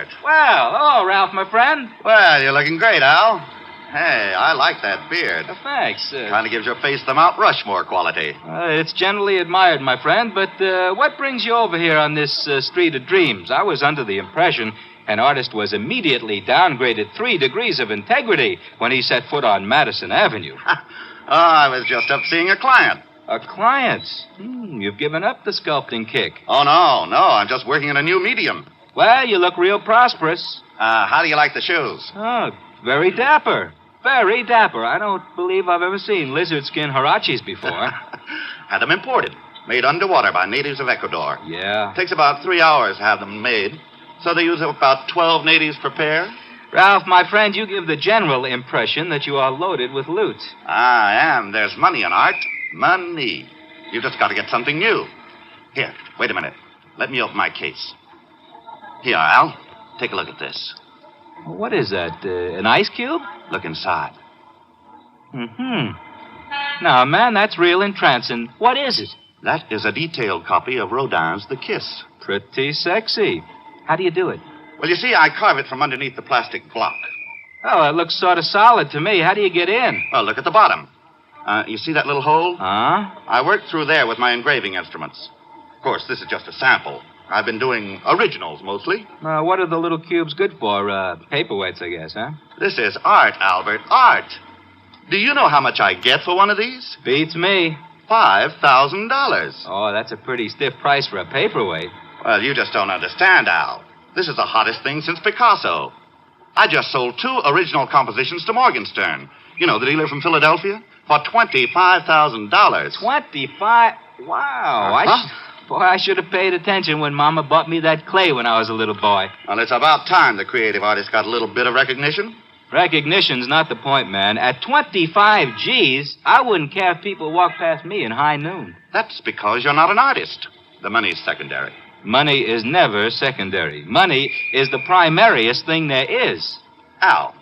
Albert. Well, hello, Ralph, my friend. Well, you're looking great, Al. Hey, I like that beard. Thanks. Kind of gives your face the Mount Rushmore quality. It's generally admired, my friend, but what brings you over here on this street of dreams? I was under the impression an artist was immediately downgraded 3 degrees of integrity when he set foot on Madison Avenue. I was just up seeing a client. A client? You've given up the sculpting kick. Oh, no. I'm just working in a new medium. Well, you look real prosperous. How do you like the shoes? Oh, very dapper. Very dapper. I don't believe I've ever seen lizard skin huaraches before. Had them imported. Made underwater by natives of Ecuador. Yeah. Takes about 3 hours to have them made. So they use about 12 natives per pair. Ralph, my friend, you give the general impression that you are loaded with loot. I am. There's money in art. Money. You just got to get something new. Here, wait a minute. Let me open my case. Here, Al. Take a look at this. What is that? An ice cube? Look inside. Now, man, that's real entrancing. What is it? That is a detailed copy of Rodin's The Kiss. Pretty sexy. How do you do it? Well, you see, I carve it from underneath the plastic block. Oh, it looks sort of solid to me. How do you get in? Well, look at the bottom. You see that little hole? Huh? I worked through there with my engraving instruments. Of course, this is just a sample. I've been doing originals mostly. What are the little cubes good for? Paperweights, I guess, huh? This is art, Albert. Art. Do you know how much I get for one of these? Beats me. $5,000. Oh, that's a pretty stiff price for a paperweight. Well, you just don't understand, Al. This is the hottest thing since Picasso. I just sold 2 original compositions to Morgenstern. You know, the dealer from Philadelphia? For $25,000. 25? Wow. I should have paid attention when Mama bought me that clay when I was a little boy. Well, it's about time the creative artist got a little bit of recognition. Recognition's not the point, man. At 25 G's, I wouldn't care if people walked past me in high noon. That's because you're not an artist. The money's secondary. Money is never secondary. Money is the primariest thing there is. Al,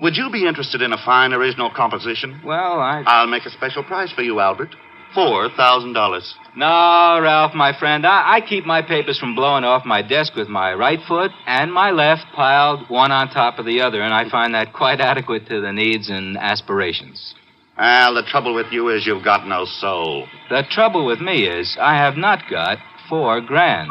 would you be interested in a fine original composition? Well, I'll make a special price for you, Albert. $4,000. No, Ralph, my friend. I keep my papers from blowing off my desk with my right foot and my left piled one on top of the other, and I find that quite adequate to the needs and aspirations. Al, the trouble with you is you've got no soul. The trouble with me is I have not got $4,000.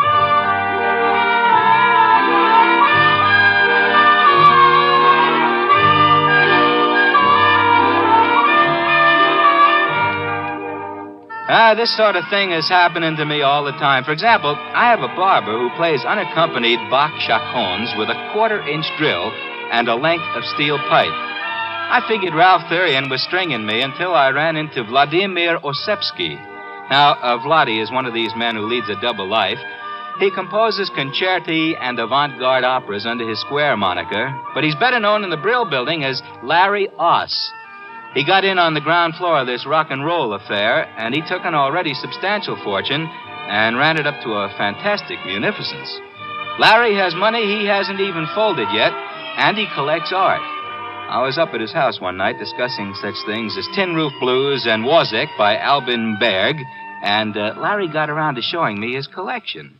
This sort of thing is happening to me all the time. For example, I have a barber who plays unaccompanied Bach chaconnes with a 1/4-inch drill and a length of steel pipe. I figured Ralph Thurian was stringing me until I ran into Vladimir Osepsky. Now, Vladi is one of these men who leads a double life. He composes concerti and avant-garde operas under his square moniker, but he's better known in the Brill Building as Larry Oss. He got in on the ground floor of this rock and roll affair, and he took an already substantial fortune and ran it up to a fantastic munificence. Larry has money he hasn't even folded yet, and he collects art. I was up at his house one night discussing such things as Tin Roof Blues and Wozzeck by Albin Berg, and Larry got around to showing me his collection.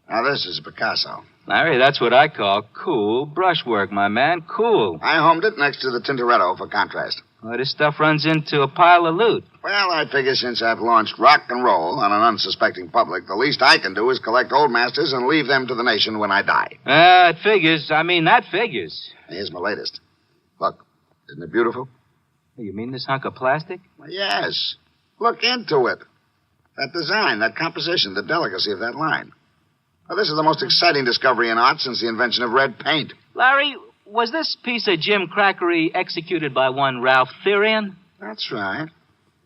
Now, this is Picasso. Larry, that's what I call cool brushwork, my man. Cool. I homed it next to the Tintoretto for contrast. Well, this stuff runs into a pile of loot. Well, I figure since I've launched rock and roll on an unsuspecting public, the least I can do is collect old masters and leave them to the nation when I die. It figures. I mean, that figures. Here's my latest. Look, isn't it beautiful? You mean this hunk of plastic? Well, yes. Look into it. That design, that composition, the delicacy of that line. Well, this is the most exciting discovery in art since the invention of red paint. Larry, was this piece of Jim Crackery executed by one Ralph Thurian? That's right.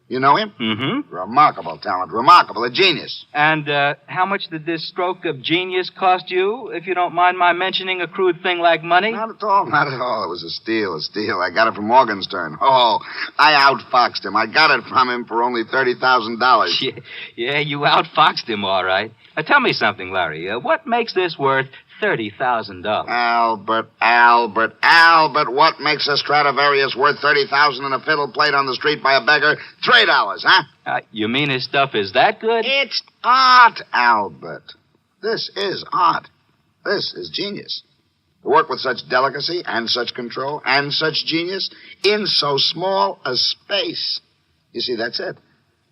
You know him? Mm-hmm. Remarkable talent. Remarkable. A genius. And how much did this stroke of genius cost you, if you don't mind my mentioning a crude thing like money? Not at all. Not at all. It was a steal. I got it from Morgenstern. Oh, I outfoxed him. I got it from him for only $30,000. Yeah, you outfoxed him, all right. Now, tell me something, Larry. What makes this worth $30,000? Albert, what makes a Stradivarius worth $30,000 and a fiddle played on the street by a beggar $3, huh? You mean his stuff is that good? It's art, Albert. This is art. This is genius. To work with such delicacy and such control and such genius in so small a space. You see, that's it.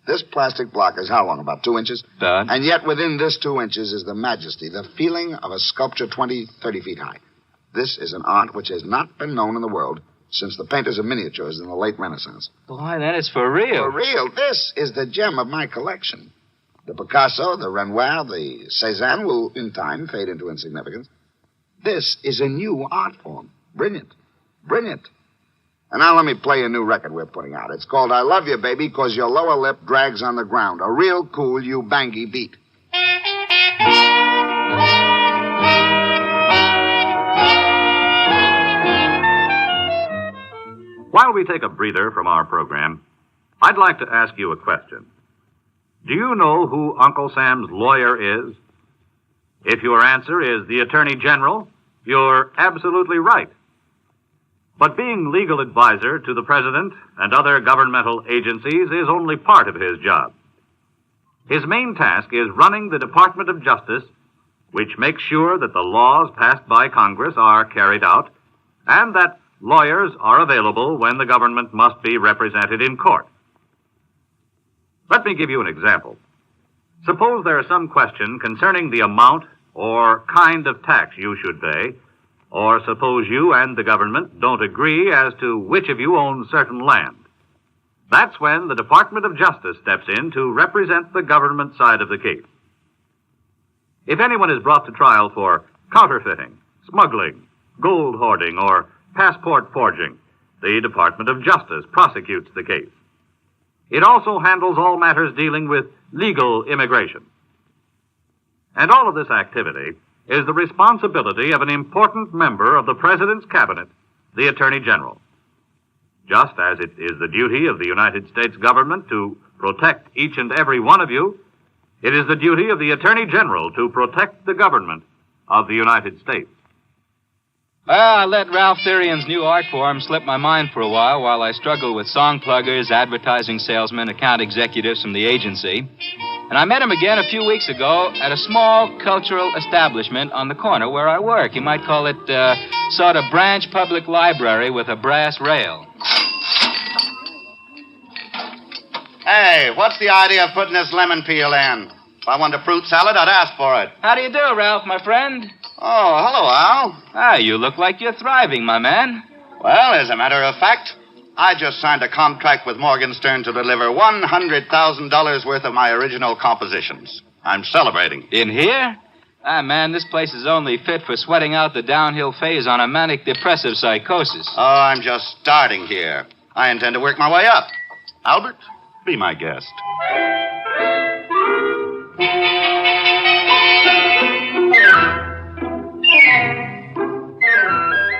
This plastic block is how long? About 2 inches? And yet within this 2 inches is the majesty, the feeling of a sculpture 20, 30 feet high. This is an art which has not been known in the world since the painters of miniatures in the late Renaissance. Boy, that is for real. For real. This is the gem of my collection. The Picasso, the Renoir, the Cézanne will, in time, fade into insignificance. This is a new art form. Brilliant. Brilliant. And now let me play a new record we're putting out. It's called I Love You, Baby, 'Cause Your Lower Lip Drags on the Ground. A real cool you-bangy beat. While we take a breather from our program, I'd like to ask you a question. Do you know who Uncle Sam's lawyer is? If your answer is the Attorney General, you're absolutely right. But being legal advisor to the President and other governmental agencies is only part of his job. His main task is running the Department of Justice, which makes sure that the laws passed by Congress are carried out and that lawyers are available when the government must be represented in court. Let me give you an example. Suppose there is some question concerning the amount or kind of tax you should pay, or suppose you and the government don't agree as to which of you owns certain land. That's when the Department of Justice steps in to represent the government side of the case. If anyone is brought to trial for counterfeiting, smuggling, gold hoarding, or passport forging, the Department of Justice prosecutes the case. It also handles all matters dealing with legal immigration. And all of this activity is the responsibility of an important member of the President's Cabinet, the Attorney General. Just as it is the duty of the United States government to protect each and every one of you, it is the duty of the Attorney General to protect the government of the United States. Well, I let Ralph Therian's new art form slip my mind for a while I struggled with song pluggers, advertising salesmen, account executives from the agency. And I met him again a few weeks ago at a small cultural establishment on the corner where I work. You might call it sort of branch public library with a brass rail. Hey, what's the idea of putting this lemon peel in? If I wanted a fruit salad, I'd ask for it. How do you do, Ralph, my friend? Oh, hello, Al. Ah, you look like you're thriving, my man. Well, as a matter of fact, I just signed a contract with Morgenstern to deliver $100,000 worth of my original compositions. I'm celebrating. In here? Ah, man, this place is only fit for sweating out the downhill phase on a manic depressive psychosis. Oh, I'm just starting here. I intend to work my way up. Albert, be my guest.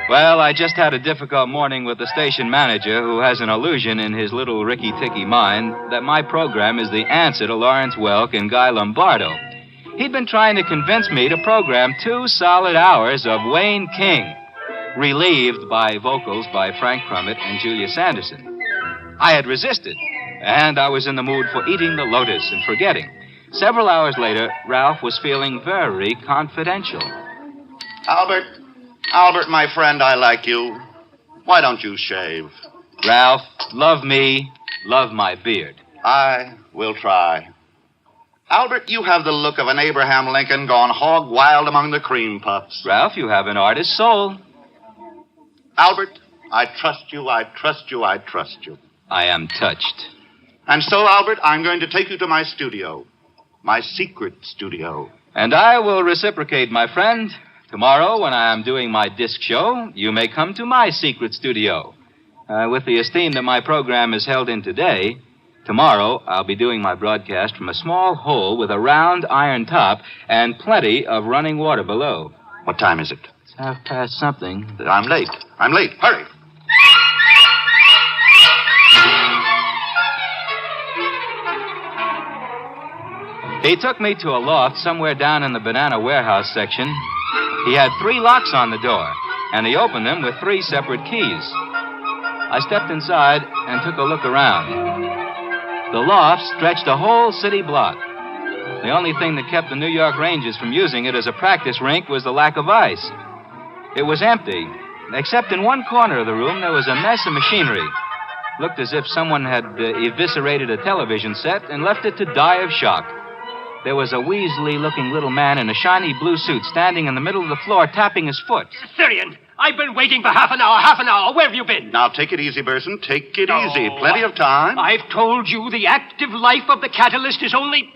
Well, I just had a difficult morning with the station manager who has an illusion in his little ricky-ticky mind that my program is the answer to Lawrence Welk and Guy Lombardo. He'd been trying to convince me to program 2 solid hours of Wayne King, relieved by vocals by Frank Crummett and Julia Sanderson. I had resisted, and I was in the mood for eating the lotus and forgetting. Several hours later, Ralph was feeling very confidential. Albert, my friend, I like you. Why don't you shave? Ralph, love me, love my beard. I will try. Albert, you have the look of an Abraham Lincoln gone hog wild among the cream puffs. Ralph, you have an artist's soul. Albert, I trust you, I trust you, I trust you. I am touched. And so, Albert, I'm going to take you to my studio. My secret studio. And I will reciprocate, my friend. Tomorrow, when I am doing my disc show, you may come to my secret studio. With the esteem that my program is held in today, tomorrow I'll be doing my broadcast from a small hole with a round iron top and plenty of running water below. What time is it? It's something. I'm late. Hurry. He took me to a loft somewhere down in the banana warehouse section. He had 3 locks on the door, and he opened them with 3 separate keys. I stepped inside and took a look around. The loft stretched a whole city block. The only thing that kept the New York Rangers from using it as a practice rink was the lack of ice. It was empty, except in one corner of the room there was a mess of machinery. Looked as if someone had eviscerated a television set and left it to die of shock. There was a weaselly-looking little man in a shiny blue suit standing in the middle of the floor tapping his foot. Therian, I've been waiting for half an hour. Where have you been? Now, take it easy, Burson. Take it easy. Plenty of time. I've told you the active life of the catalyst is only...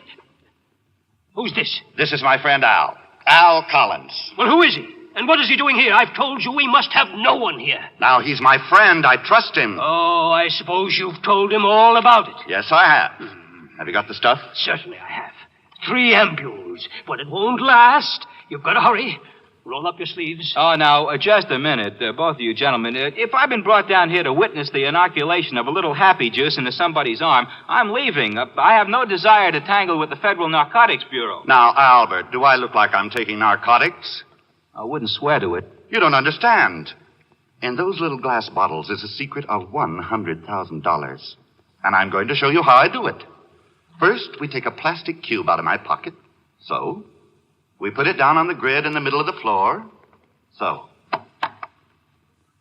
Who's this? This is my friend Al. Al Collins. Well, who is he? And what is he doing here? I've told you we must have no one here. Now, he's my friend. I trust him. Oh, I suppose you've told him all about it. Yes, I have. Have you got the stuff? Certainly I have. 3 ampules. But it won't last. You've got to hurry. Roll up your sleeves. Oh, now, just a minute, both of you gentlemen. If I've been brought down here to witness the inoculation of a little happy juice into somebody's arm, I'm leaving. I have no desire to tangle with the Federal Narcotics Bureau. Now, Albert, do I look like I'm taking narcotics? I wouldn't swear to it. You don't understand. In those little glass bottles is a secret of $100,000. And I'm going to show you how I do it. First, we take a plastic cube out of my pocket. So. We put it down on the grid in the middle of the floor. So.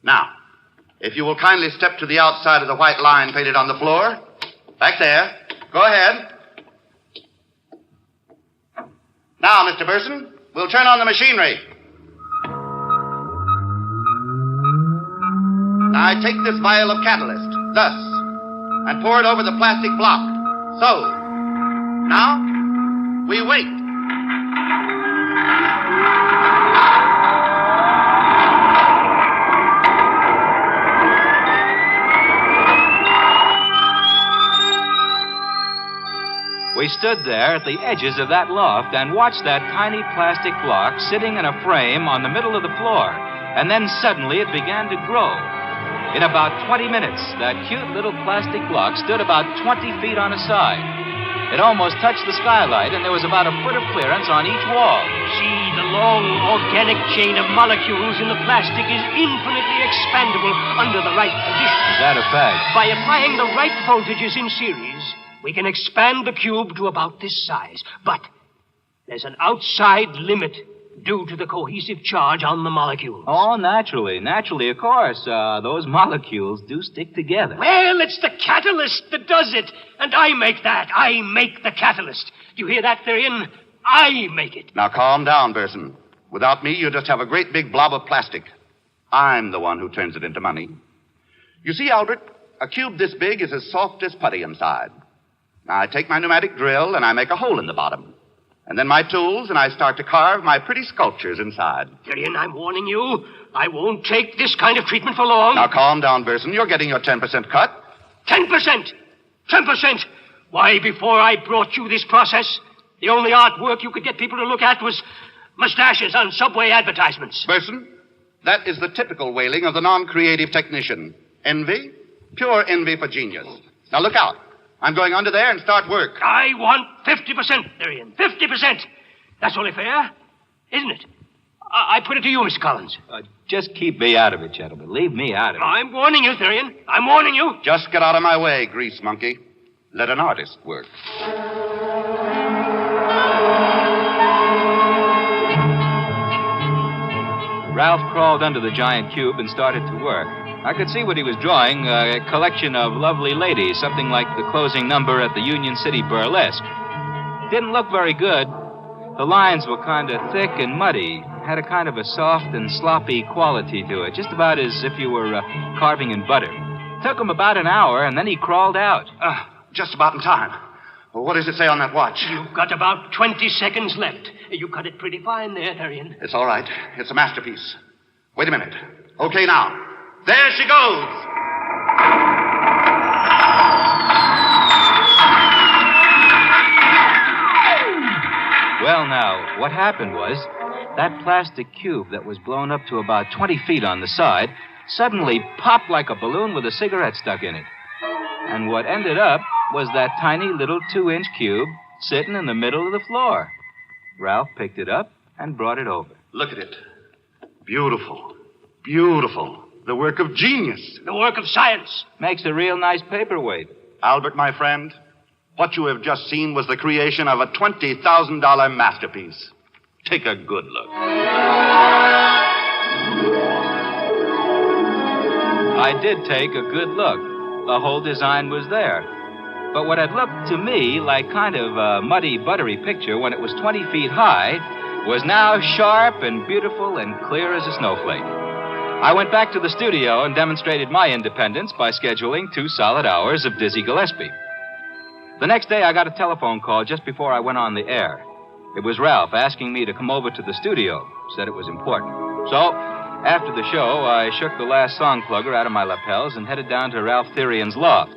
Now, if you will kindly step to the outside of the white line painted on the floor. Back there. Go ahead. Now, Mr. Burson, we'll turn on the machinery. Now, I take this vial of catalyst, thus, and pour it over the plastic block. So. Now, we wait. We stood there at the edges of that loft and watched that tiny plastic block sitting in a frame on the middle of the floor. And then suddenly it began to grow. In about 20 minutes, that cute little plastic block stood about 20 feet on a side. It almost touched the skylight, and there was about a foot of clearance on each wall. See, the long organic chain of molecules in the plastic is infinitely expandable under the right conditions. Is that a fact? By applying the right voltages in series, we can expand the cube to about this size. But there's an outside limit due to the cohesive charge on the molecules. Oh, naturally, of course. Those molecules do stick together. Well, it's the catalyst that does it. And I make that. I make the catalyst. Do you hear that, Therian? I make it. Now, calm down, Burson. Without me, you just have a great big blob of plastic. I'm the one who turns it into money. You see, Albert, a cube this big is as soft as putty inside. Now, I take my pneumatic drill and I make a hole in the bottom. And then my tools, and I start to carve my pretty sculptures inside. Therian, I'm warning you. I won't take this kind of treatment for long. Now, calm down, Burson. You're getting your 10% cut. 10%? 10%? Why, before I brought you this process, the only artwork you could get people to look at was mustaches on subway advertisements. Burson, that is the typical wailing of the non-creative technician. Envy? Pure envy for genius. Now, look out. I'm going under there and start work. I want 50%, Therian. 50%. That's only fair, isn't it? I put it to you, Mr. Collins. Just keep me out of it, gentlemen. Leave me out of it. I'm warning you, Therian. I'm warning you. Just get out of my way, grease monkey. Let an artist work. Ralph crawled under the giant cube and started to work. I could see what he was drawing, a collection of lovely ladies, something like the closing number at the Union City Burlesque. Didn't look very good. The lines were kind of thick and muddy, had a kind of a soft and sloppy quality to it, just about as if you were carving in butter. Took him about an hour, and then he crawled out. Just about in time. Well, what does it say on that watch? You've got about 20 seconds left. You cut it pretty fine there, Therian. It's all right. It's a masterpiece. Wait a minute. Okay, now. There she goes. Well, now, what happened was that plastic cube that was blown up to about 20 feet on the side suddenly popped like a balloon with a cigarette stuck in it. And what ended up was that tiny little 2-inch cube sitting in the middle of the floor. Ralph picked it up and brought it over. Look at it. Beautiful. Beautiful. The work of genius. The work of science. Makes a real nice paperweight. Albert, my friend, what you have just seen was the creation of a $20,000 masterpiece. Take a good look. I did take a good look. The whole design was there. But what had looked to me like kind of a muddy, buttery picture when it was 20 feet high was now sharp and beautiful and clear as a snowflake. I went back to the studio and demonstrated my independence by scheduling 2 solid hours of Dizzy Gillespie. The next day, I got a telephone call just before I went on the air. It was Ralph asking me to come over to the studio. Said it was important. So, after the show, I shook the last song plugger out of my lapels and headed down to Ralph Therian's loft.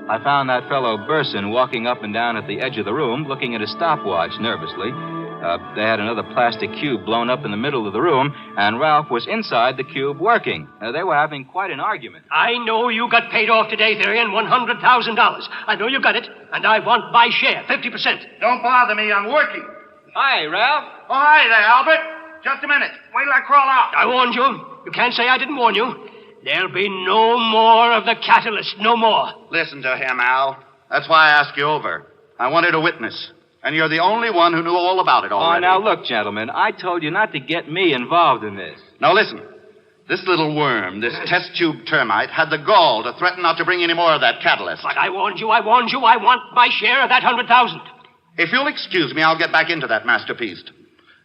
I found that fellow Burson walking up and down at the edge of the room, looking at his stopwatch nervously. They had another plastic cube blown up in the middle of the room, and Ralph was inside the cube working. They were having quite an argument. I know you got paid off today, Therian, $100,000. I know you got it, and I want my share, 50%. Don't bother me. I'm working. Hi, Ralph. Oh, hi there, Albert. Just a minute. Wait till I crawl out. I warned you. You can't say I didn't warn you. There'll be no more of the catalyst, no more. Listen to him, Al. That's why I asked you over. I wanted a witness. And you're the only one who knew all about it already. Oh, now look, gentlemen, I told you not to get me involved in this. Now listen. This little worm, this test tube termite, had the gall to threaten not to bring any more of that catalyst. But I warned you. I want my share of that $100,000. If you'll excuse me, I'll get back into that masterpiece.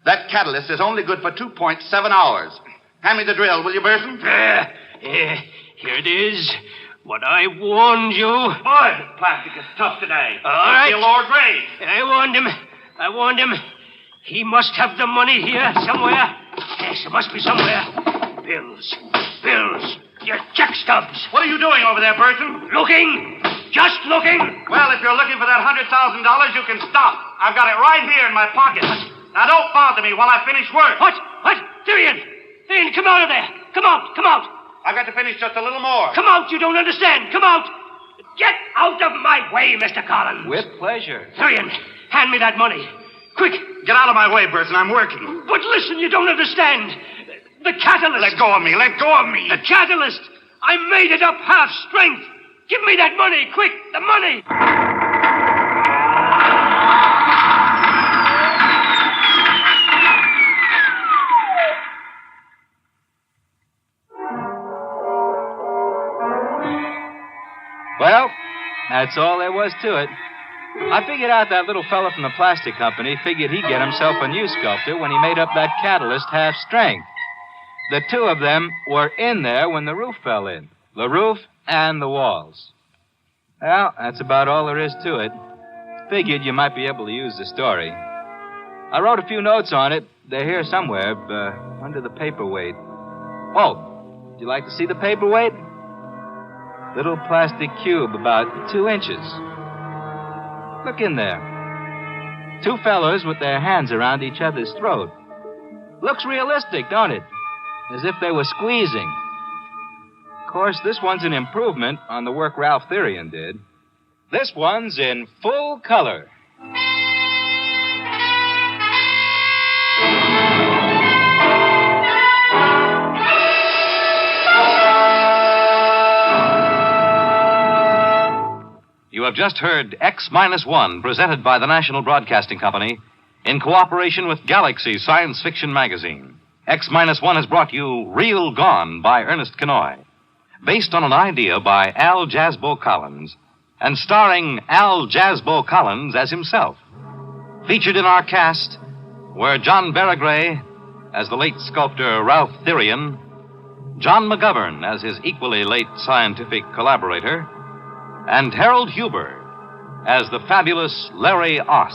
That catalyst is only good for 2.7 hours. Hand me the drill, will you, Burson? Here it is. What I warned you. Boy, plastic is tough today. All right. Dear Lord Ray. I warned him. He must have the money here somewhere. Yes, it must be somewhere. Bills. Your check stubs. What are you doing over there, Burson? Looking. Just looking. Well, if you're looking for that $100,000, you can stop. I've got it right here in my pocket. Now, don't bother me while I finish work. What? Therian, come out of there. Come out. I've got to finish just a little more. Come out, you don't understand. Come out. Get out of my way, Mr. Collins. With pleasure. Therian, hand me that money. Quick. Get out of my way, Burson. I'm working. But listen, you don't understand. The catalyst. Let go of me. The catalyst. I made it up half strength. Give me that money, quick. The money. Well, that's all there was to it. I figured out that little fella from the plastic company figured he'd get himself a new sculptor when he made up that catalyst half strength. The two of them were in there when the roof fell in. The roof and the walls. Well, that's about all there is to it. Figured you might be able to use the story. I wrote a few notes on it. They're here somewhere, under the paperweight. Oh, would you like to see the paperweight? Little plastic cube about 2 inches. Look in there. 2 fellows with their hands around each other's throat. Looks realistic, don't it? As if they were squeezing. Of course, this one's an improvement on the work Ralph Therian did. This one's in full color. You have just heard X-1, presented by the National Broadcasting Company in cooperation with Galaxy Science Fiction Magazine. X-1 has brought you Real Gone by Ernest Kenoy, based on an idea by Al Jasbo Collins, and starring Al Jasbo Collins as himself. Featured in our cast were John Barragray as the late sculptor Ralph Therian, John McGovern as his equally late scientific collaborator, and Harold Huber as the fabulous Larry Oss.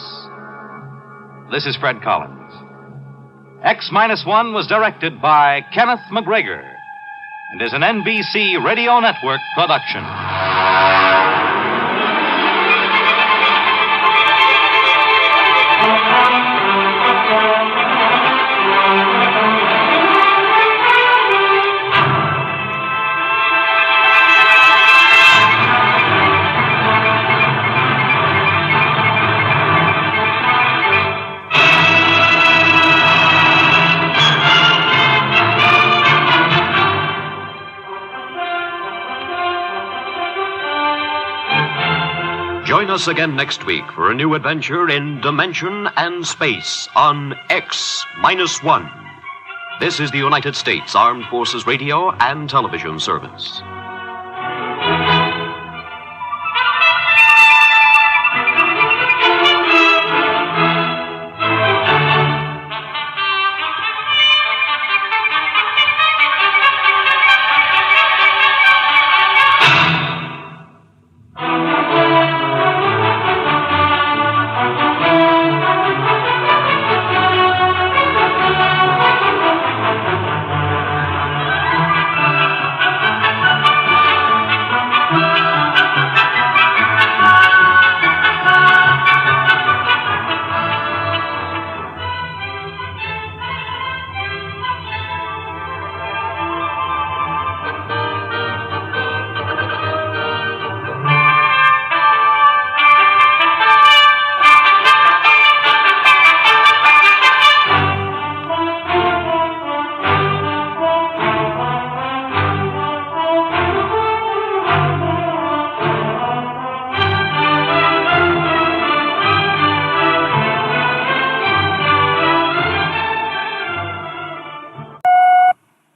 This is Fred Collins. X-1 was directed by Kenneth McGregor and is an NBC Radio Network production. Join us again next week for a new adventure in dimension and space on X-1. This is the United States Armed Forces Radio and Television Service.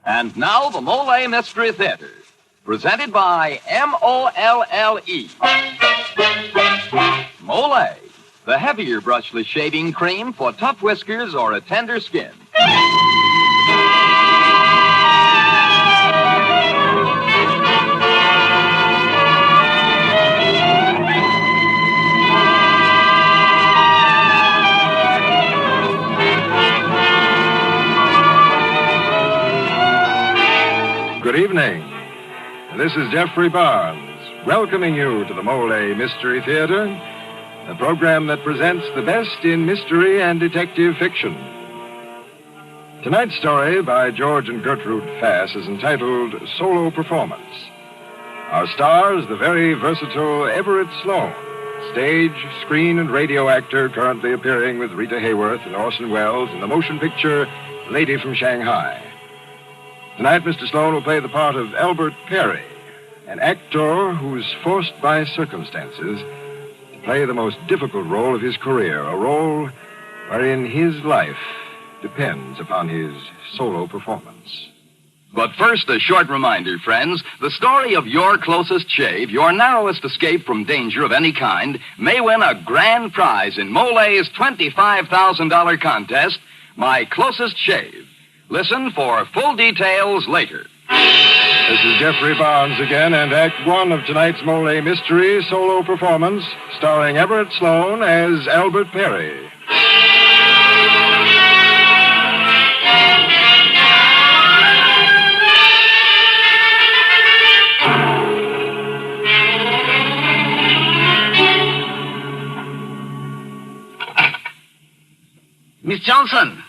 And now the Molle Mystery Theater, presented by Molle. Molle, the heavier brushless shaving cream for tough whiskers or a tender skin. Good evening. This is Jeffrey Barnes, welcoming you to the Molle Mystery Theater, a program that presents the best in mystery and detective fiction. Tonight's story by George and Gertrude Fass is entitled Solo Performance. Our stars, the very versatile Everett Sloane, stage, screen, and radio actor currently appearing with Rita Hayworth and Orson Welles in the motion picture Lady from Shanghai. Tonight, Mr. Sloane will play the part of Albert Perry, an actor who's forced by circumstances to play the most difficult role of his career, a role wherein his life depends upon his solo performance. But first, a short reminder, friends. The story of your closest shave, your narrowest escape from danger of any kind, may win a grand prize in Molle's $25,000 contest, My Closest Shave. Listen for full details later. This is Jeffrey Barnes again, and Act One of tonight's Molle Mystery solo performance, starring Everett Sloane as Albert Perry. Miss Johnson.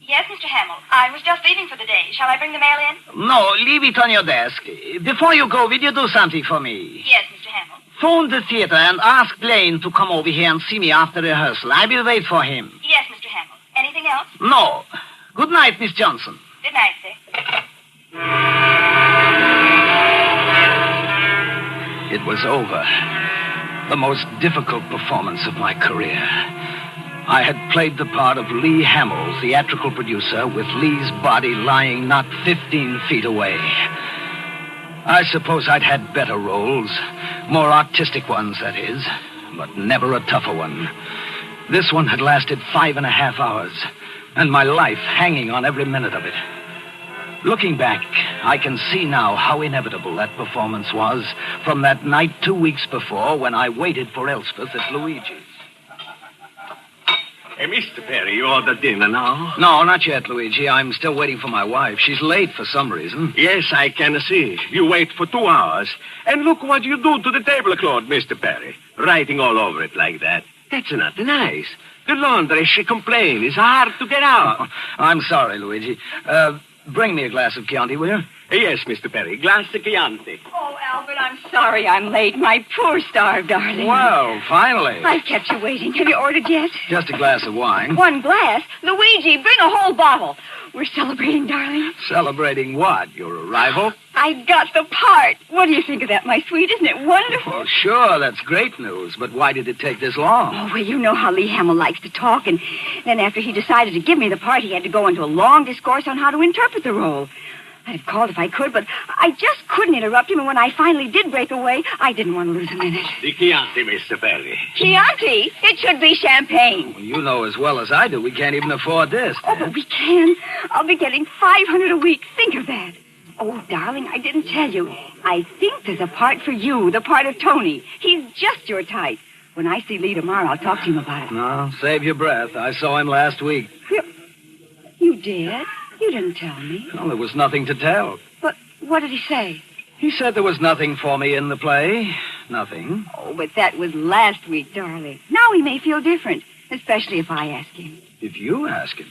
Yes, Mr. Hamill. I was just leaving for the day. Shall I bring the mail in? No, leave it on your desk. Before you go, will you do something for me? Yes, Mr. Hamill. Phone the theater and ask Blaine to come over here and see me after rehearsal. I will wait for him. Yes, Mr. Hamill. Anything else? No. Good night, Miss Johnson. Good night, sir. It was over. The most difficult performance of my career. I had played the part of Lee Hamill, theatrical producer, with Lee's body lying not 15 feet away. I suppose I'd had better roles, more artistic ones, that is, but never a tougher one. This one had lasted 5.5 hours, and my life hanging on every minute of it. Looking back, I can see now how inevitable that performance was from that night 2 weeks before when I waited for Elspeth at Luigi's. Hey, Mr. Perry, you ordered dinner now? No, not yet, Luigi. I'm still waiting for my wife. She's late for some reason. Yes, I can see. You wait for 2 hours. And look what you do to the tablecloth, Mr. Perry. Writing all over it like that. That's not nice. The laundry, she complains, is hard to get out. Oh, I'm sorry, Luigi. Bring me a glass of Chianti, will you? Yes, Mr. Perry. Glass of Chianti. Oh, Albert, I'm sorry I'm late. My poor starved darling. Well, finally. I've kept you waiting. Have you ordered yet? Just a glass of wine. One glass? Luigi, bring a whole bottle. We're celebrating, darling. Celebrating what? Your arrival? I got the part. What do you think of that, my sweet? Isn't it wonderful? Well, sure, that's great news. But why did it take this long? Oh, well, you know how Lee Hamill likes to talk. And then after he decided to give me the part, he had to go into a long discourse on how to interpret the role. I'd have called if I could, but I just couldn't interrupt him. And when I finally did break away, I didn't want to lose a minute. The Chianti, Mr. Perry. Chianti? It should be champagne. Well, you know as well as I do we can't even afford this. Oh, but we can. I'll be getting $500 a week. Think of that. Oh, darling, I didn't tell you. I think there's a part for you, the part of Tony. He's just your type. When I see Lee tomorrow, I'll talk to him about it. No, save your breath. I saw him last week. You did? You didn't tell me. Well, there was nothing to tell. But what did he say? He said there was nothing for me in the play. Nothing. Oh, but that was last week, darling. Now he may feel different, especially if I ask him. If you ask him.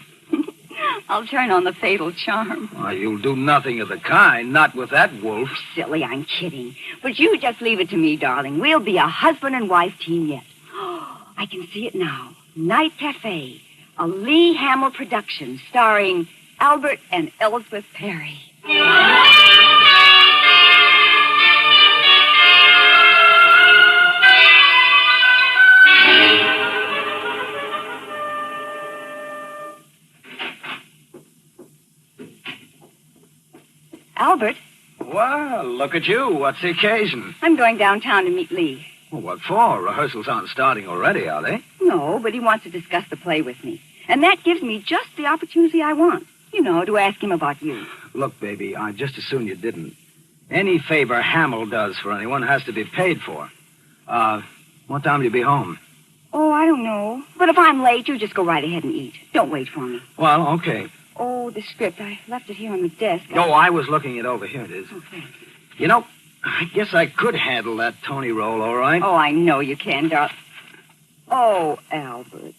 I'll turn on the fatal charm. Why, you'll do nothing of the kind, not with that wolf. Silly, I'm kidding. But you just leave it to me, darling. We'll be a husband and wife team yet. I can see it now. Night Cafe, a Lee Hamill production starring Albert and Elspeth Perry. Albert, Well, look at you. What's the occasion? I'm going downtown to meet Lee. Well, what for? Rehearsals aren't starting already, are they? No, but he wants to discuss the play with me. And that gives me just the opportunity I want. You know, to ask him about you. Look, baby, I'd just as soon you didn't. Any favor Hamill does for anyone has to be paid for. What time will you be home? Oh, I don't know. But if I'm late, you just go right ahead and eat. Don't wait for me. Well, okay. Oh, the script. I left it here on the desk. No, I was looking it over. Here it is. Oh, thanks. You know, I guess I could handle that Tony role, all right? Oh, I know you can, darling. Oh, Albert.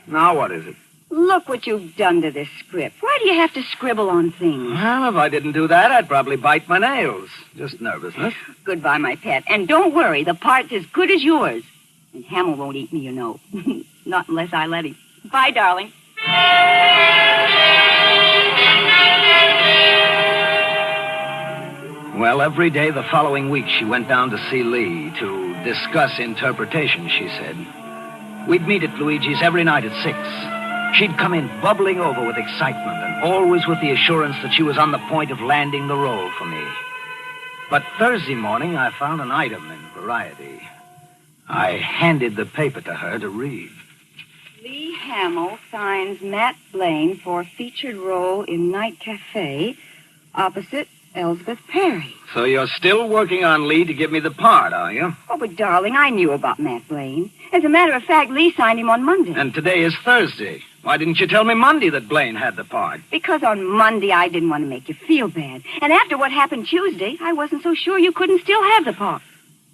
Now what is it? Look what you've done to this script. Why do you have to scribble on things? Well, if I didn't do that, I'd probably bite my nails. Just nervousness. Goodbye, my pet. And don't worry, the part's as good as yours. And Hamill won't eat me, you know. Not unless I let him. Bye, darling. Well, every day the following week she went down to see Lee to discuss interpretation, she said. We'd meet at Luigi's every night at 6. She'd come in bubbling over with excitement and always with the assurance that she was on the point of landing the role for me. But Thursday morning, I found an item in Variety. I handed the paper to her to read. Lee Hamill signs Matt Blaine for featured role in Night Cafe opposite Elspeth Perry. So you're still working on Lee to give me the part, are you? Oh, but darling, I knew about Matt Blaine. As a matter of fact, Lee signed him on Monday. And today is Thursday. Why didn't you tell me Monday that Blaine had the part? Because on Monday I didn't want to make you feel bad. And after what happened Tuesday, I wasn't so sure you couldn't still have the part.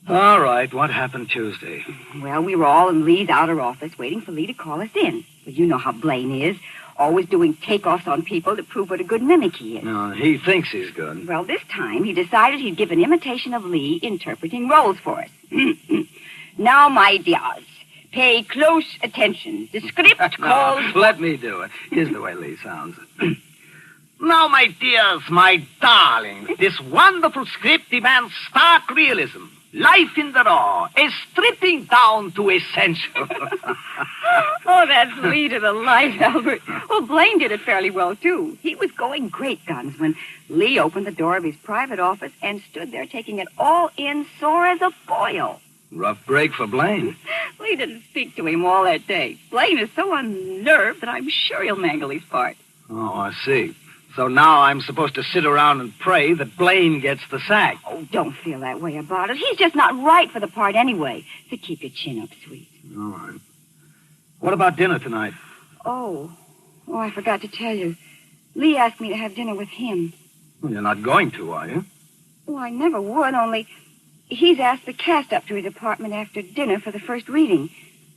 All right, what happened Tuesday? Well, we were all in Lee's outer office waiting for Lee to call us in. Well, you know how Blaine is. Always doing takeoffs on people to prove what a good mimic he is. No, he thinks he's good. Well, this time he decided he'd give an imitation of Lee interpreting roles for us. Now, my dears, pay close attention. The script calls... Let me do it. Here's the way Lee sounds. Now, my dears, my darlings, this wonderful script demands stark realism. Life in the raw, a stripping down to essential. Oh, that's Lee to the life, Albert. Well, Blaine did it fairly well, too. He was going great guns when Lee opened the door of his private office and stood there taking it all in sore as a boil. Rough break for Blaine. Lee didn't speak to him all that day. Blaine is so unnerved that I'm sure he'll mangle his part. Oh, I see. So now I'm supposed to sit around and pray that Blaine gets the sack. Oh, don't feel that way about it. He's just not right for the part anyway. So keep your chin up, sweet. All right. What about dinner tonight? Oh, I forgot to tell you. Lee asked me to have dinner with him. Well, you're not going to, are you? Oh, I never would, only he's asked the cast up to his apartment after dinner for the first reading.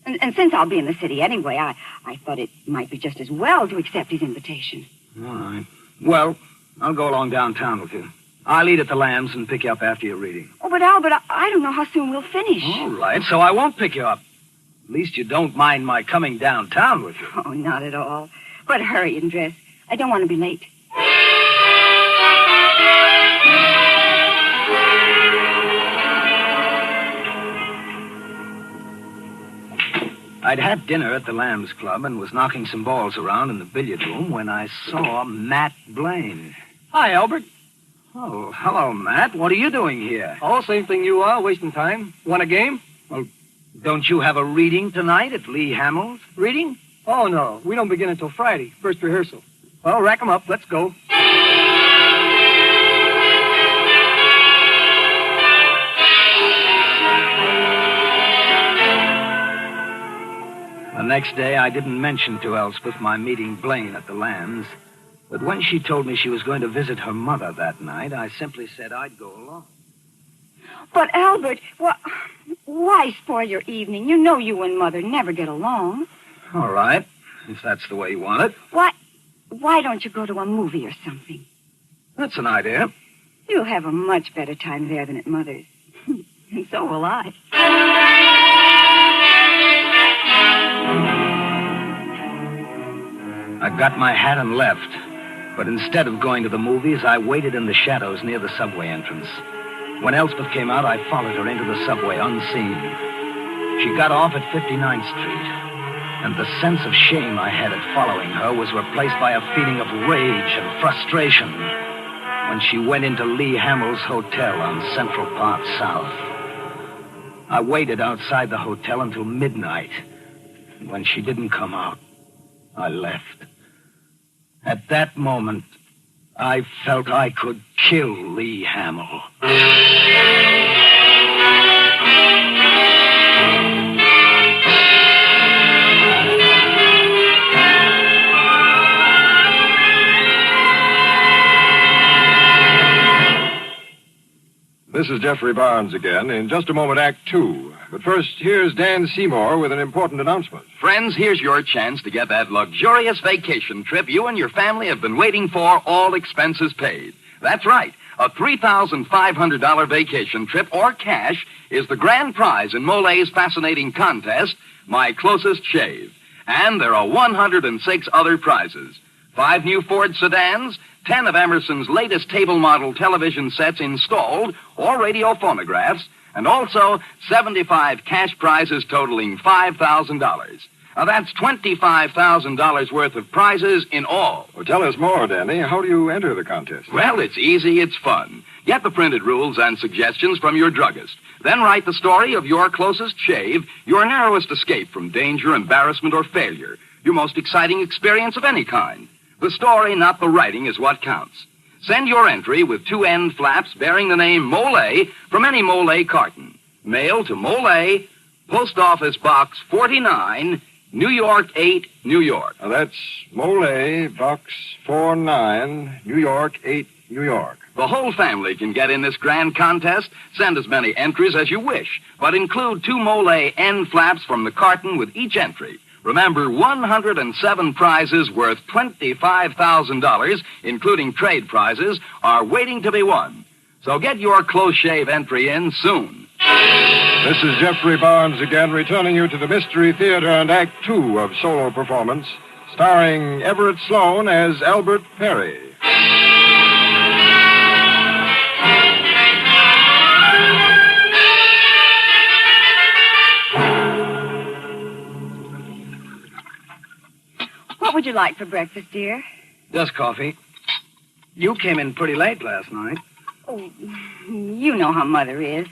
And since I'll be in the city anyway, I thought it might be just as well to accept his invitation. All right. Well, I'll go along downtown with you. I'll eat at the Lambs and pick you up after your reading. Oh, but Albert, I don't know how soon we'll finish. All right, so I won't pick you up. At least you don't mind my coming downtown with you. Oh, not at all. But hurry and dress. I don't want to be late. I'd had dinner at the Lambs Club and was knocking some balls around in the billiard room when I saw Matt Blaine. Hi, Albert. Oh, hello, Matt. What are you doing here? Oh, same thing you are, wasting time. Want a game? Well, don't you have a reading tonight at Lee Hamill's? Reading? Oh, no. We don't begin until Friday, first rehearsal. Well, rack 'em up. Let's go. The next day, I didn't mention to Elspeth my meeting Blaine at the Lambs. But when she told me she was going to visit her mother that night, I simply said I'd go along. But, Albert, why spoil your evening? You know you and Mother never get along. All right, if that's the way you want it. Why don't you go to a movie or something? That's an idea. You'll have a much better time there than at Mother's. And so will I. I got my hat and left. But instead of going to the movies, I waited in the shadows near the subway entrance. When Elspeth came out, I followed her into the subway unseen. She got off at 59th Street, and the sense of shame I had at following her was replaced by a feeling of rage and frustration. when she went into Lee Hamill's hotel on Central Park South. I waited outside the hotel until midnight. And when she didn't come out, I left. At that moment, I felt I could kill Lee Hamill. This is Jeffrey Barnes again. In just a moment, Act Two. But first, here's Dan Seymour with an important announcement. Friends, here's your chance to get that luxurious vacation trip you and your family have been waiting for, all expenses paid. That's right. A $3,500 vacation trip or cash is the grand prize in Molle's fascinating contest, My Closest Shave. And there are 106 other prizes. 5 new Ford sedans, 10 of Emerson's latest table model television sets installed, or radio phonographs, and also 75 cash prizes totaling $5,000. Now, that's $25,000 worth of prizes in all. Well, tell us more, Danny. How do you enter the contest? Well, it's easy, it's fun. Get the printed rules and suggestions from your druggist. Then write the story of your closest shave, your narrowest escape from danger, embarrassment, or failure, your most exciting experience of any kind. The story, not the writing, is what counts. Send your entry with 2 end flaps bearing the name Molle from any Molle carton. Mail to Molle, Post Office Box 49, New York 8, New York. Now that's Molle, Box 49, New York 8, New York. The whole family can get in this grand contest. Send as many entries as you wish, but include 2 Molle end flaps from the carton with each entry. Remember, 107 prizes worth $25,000, including trade prizes, are waiting to be won. So get your close shave entry in soon. This is Jeffrey Barnes again, returning you to the Mystery Theater and Act Two of Solo Performance, starring Everett Sloane as Albert Perry. What would you like for breakfast, dear? Just coffee. You came in pretty late last night. Oh, you know how Mother is.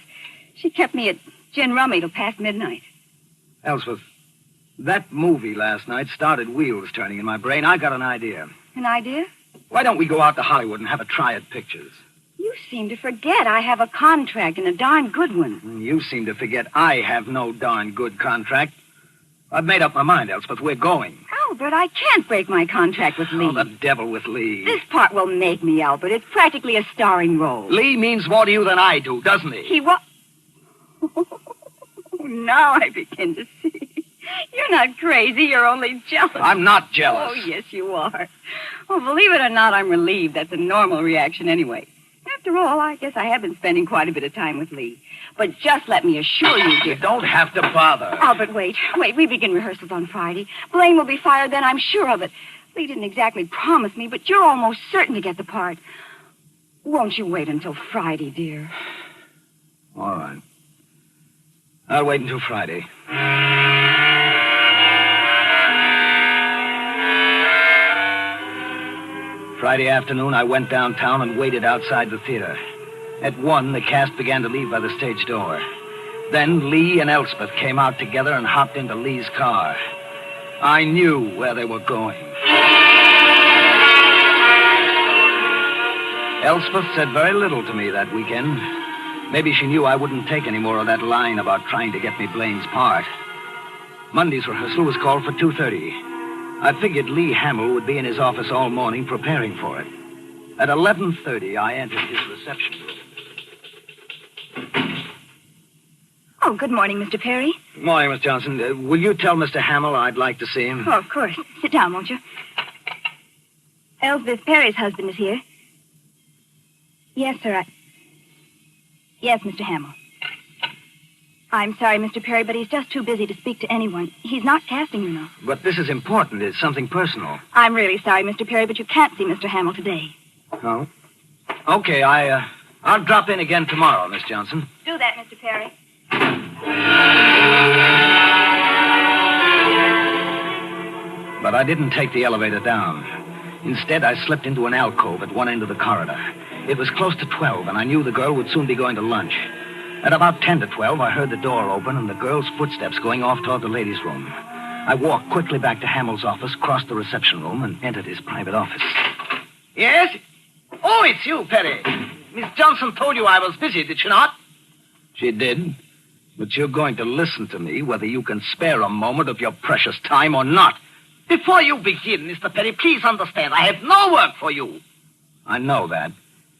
She kept me at gin rummy till past midnight. Elspeth, that movie last night started wheels turning in my brain. I got an idea. An idea? Why don't we go out to Hollywood and have a try at pictures? You seem to forget I have a contract, and a darn good one. You seem to forget I have no darn good contract. I've made up my mind, Elspeth. We're going. Albert, I can't break my contract with Lee. Oh, the devil with Lee. This part will make me, Albert. It's practically a starring role. Lee means more to you than I do, doesn't he? He what? Now I begin to see. You're not crazy. You're only jealous. I'm not jealous. Oh, yes, you are. Well, believe it or not, I'm relieved. That's a normal reaction anyway. After all, I guess I have been spending quite a bit of time with Lee. But just let me assure you, dear. You don't have to bother. Albert, wait. We begin rehearsals on Friday. Blaine will be fired then, I'm sure of it. Lee didn't exactly promise me, but you're almost certain to get the part. Won't you wait until Friday, dear? All right. I'll wait until Friday. Friday afternoon, I went downtown and waited outside the theater. At 1, the cast began to leave by the stage door. Then Lee and Elspeth came out together and hopped into Lee's car. I knew where they were going. Elspeth said very little to me that weekend. Maybe she knew I wouldn't take any more of that line about trying to get me Blaine's part. Monday's rehearsal was called for 2:30. I figured Lee Hamill would be in his office all morning preparing for it. At 11:30, I entered his reception room. Oh, good morning, Mr. Perry. Good morning, Miss Johnson. Will you tell Mr. Hamill I'd like to see him? Oh, of course. Sit down, won't you? Elspeth Perry's husband is here. Yes, sir. Yes, Mr. Hamill. I'm sorry, Mr. Perry, but he's just too busy to speak to anyone. He's not casting, you know. But this is important. It's something personal. I'm really sorry, Mr. Perry, but you can't see Mr. Hamill today. Oh? Okay, I'll drop in again tomorrow, Miss Johnson. Do that, Mr. Perry. But I didn't take the elevator down. Instead, I slipped into an alcove at one end of the corridor. It was close to 12, and I knew the girl would soon be going to lunch. At about 10 to 12, I heard the door open and the girl's footsteps going off toward the ladies' room. I walked quickly back to Hamill's office, crossed the reception room, and entered his private office. Yes? Oh, it's you, Perry. Miss Johnson told you I was busy, did she not? She did. But you're going to listen to me whether you can spare a moment of your precious time or not. Before you begin, Mr. Perry, please understand, I have no work for you. I know that.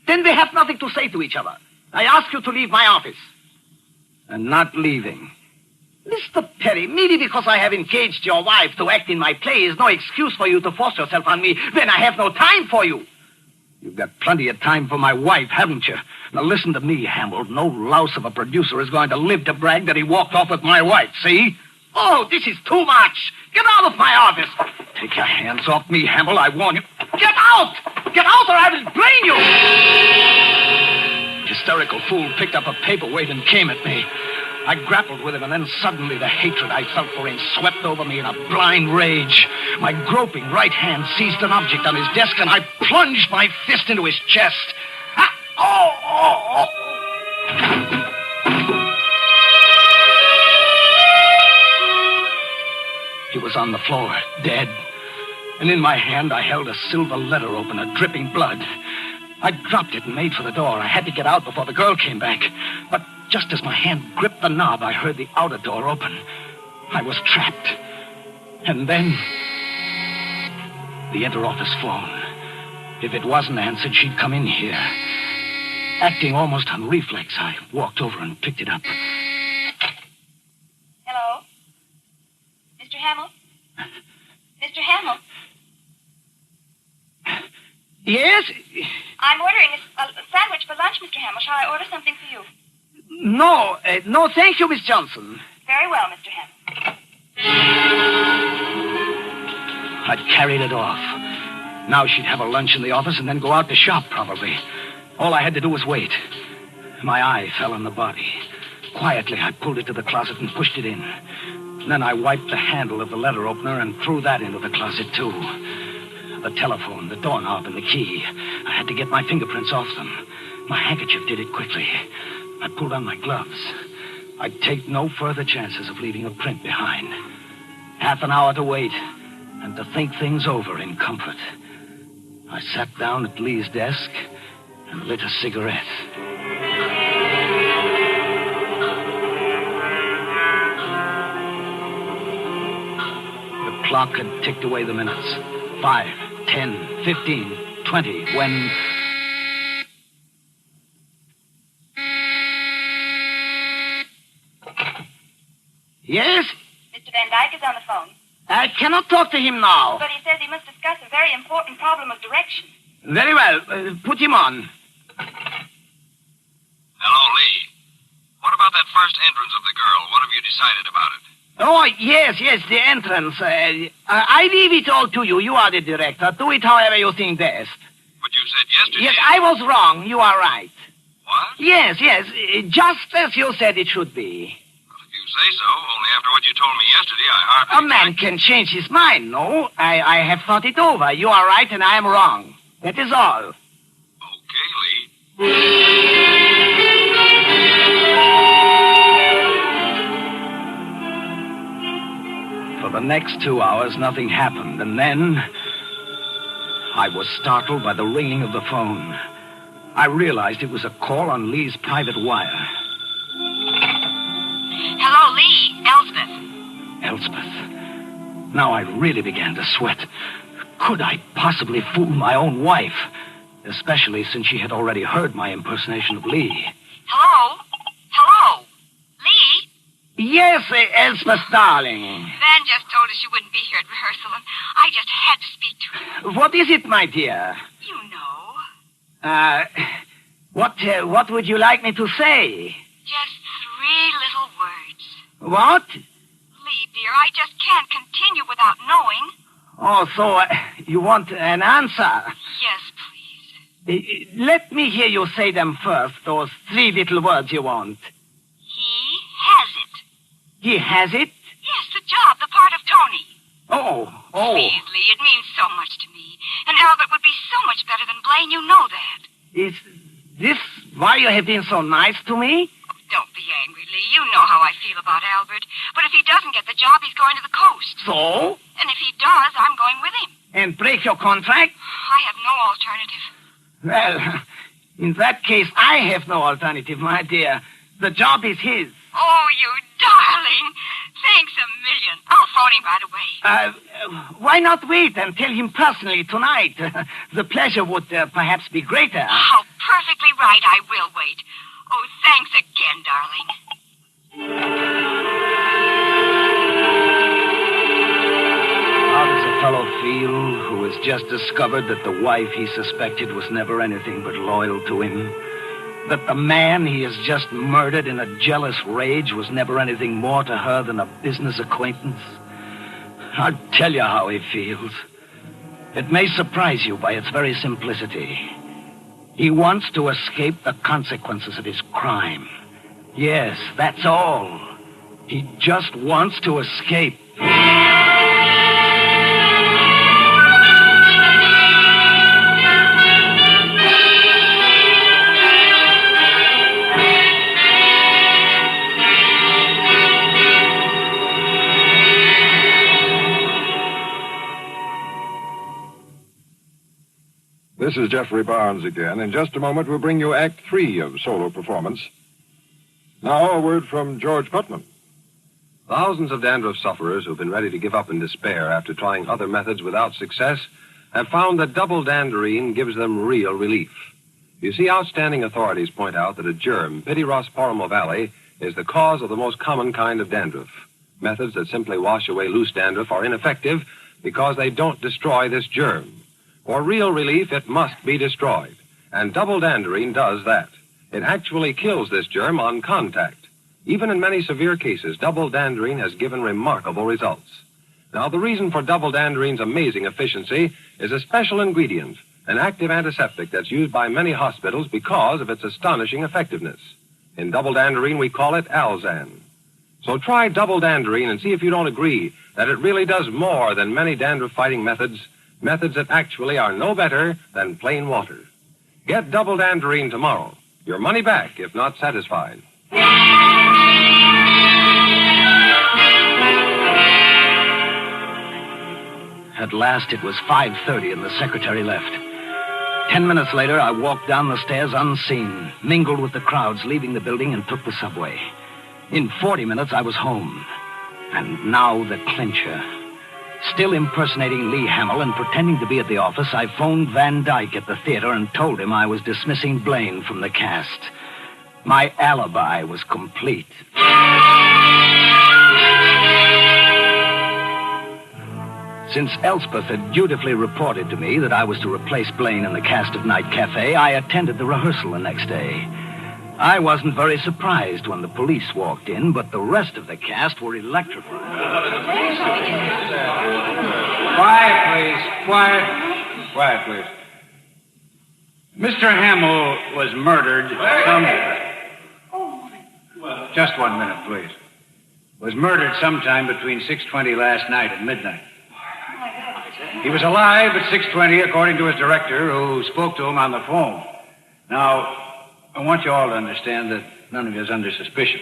Then we have nothing to say to each other. I ask you to leave my office. And not leaving. Mr. Perry, merely because I have engaged your wife to act in my play is no excuse for you to force yourself on me when I have no time for you. You've got plenty of time for my wife, haven't you? Now listen to me, Hamill. No louse of a producer is going to live to brag that he walked off with my wife, see? Oh, this is too much. Get out of my office. Take your hands off me, Hamill, I warn you. Get out! Get out or I will brain you! The hysterical fool picked up a paperweight and came at me. I grappled with him, and then suddenly the hatred I felt for him swept over me in a blind rage. My groping right hand seized an object on his desk, and I plunged my fist into his chest. He was on the floor, dead. And in my hand, I held a silver letter opener, dripping blood. I dropped it and made for the door. I had to get out before the girl came back. But just as my hand gripped the knob, I heard the outer door open. I was trapped. And then, the inter-office phone. If it wasn't answered, she'd come in here. Acting almost on reflex, I walked over and picked it up. Hello? Mr. Hamill? Mr. Hamill? Yes? I'm ordering a sandwich for lunch, Mr. Hamill. Shall I order something for you? No, no, thank you, Miss Johnson. Very well, Mr. Hamill. I'd carried it off. Now she'd have a lunch in the office and then go out to shop, probably. All I had to do was wait. My eye fell on the body. Quietly, I pulled it to the closet and pushed it in. Then I wiped the handle of the letter opener and threw that into the closet, too. The telephone, the doorknob, and the key. I had to get my fingerprints off them. My handkerchief did it quickly. I pulled on my gloves. I'd take no further chances of leaving a print behind. Half an hour to wait, and to think things over in comfort. I sat down at Lee's desk and lit a cigarette. The clock had ticked away the minutes. 5, 10, 15, 20, when... Yes? Mr. Van Dyke is on the phone. I cannot talk to him now. But he says he must discuss a very important problem of direction. Very well. Put him on. Hello, Lee. What about that first entrance of the girl? What have you decided about it? Oh, yes, the entrance. I leave it all to you. You are the director. Do it however you think best. But you said yesterday... Yes, I was wrong. You are right. What? Yes, just as you said it should be. You say so, only after what you told me yesterday, I hardly... A man can change his mind, no? I have thought it over. You are right and I am wrong. That is all. Okay, Lee. For the next 2 hours, nothing happened, and then... I was startled by the ringing of the phone. I realized it was a call on Lee's private wire. Hello, Lee. Elspeth. Now I really began to sweat. Could I possibly fool my own wife? Especially since she had already heard my impersonation of Lee. Hello? Lee? Yes, Elspeth, darling. Van just told us you wouldn't be here at rehearsal, and I just had to speak to you. What is it, my dear? You know. What would you like me to say? Just 3 little words. What? Lee, dear, I just can't continue without knowing. Oh, so you want an answer? Yes, please. Let me hear you say them first, those 3 little words you want. He has it. He has it? Yes, the job, the part of Tony. Oh. Please, Lee, it means so much to me. And Albert would be so much better than Blaine, you know that. Is this why you have been so nice to me? Don't be angry, Lee. You know how I feel about Albert. But if he doesn't get the job, he's going to the coast. So? And if he does, I'm going with him. And break your contract? I have no alternative. Well, in that case, I have no alternative, my dear. The job is his. Oh, you darling. Thanks a million. I'll phone him right away. Why not wait and tell him personally tonight? The pleasure would perhaps be greater. How perfectly right. I will wait. Oh, thanks again, darling. How does a fellow feel who has just discovered that the wife he suspected was never anything but loyal to him? That the man he has just murdered in a jealous rage was never anything more to her than a business acquaintance? I'll tell you how he feels. It may surprise you by its very simplicity. He wants to escape the consequences of his crime. Yes, that's all. He just wants to escape. This is Jeffrey Barnes again. In just a moment, we'll bring you Act 3 of Solo Performance. Now, a word from George Putman. Thousands of dandruff sufferers who've been ready to give up in despair after trying other methods without success have found that double danderine gives them real relief. You see, outstanding authorities point out that a germ, Pityrosporium ovale, is the cause of the most common kind of dandruff. Methods that simply wash away loose dandruff are ineffective because they don't destroy this germ. For real relief, it must be destroyed. And double danderine does that. It actually kills this germ on contact. Even in many severe cases, double danderine has given remarkable results. Now, the reason for double danderine's amazing efficiency is a special ingredient, an active antiseptic that's used by many hospitals because of its astonishing effectiveness. In double danderine, we call it Alzan. So try double danderine and see if you don't agree that it really does more than many dandruff-fighting methods that actually are no better than plain water. Get double danderine tomorrow. Your money back if not satisfied. At last, it was 5:30 and the secretary left. 10 minutes later, I walked down the stairs unseen, mingled with the crowds leaving the building, and took the subway. In 40 minutes, I was home. And now the clincher. Still impersonating Lee Hamill and pretending to be at the office, I phoned Van Dyke at the theater and told him I was dismissing Blaine from the cast. My alibi was complete. Since Elspeth had dutifully reported to me that I was to replace Blaine in the cast of Night Cafe, I attended the rehearsal the next day. I wasn't very surprised when the police walked in, but the rest of the cast were electrified. Quiet, please. Quiet. Quiet, please. Mr. Hamill was murdered Just 1 minute, please. Was murdered sometime between 6:20 last night and midnight. He was alive at 6:20, according to his director, who spoke to him on the phone. Now, I want you all to understand that none of you is under suspicion.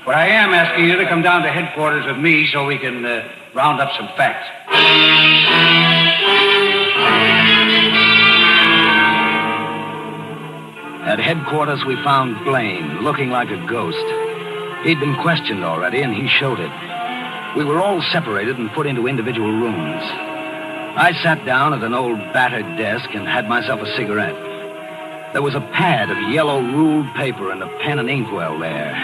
But I am asking you to come down to headquarters with me so we can round up some facts. At headquarters, we found Blaine, looking like a ghost. He'd been questioned already, and he showed it. We were all separated and put into individual rooms. I sat down at an old battered desk and had myself a cigarette. There was a pad of yellow ruled paper and a pen and inkwell there.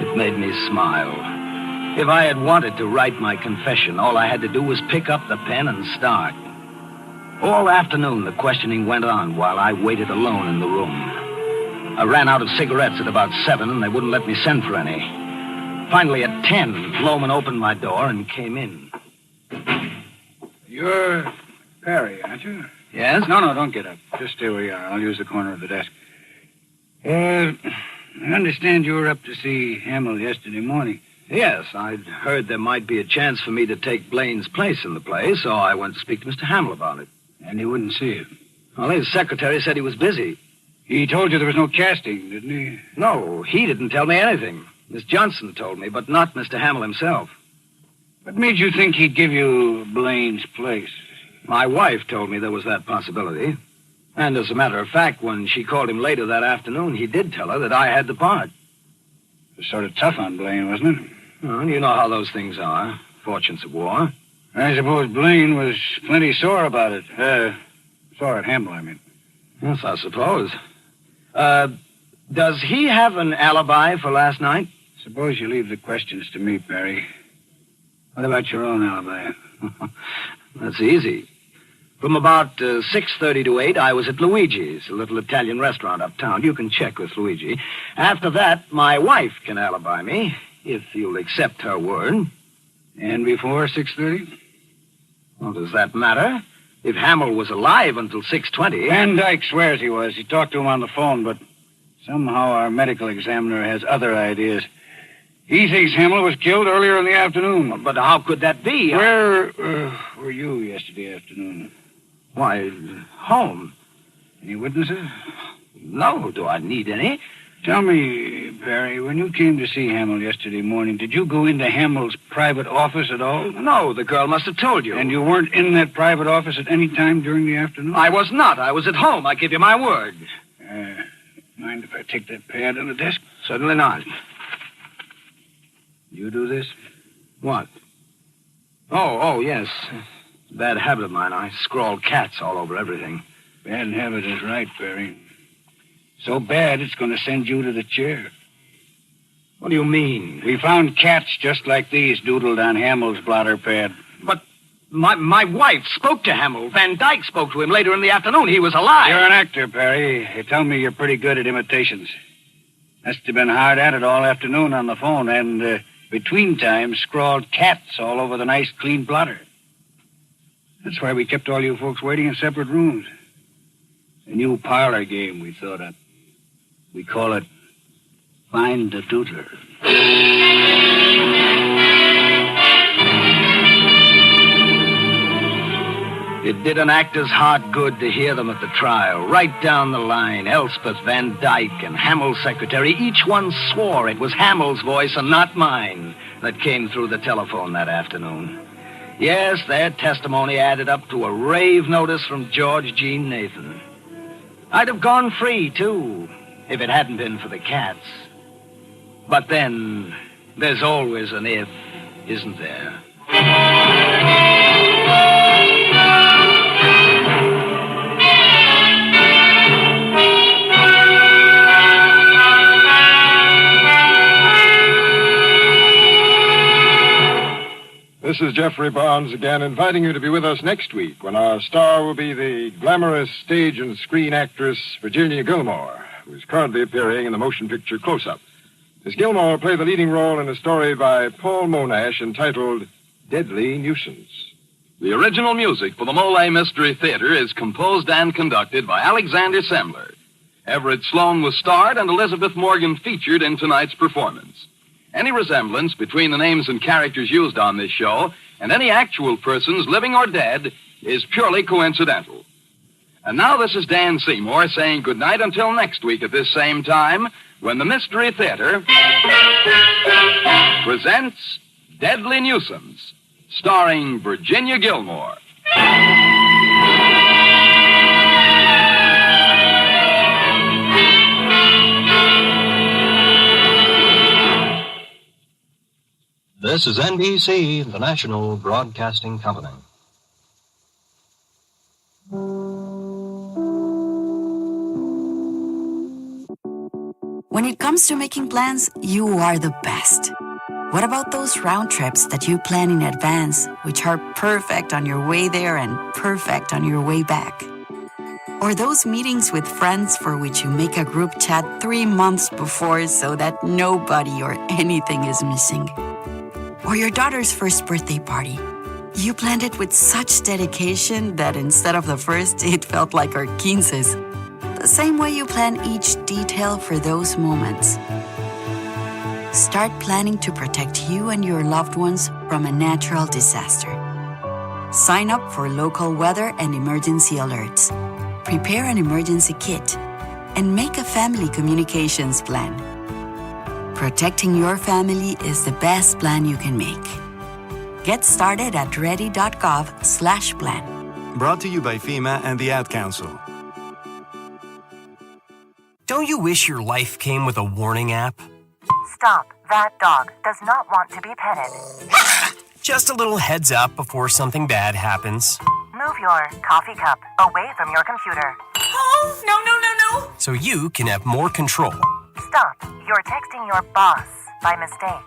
It made me smile. If I had wanted to write my confession, all I had to do was pick up the pen and start. All afternoon, the questioning went on while I waited alone in the room. I ran out of cigarettes at about 7, and they wouldn't let me send for any. Finally, at 10, Loman opened my door and came in. You're Perry, aren't you? Yes? No, don't get up. Just stay where you are. I'll use the corner of the desk. I understand you were up to see Hamill yesterday morning. Yes, I'd heard there might be a chance for me to take Blaine's place in the play, so I went to speak to Mr. Hamill about it. And he wouldn't see you? Well, his secretary said he was busy. He told you there was no casting, didn't he? No, he didn't tell me anything. Miss Johnson told me, but not Mr. Hamill himself. What made you think he'd give you Blaine's place? My wife told me there was that possibility. And as a matter of fact, when she called him later that afternoon, he did tell her that I had the part. It was sort of tough on Blaine, wasn't it? Well, you know how those things are. Fortunes of war. I suppose Blaine was plenty sore about it. Sore at Hamill, I mean. Yes, I suppose. Does he have an alibi for last night? Suppose you leave the questions to me, Perry. What about your own alibi? That's easy. From about 6:30 to 8, I was at Luigi's, a little Italian restaurant uptown. You can check with Luigi. After that, my wife can alibi me, if you'll accept her word. And before 6:30? Well, does that matter? If Hamill was alive until 6:20... Van Dyke swears he was. He talked to him on the phone, but somehow our medical examiner has other ideas. He thinks Hamill was killed earlier in the afternoon. But how could that be? Where were you yesterday afternoon? Why, home. Any witnesses? No. Do I need any? Tell me, Perry, when you came to see Hamill yesterday morning, did you go into Hamill's private office at all? No, the girl must have told you. And you weren't in that private office at any time during the afternoon? I was not. I was at home. I give you my word. Mind if I take that pad on the desk? Certainly not. You do this? What? Oh, yes. Bad habit of mine. I scrawl cats all over everything. Bad habit is right, Perry. So bad, it's going to send you to the chair. What do you mean? We found cats just like these doodled on Hamill's blotter pad. But my wife spoke to Hamill. Van Dyke spoke to him later in the afternoon. He was alive. You're an actor, Perry. They tell me you're pretty good at imitations. Must have been hard at it all afternoon on the phone, and between times scrawled cats all over the nice, clean blotter. That's why we kept all you folks waiting in separate rooms. A new parlor game we thought up. We call it Find the Doodler. It did an actor's heart good to hear them at the trial. Right down the line, Elspeth, Van Dyke, and Hamill's secretary, each one swore it was Hamill's voice and not mine that came through the telephone that afternoon. Yes, their testimony added up to a rave notice from George Jean Nathan. I'd have gone free, too, if it hadn't been for the cats. But then, there's always an if, isn't there? This is Jeffrey Barnes again, inviting you to be with us next week when our star will be the glamorous stage and screen actress Virginia Gilmore, who is currently appearing in the motion picture Close-Up. Miss Gilmore will play the leading role in a story by Paul Monash entitled Deadly Nuisance. The original music for the Molle Mystery Theater is composed and conducted by Alexander Semmler. Everett Sloan was starred and Elizabeth Morgan featured in tonight's performance. Any resemblance between the names and characters used on this show and any actual persons, living or dead, is purely coincidental. And now this is Dan Seymour saying goodnight until next week at this same time when the Mystery Theater presents Deadly Nuisance, starring Virginia Gilmore. This is NBC, the National Broadcasting Company. When it comes to making plans, you are the best. What about those round trips that you plan in advance, which are perfect on your way there and perfect on your way back? Or those meetings with friends for which you make a group chat 3 months before so that nobody or anything is missing? Or your daughter's first birthday party. You planned it with such dedication that instead of the first, it felt like our 15s. The same way you plan each detail for those moments. Start planning to protect you and your loved ones from a natural disaster. Sign up for local weather and emergency alerts. prepare an emergency kit, and make a family communications plan. Protecting your family is the best plan you can make. Get started at ready.gov/plan. Brought to you by FEMA and the Ad Council. Don't you wish your life came with a warning app? Stop. That dog does not want to be petted. Just a little heads up before something bad happens. Move your coffee cup away from your computer. Oh, no. So you can have more control. Stop. You're texting your boss by mistake.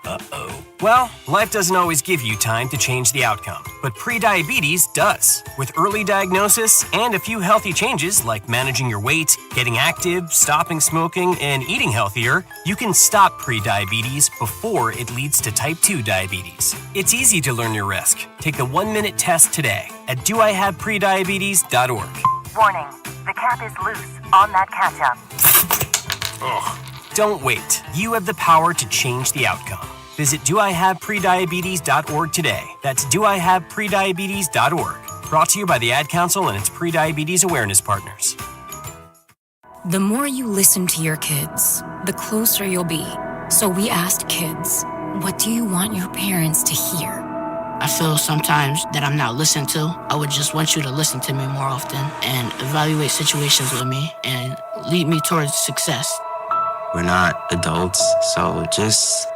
Uh-oh. Well, life doesn't always give you time to change the outcome, but prediabetes does. With early diagnosis and a few healthy changes like managing your weight, getting active, stopping smoking, and eating healthier, you can stop prediabetes before it leads to type 2 diabetes. It's easy to learn your risk. Take the 1-minute test today at doihaveprediabetes.org. Warning. The cap is loose on that ketchup. Ugh. Don't wait. You have the power to change the outcome. Visit doihaveprediabetes.org today. That's doihaveprediabetes.org. Brought to you by the Ad Council and its prediabetes awareness partners. The more you listen to your kids, the closer you'll be. So we asked kids, what do you want your parents to hear? I feel sometimes that I'm not listened to. I would just want you to listen to me more often and evaluate situations with me and lead me towards success. We're not adults, so just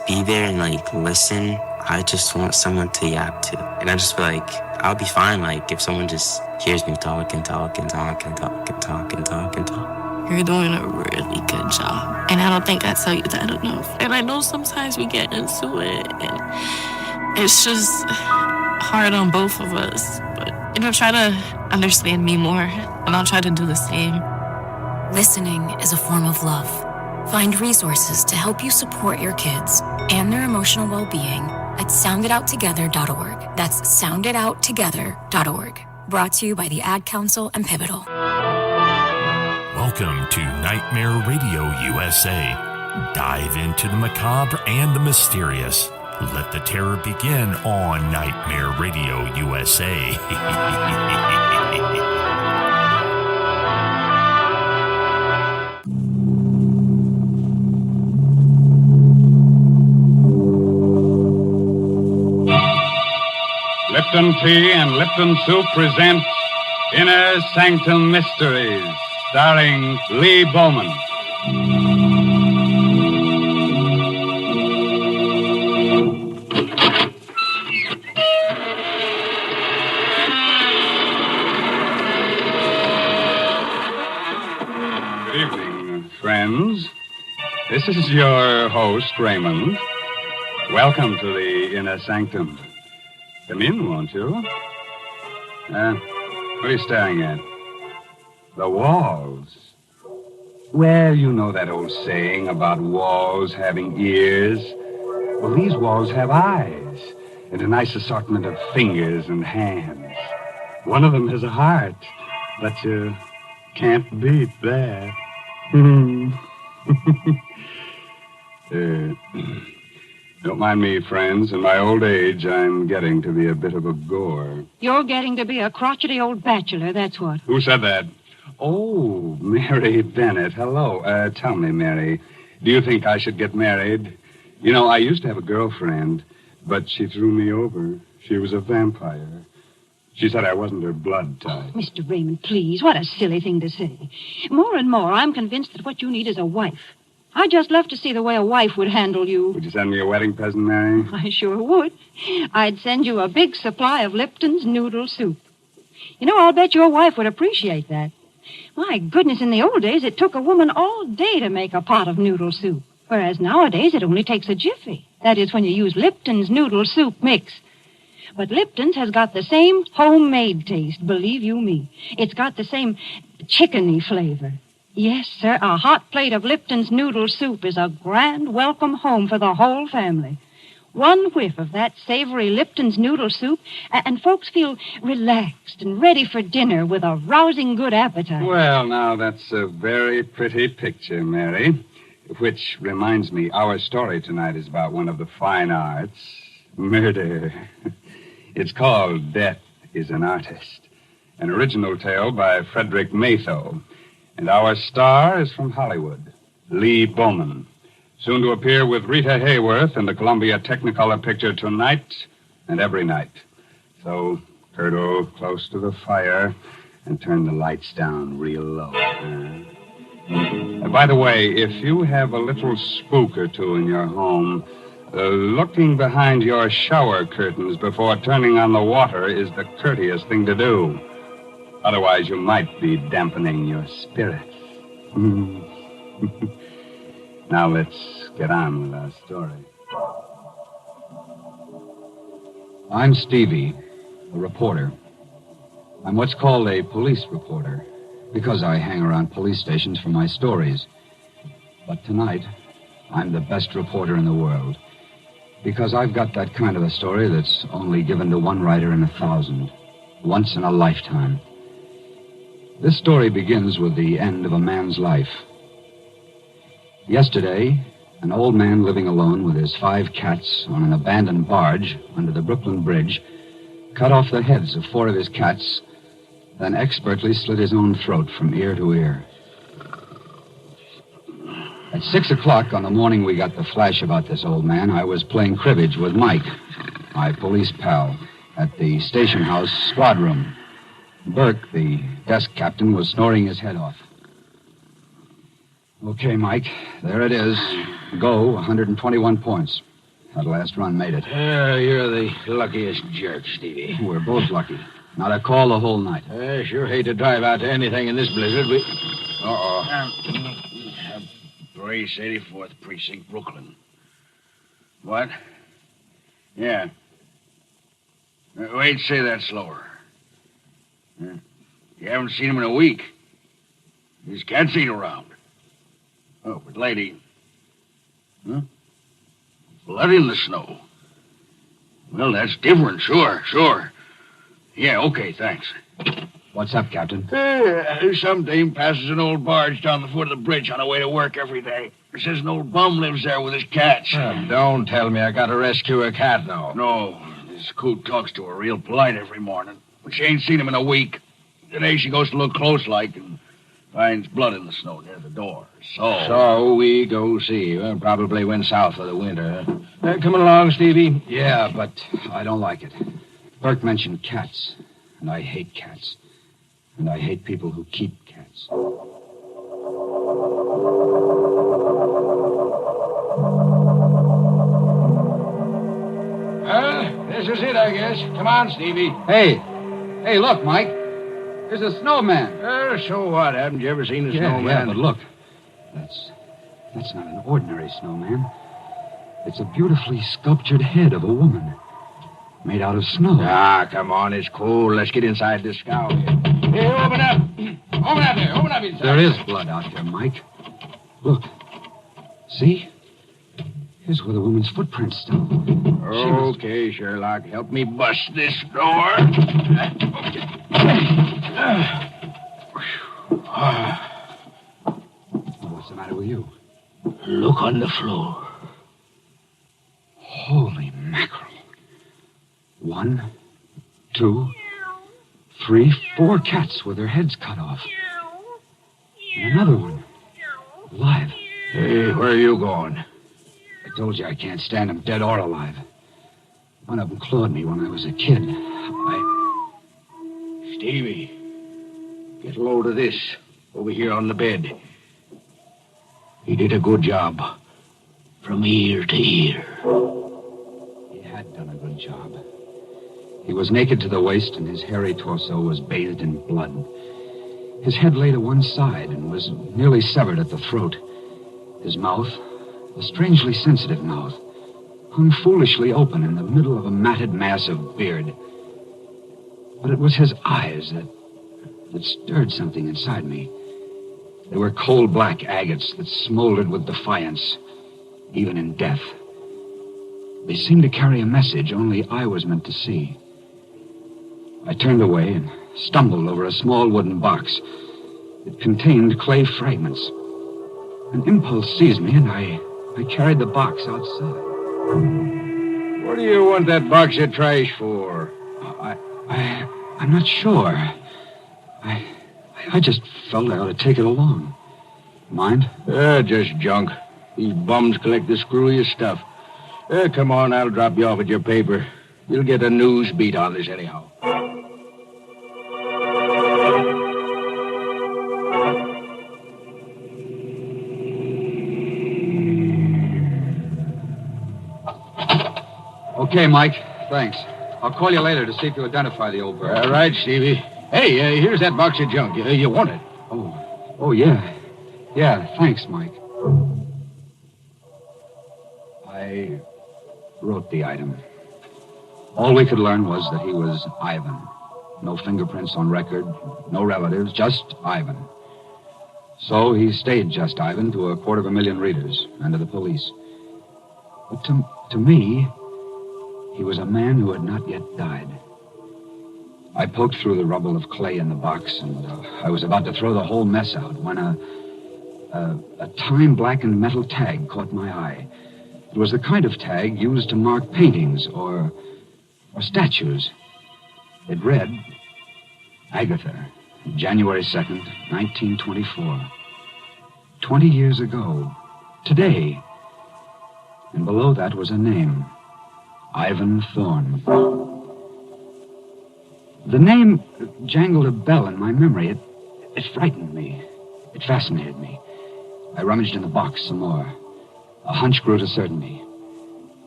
be there and, listen. I just want someone to yap to. And I just feel like I'll be fine, if someone just hears me talk and talk and talk and talk and talk and talk and talk. You're doing a really good job. And I don't think I tell you that enough. And I know sometimes we get into it, and it's just hard on both of us. But, try to understand me more, and I'll try to do the same. Listening is a form of love. Find resources to help you support your kids and their emotional well-being at soundidouttogether.org. That's soundidouttogether.org. Brought to you by the Ad Council and Pivotal. Welcome to Nightmare Radio USA. Dive into the macabre and the mysterious. Let the terror begin on Nightmare Radio USA. Lipton Tea and Lipton Soup present Inner Sanctum Mysteries, starring Lee Bowman. Good evening, friends. This is your host, Raymond. Welcome to the Inner Sanctum. Come in, won't you? What are you staring at? The walls. Well, you know that old saying about walls having ears. Well, these walls have eyes and a nice assortment of fingers and hands. One of them has a heart, but you can't beat that. Don't mind me, friends. In my old age, I'm getting to be a bit of a goer. You're getting to be a crotchety old bachelor, that's what. Who said that? Oh, Mary Bennett. Hello. Tell me, Mary, do you think I should get married? You know, I used to have a girlfriend, but she threw me over. She was a vampire. She said I wasn't her blood type. Oh, Mr. Raymond, please, what a silly thing to say. More and more, I'm convinced that what you need is a wife. I'd just love to see the way a wife would handle you. Would you send me a wedding present, Mary? I sure would. I'd send you a big supply of Lipton's noodle soup. You know, I'll bet your wife would appreciate that. My goodness, in the old days, it took a woman all day to make a pot of noodle soup. Whereas nowadays, it only takes a jiffy. That is, when you use Lipton's noodle soup mix. But Lipton's has got the same homemade taste, believe you me. It's got the same chickeny flavor. Yes, sir, a hot plate of Lipton's noodle soup is a grand welcome home for the whole family. One whiff of that savory Lipton's noodle soup, and folks feel relaxed and ready for dinner with a rousing good appetite. Well, now, that's a very pretty picture, Mary. Which reminds me, our story tonight is about one of the fine arts, murder. It's called Death is an Artist. An original tale by Frederick Matho. And our star is from Hollywood, Lee Bowman. Soon to appear with Rita Hayworth in the Columbia Technicolor picture Tonight and Every Night. So, Turtle, close to the fire, and turn the lights down real low. By the way, if you have a little spook or two in your home, looking behind your shower curtains before turning on the water is the courteous thing to do. Otherwise, you might be dampening your spirits. Now let's get on with our story. I'm Stevie, a reporter. I'm what's called a police reporter, because I hang around police stations for my stories. But tonight, I'm the best reporter in the world, because I've got that kind of a story that's only given to one writer in 1,000, once in a lifetime. This story begins with the end of a man's life. Yesterday, an old man living alone with his 5 cats on an abandoned barge under the Brooklyn Bridge cut off the heads of 4 of his cats, then expertly slit his own throat from ear to ear. At 6 o'clock on the morning we got the flash about this old man, I was playing cribbage with Mike, my police pal, at the station house squad room. Burke, the desk captain, was snoring his head off. Okay, Mike, there it is. Go, 121 points. That last run made it. You're the luckiest jerk, Stevie. We're both lucky. Not a call the whole night. I sure hate to drive out to anything in this blizzard. Brace, 84th Precinct, Brooklyn. What? Yeah. Wait, say that slower. You haven't seen him in a week. His cats ain't around. Oh, but lady. Huh? Blood in the snow. Well, that's different, sure. Yeah, okay, thanks. What's up, Captain? Some dame passes an old barge down the foot of the bridge on her way to work every day. Says an old bum lives there with his cats. Don't tell me I got to rescue a cat now. No, this coot talks to her real polite every morning. But she ain't seen him in a week. Today she goes to look close like and finds blood in the snow near the door. So we go see. Well, probably went south for the winter. Coming along, Stevie? Yeah, but I don't like it. Burke mentioned cats, and I hate cats. And I hate people who keep cats. This is it, I guess. Come on, Stevie. Hey, look, Mike. There's a snowman. So what? Haven't you ever seen a snowman? Yeah, but look. That's not an ordinary snowman. It's a beautifully sculptured head of a woman. Made out of snow. Come on. It's cool. Let's get inside this scow here. Hey, open up. Open up there. Open up inside. There is blood out there, Mike. Look. See? Here's where the woman's footprints still. Okay, Sherlock. Help me bust this door. What's the matter with you? Look on the floor. Holy mackerel. 1, 2, 3, 4 cats with their heads cut off. And another one. Alive. Hey, where are you going? I told you I can't stand them dead or alive. One of them clawed me when I was a kid. Stevie, get a load of this over here on the bed. He did a good job. From ear to ear. He had done a good job. He was naked to the waist, and his hairy torso was bathed in blood. His head lay to one side and was nearly severed at the throat. His mouth, a strangely sensitive mouth, hung foolishly open in the middle of a matted mass of beard. But it was his eyes that stirred something inside me. They were cold black agates that smoldered with defiance, even in death. They seemed to carry a message only I was meant to see. I turned away and stumbled over a small wooden box. It contained clay fragments. An impulse seized me, and I carried the box outside. What do you want that box of trash for? I'm not sure. I just felt I ought to take it along. Mind? Just junk. These bums collect the screwiest stuff. Come on, I'll drop you off at your paper. You'll get a news beat on this anyhow. Okay, Mike. Thanks. I'll call you later to see if you identify the old bird. All right, Stevie. Hey, here's that box of junk. You want it? Oh, yeah. Yeah, thanks, Mike. I wrote the item. All we could learn was that he was Ivan. No fingerprints on record, no relatives, just Ivan. So he stayed just Ivan to 250,000 readers and to the police. But to me, he was a man who had not yet died. I poked through the rubble of clay in the box, and I was about to throw the whole mess out when a time-blackened metal tag caught my eye. It was the kind of tag used to mark paintings or statues. It read, Agatha, January 2nd, 1924. 20 years ago, today. And below that was a name, Ivan Thorne. The name jangled a bell in my memory. It frightened me. It fascinated me. I rummaged in the box some more. A hunch grew to certainty.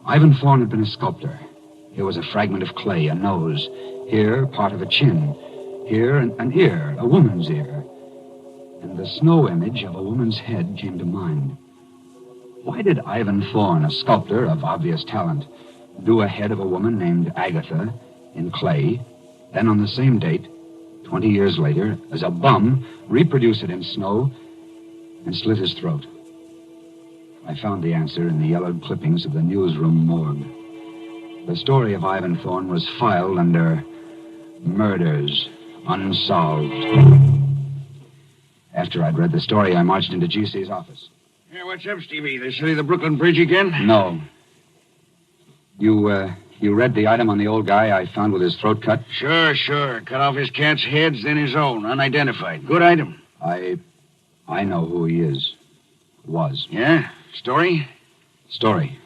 Ivan Thorne had been a sculptor. Here was a fragment of clay, a nose. Here, part of a chin. Here, an ear, a woman's ear. And the snow image of a woman's head came to mind. Why did Ivan Thorne, a sculptor of obvious talent, do a head of a woman named Agatha in clay, then on the same date, 20 years later, as a bum, reproduce it in snow and slit his throat? I found the answer in the yellowed clippings of the newsroom morgue. The story of Ivan Thorne was filed under Murders Unsolved. After I'd read the story, I marched into GC's office. Yeah, what's up, Stevie? The city of the Brooklyn Bridge again? No. You read the item on the old guy I found with his throat cut? Sure. Cut off his cat's heads, then his own, unidentified. Good item. I know who he is. Was. Yeah? Story? Story.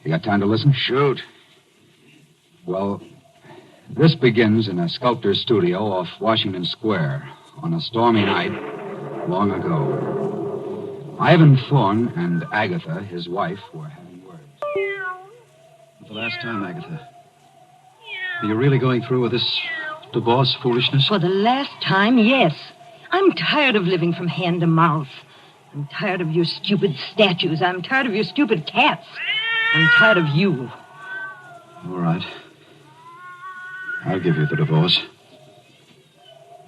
You got time to listen? Shoot. Well, this begins in a sculptor's studio off Washington Square on a stormy night long ago. Ivan Thorne and Agatha, his wife, were having words. For the last time, Agatha. Are you really going through with this divorce foolishness? For the last time, yes. I'm tired of living from hand to mouth. I'm tired of your stupid statues. I'm tired of your stupid cats. I'm tired of you. All right. I'll give you the divorce.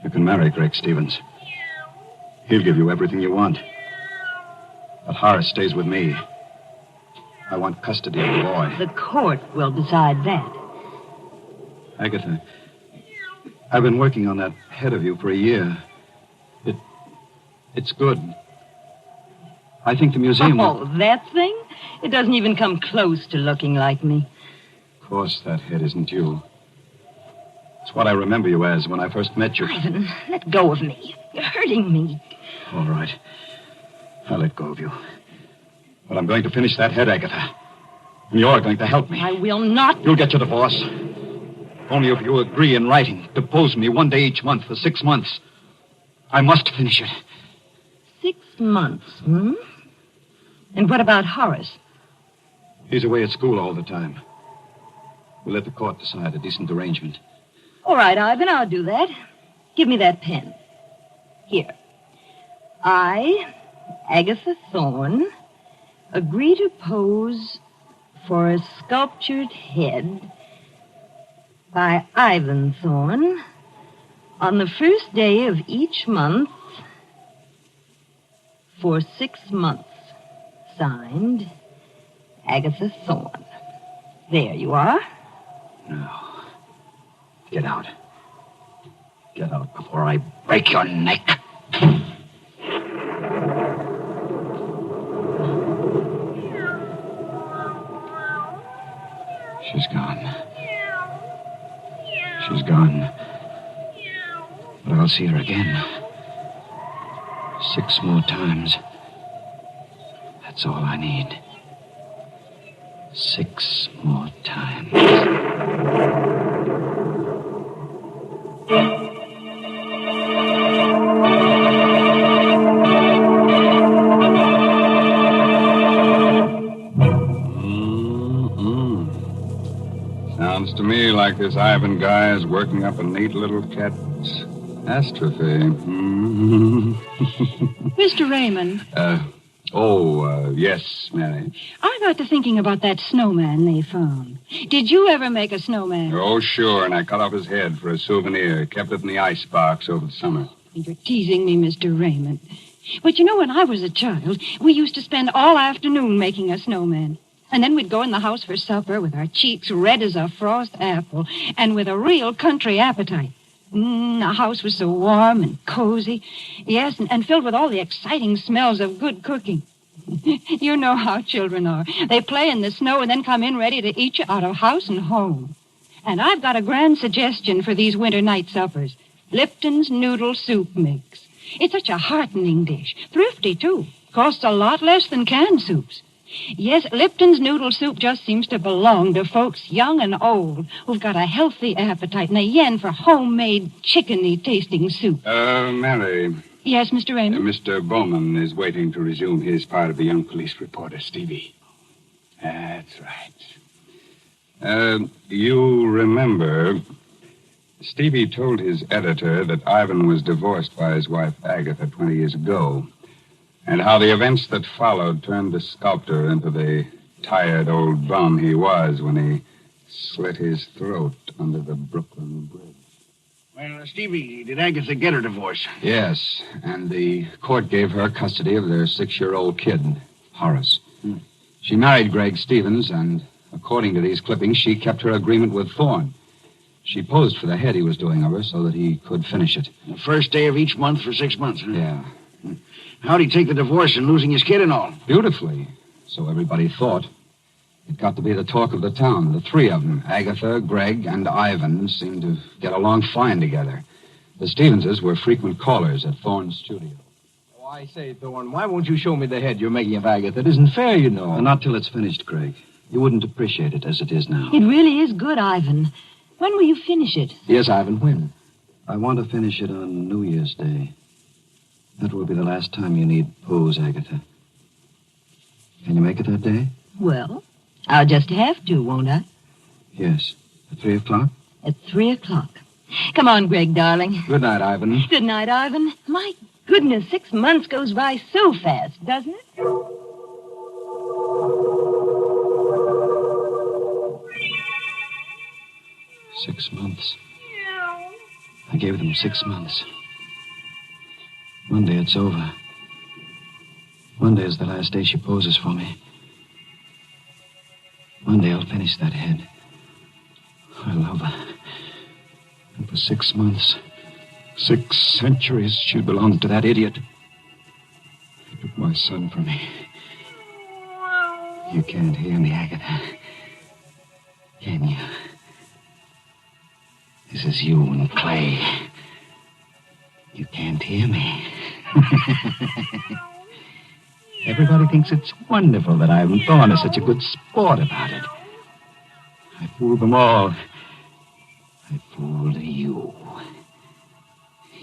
You can marry Greg Stevens. He'll give you everything you want. But Horace stays with me. I want custody of the boy. The court will decide that. Agatha, I've been working on that head of you for a year. It's good. I think the museum... Oh, that thing? It doesn't even come close to looking like me. Of course, that head isn't you. It's what I remember you as when I first met you. Ivan, let go of me. You're hurting me. All right. I'll let go of you. But I'm going to finish that head, Agatha. And you're going to help me. I will not. You'll get your divorce. Only if you agree in writing to pose me one day each month for 6 months. I must finish it. 6 months, hmm? And what about Horace? He's away at school all the time. We'll let the court decide a decent arrangement. All right, Ivan, I'll do that. Give me that pen. Here. I, Agatha Thorne, agree to pose for a sculptured head by Ivan Thorne on the first day of each month for 6 months. Signed, Agatha Thorne. There you are. No. Get out. Get out before I break your neck. She's gone. She's gone. But I'll see her again. 6 more times. That's all I need. 6 more times. Sounds to me like this Ivan guy is working up a neat little catastrophe. Mr. Raymond. Yes, Mary. I got to thinking about that snowman they found. Did you ever make a snowman? Oh, sure, and I cut off his head for a souvenir. Kept it in the icebox over the summer. You're teasing me, Mr. Raymond. But you know, when I was a child, we used to spend all afternoon making a snowman. And then we'd go in the house for supper with our cheeks red as a frost apple and with a real country appetite. The house was so warm and cozy. Yes, and filled with all the exciting smells of good cooking. You know how children are. They play in the snow and then come in ready to eat you out of house and home. And I've got a grand suggestion for these winter night suppers. Lipton's Noodle Soup Mix. It's such a heartening dish. Thrifty, too. Costs a lot less than canned soups. Yes, Lipton's Noodle Soup just seems to belong to folks young and old who've got a healthy appetite and a yen for homemade, chickeny-tasting soup. Mary. Yes, Mr. Raymond? Mr. Bowman is waiting to resume his part of the young police reporter, Stevie. That's right. You remember, Stevie told his editor that Ivan was divorced by his wife, Agatha, 20 years ago, and how the events that followed turned the sculptor into the tired old bum he was when he slit his throat under the Brooklyn Bridge. Well, Stevie, did Agatha get her divorce? Yes, and the court gave her custody of their 6-year-old kid, Horace. She married Greg Stevens, and according to these clippings, she kept her agreement with Thorne. She posed for the head he was doing of her so that he could finish it. The first day of each month for 6 months, huh? Yeah. How'd he take the divorce and losing his kid and all? Beautifully. So everybody thought. It got to be the talk of the town. The 3 of them, Agatha, Greg, and Ivan, seemed to get along fine together. The Stevenses were frequent callers at Thorne's studio. Oh, I say, Thorne, why won't you show me the head you're making of Agatha? It isn't fair, you know. Not till it's finished, Greg. You wouldn't appreciate it as it is now. It really is good, Ivan. When will you finish it? Yes, Ivan, when? I want to finish it on New Year's Day. That will be the last time you need pose, Agatha. Can you make it that day? Well, I'll just have to, won't I? Yes. At 3 o'clock? At 3 o'clock. Come on, Greg, darling. Good night, Ivan. Good night, Ivan. My goodness, 6 months goes by so fast, doesn't it? Six months. I gave them 6 months. Monday, it's over. Monday is the last day she poses for me. Monday, I'll finish that head. I love her. And for 6 months, 6 centuries, she belonged to that idiot. He took my son from me. You can't hear me, Agatha. Can you? This is you and Clay. You can't hear me. Everybody thinks it's wonderful that Ivan Thorne is such a good sport about it. I fooled them all. I fooled you.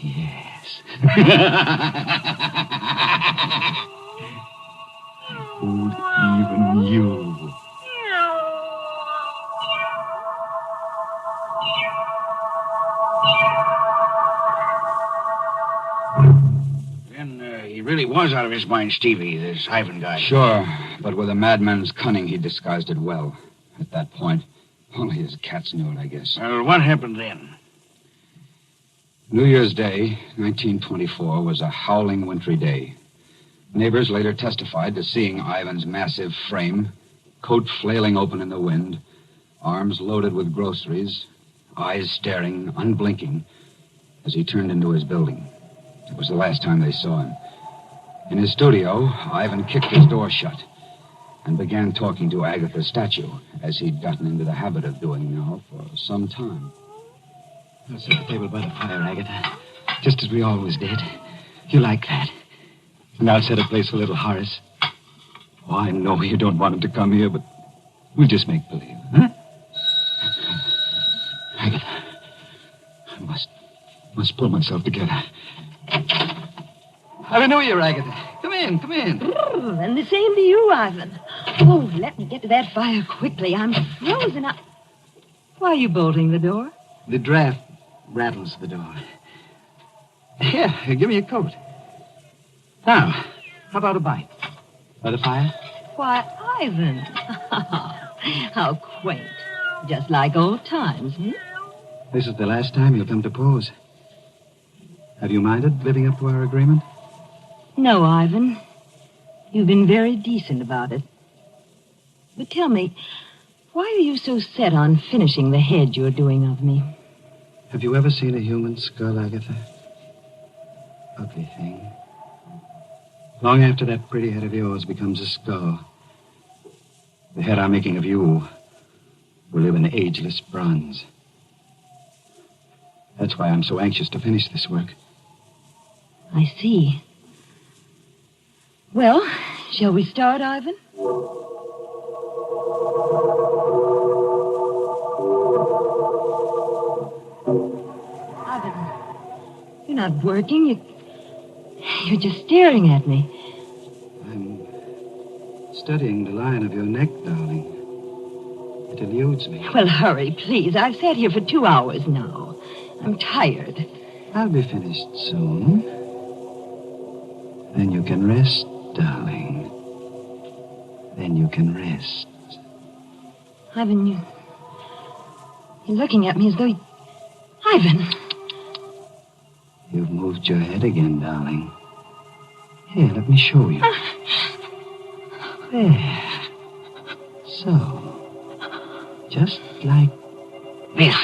Yes. I fooled even you. He really was out of his mind, Stevie, this Ivan guy. Sure, but with a madman's cunning, he disguised it well. At that point, only his cats knew it, I guess. Well, what happened then? New Year's Day, 1924, was a howling wintry day. Neighbors later testified to seeing Ivan's massive frame, coat flailing open in the wind, arms loaded with groceries, eyes staring, unblinking, as he turned into his building. It was the last time they saw him. In his studio, Ivan kicked his door shut and began talking to Agatha's statue, as he'd gotten into the habit of doing now for some time. I'll set the table by the fire, Agatha. Just as we always did. You like that. And I'll set a place for little Horace. Oh, I know you don't want him to come here, but we'll just make believe, huh? Agatha, I must pull myself together. Happy New Year, Agatha. Come in. And the same to you, Ivan. Oh, let me get to that fire quickly. I'm frozen up. Why are you bolting the door? The draft rattles the door. Here, give me a coat. Now, how about a bite? By the fire? Why, Ivan. How quaint. Just like old times, hmm? This is the last time you'll come to pose. Have you minded living up to our agreement? No, Ivan. You've been very decent about it. But tell me, why are you so set on finishing the head you're doing of me? Have you ever seen a human skull, Agatha? Ugly thing. Long after that pretty head of yours becomes a skull, the head I'm making of you will live in ageless bronze. That's why I'm so anxious to finish this work. I see. Well, shall we start, Ivan? Ivan, you're not working. You're just staring at me. I'm studying the line of your neck, darling. It eludes me. Well, hurry, please. I've sat here for 2 hours now. I'm tired. I'll be finished soon. Then you can rest, darling. Then you can rest. Ivan, you're looking at me as though... Ivan! You've moved your head again, darling. Here, let me show you. There. So. Just like this.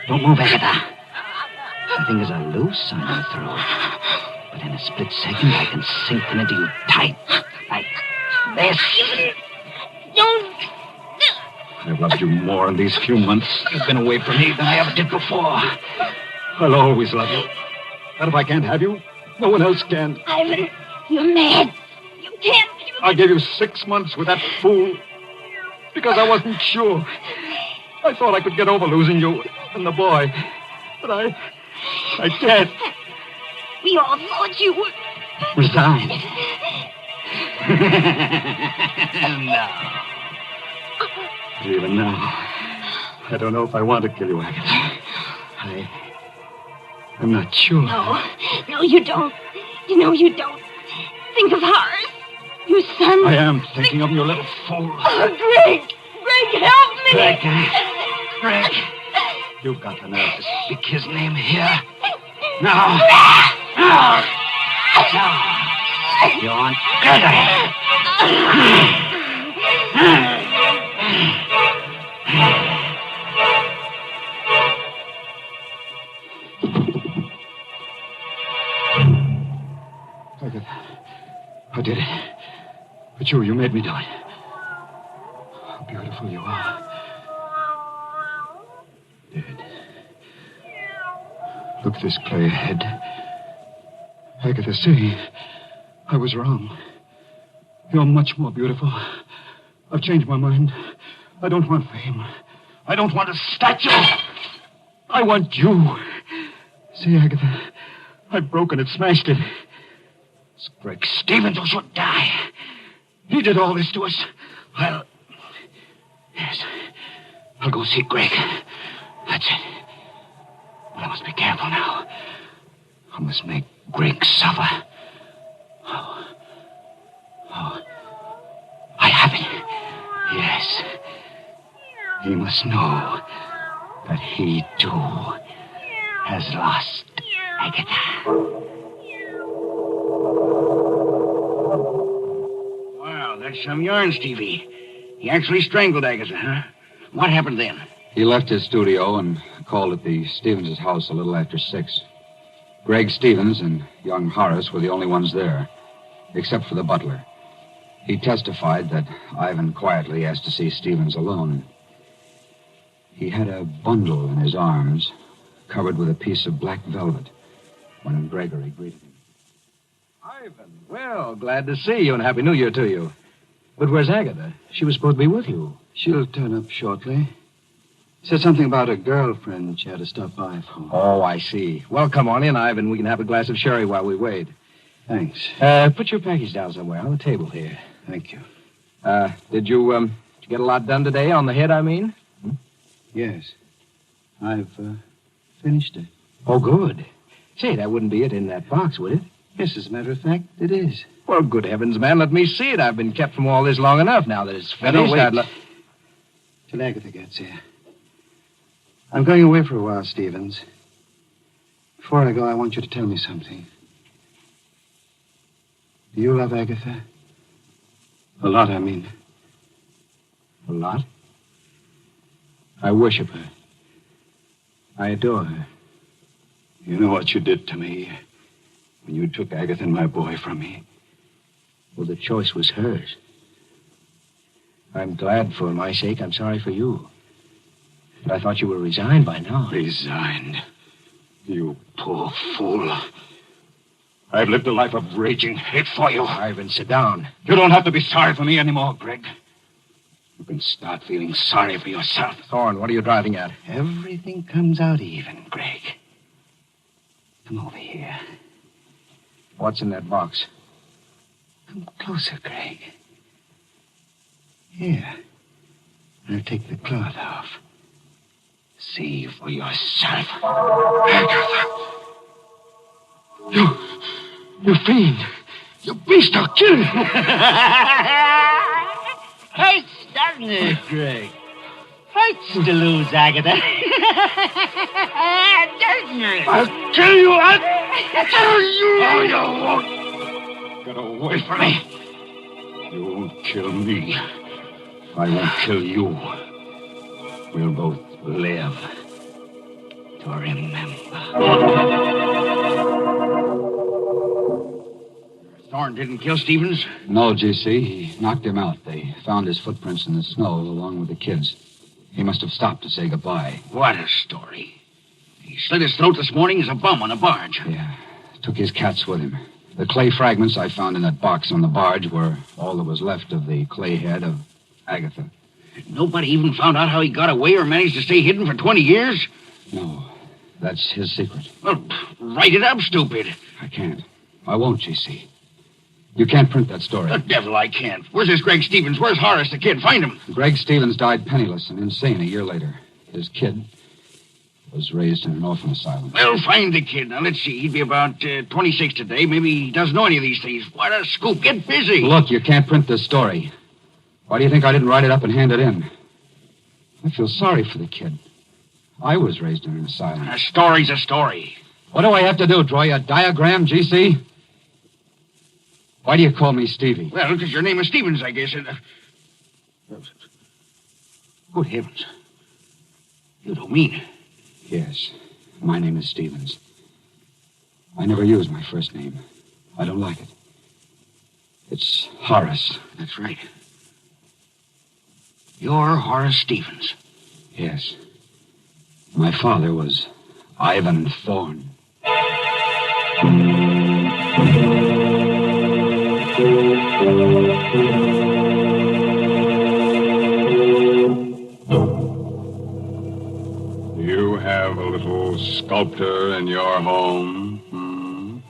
Don't move, Agatha. My fingers are loose on your throat. But in a split second, I can sink them into you tight. Like this. Don't... I've loved you more in these few months you've been away from me than I ever did before. I'll always love you. But if I can't have you, no one else can. Ivan, you're mad. You can't. I gave you 6 months with that fool because I wasn't sure. I thought I could get over losing you and the boy. But I can't. We all thought you would. Resigned. No. Even now, I don't know if I want to kill you, Agatha. I'm not sure. No, you don't. You know you don't. Think of Horace. Your son. I am thinking of your little fool. Oh, Greg, help me. Greg. You've got the nerve to speak his name here. Now. You're on I did it. But you made me do it. How beautiful you are. Dead. Look at this clay head. Agatha, see, I was wrong. You're much more beautiful. I've changed my mind. I don't want fame. I don't want a statue. I want you. See, Agatha, I've broken it, smashed it. It's Greg Stevens who should die. He did all this to us. Yes, I'll go see Greg. That's it. But I must be careful now. I must make Greg suffer. Oh, I have it. Yes. He must know that he, too, has lost Agatha. Wow, that's some yarn, Stevie. He actually strangled Agatha, huh? What happened then? He left his studio and called at the Stevens' house a little after 6. Greg Stevens and young Horace were the only ones there, except for the butler. He testified that Ivan quietly asked to see Stevens alone. He had a bundle in his arms, covered with a piece of black velvet, when Gregory greeted him. Ivan, well, glad to see you and Happy New Year to you. But where's Agatha? She was supposed to be with you. She'll turn up shortly. Said something about a girlfriend she had to stop by for. Oh, I see. Well, come on in, Ivan. We can have a glass of sherry while we wait. Thanks. Put your package down somewhere on the table here. Thank you. Did you get a lot done today? On the head, I mean? Yes. I've finished it. Oh, good. Say, that wouldn't be it in that box, would it? Yes, as a matter of fact, it is. Well, good heavens, man, let me see it. I've been kept from all this long enough now that it's finished. Wait. Till Agatha gets here. I'm going away for a while, Stevens. Before I go, I want you to tell me something. Do you love Agatha? A lot, I mean. A lot? I worship her. I adore her. You know what you did to me when you took Agatha and my boy from me? Well, the choice was hers. I'm glad for my sake. I'm sorry for you. But I thought you were resigned by now. Resigned? You poor fool. I've lived a life of raging hate for you. Ivan, sit down. You don't have to be sorry for me anymore, Greg. You can start feeling sorry for yourself. Thorne, what are you driving at? Everything comes out even, Greg. Come over here. What's in that box? Come closer, Greg. Here. I'll take the cloth off. See for yourself. Agatha! You fiend! You beast, I'll kill you! Hurts, doesn't it, Greg? Hurts to lose Agatha. Doesn't it? I'll kill you! I'll kill you! Oh, you won't! Get away from me. You won't kill me. I won't kill you. We'll both live to remember. Thorne didn't kill Stevens? No, G.C. He knocked him out. They found his footprints in the snow along with the kids. He must have stopped to say goodbye. What a story. He slit his throat this morning as a bum on a barge. Yeah. Took his cats with him. The clay fragments I found in that box on the barge were all that was left of the clay head of Agatha. Nobody even found out how he got away or managed to stay hidden for 20 years? No. That's his secret. Well, write it up, stupid. I can't. I won't, G.C. You can't print that story. The devil I can't. Where's this Greg Stevens? Where's Horace, the kid? Find him. Greg Stevens died penniless and insane a year later. His kid was raised in an orphan asylum. Well, find the kid. Now, let's see. He'd be about 26 today. Maybe he doesn't know any of these things. What a scoop. Get busy. Look, you can't print this story. Why do you think I didn't write it up and hand it in? I feel sorry for the kid. I was raised in an asylum. A story's a story. What do I have to do? Draw you a diagram, G.C.? Why do you call me Stevie? Well, because your name is Stevens, I guess. Good heavens. You don't mean it. Yes. My name is Stevens. I never use my first name. I don't like it. It's Horace. That's right. You're Horace Stevens. Yes. My father was Ivan Thorne. You have a little sculptor in your home.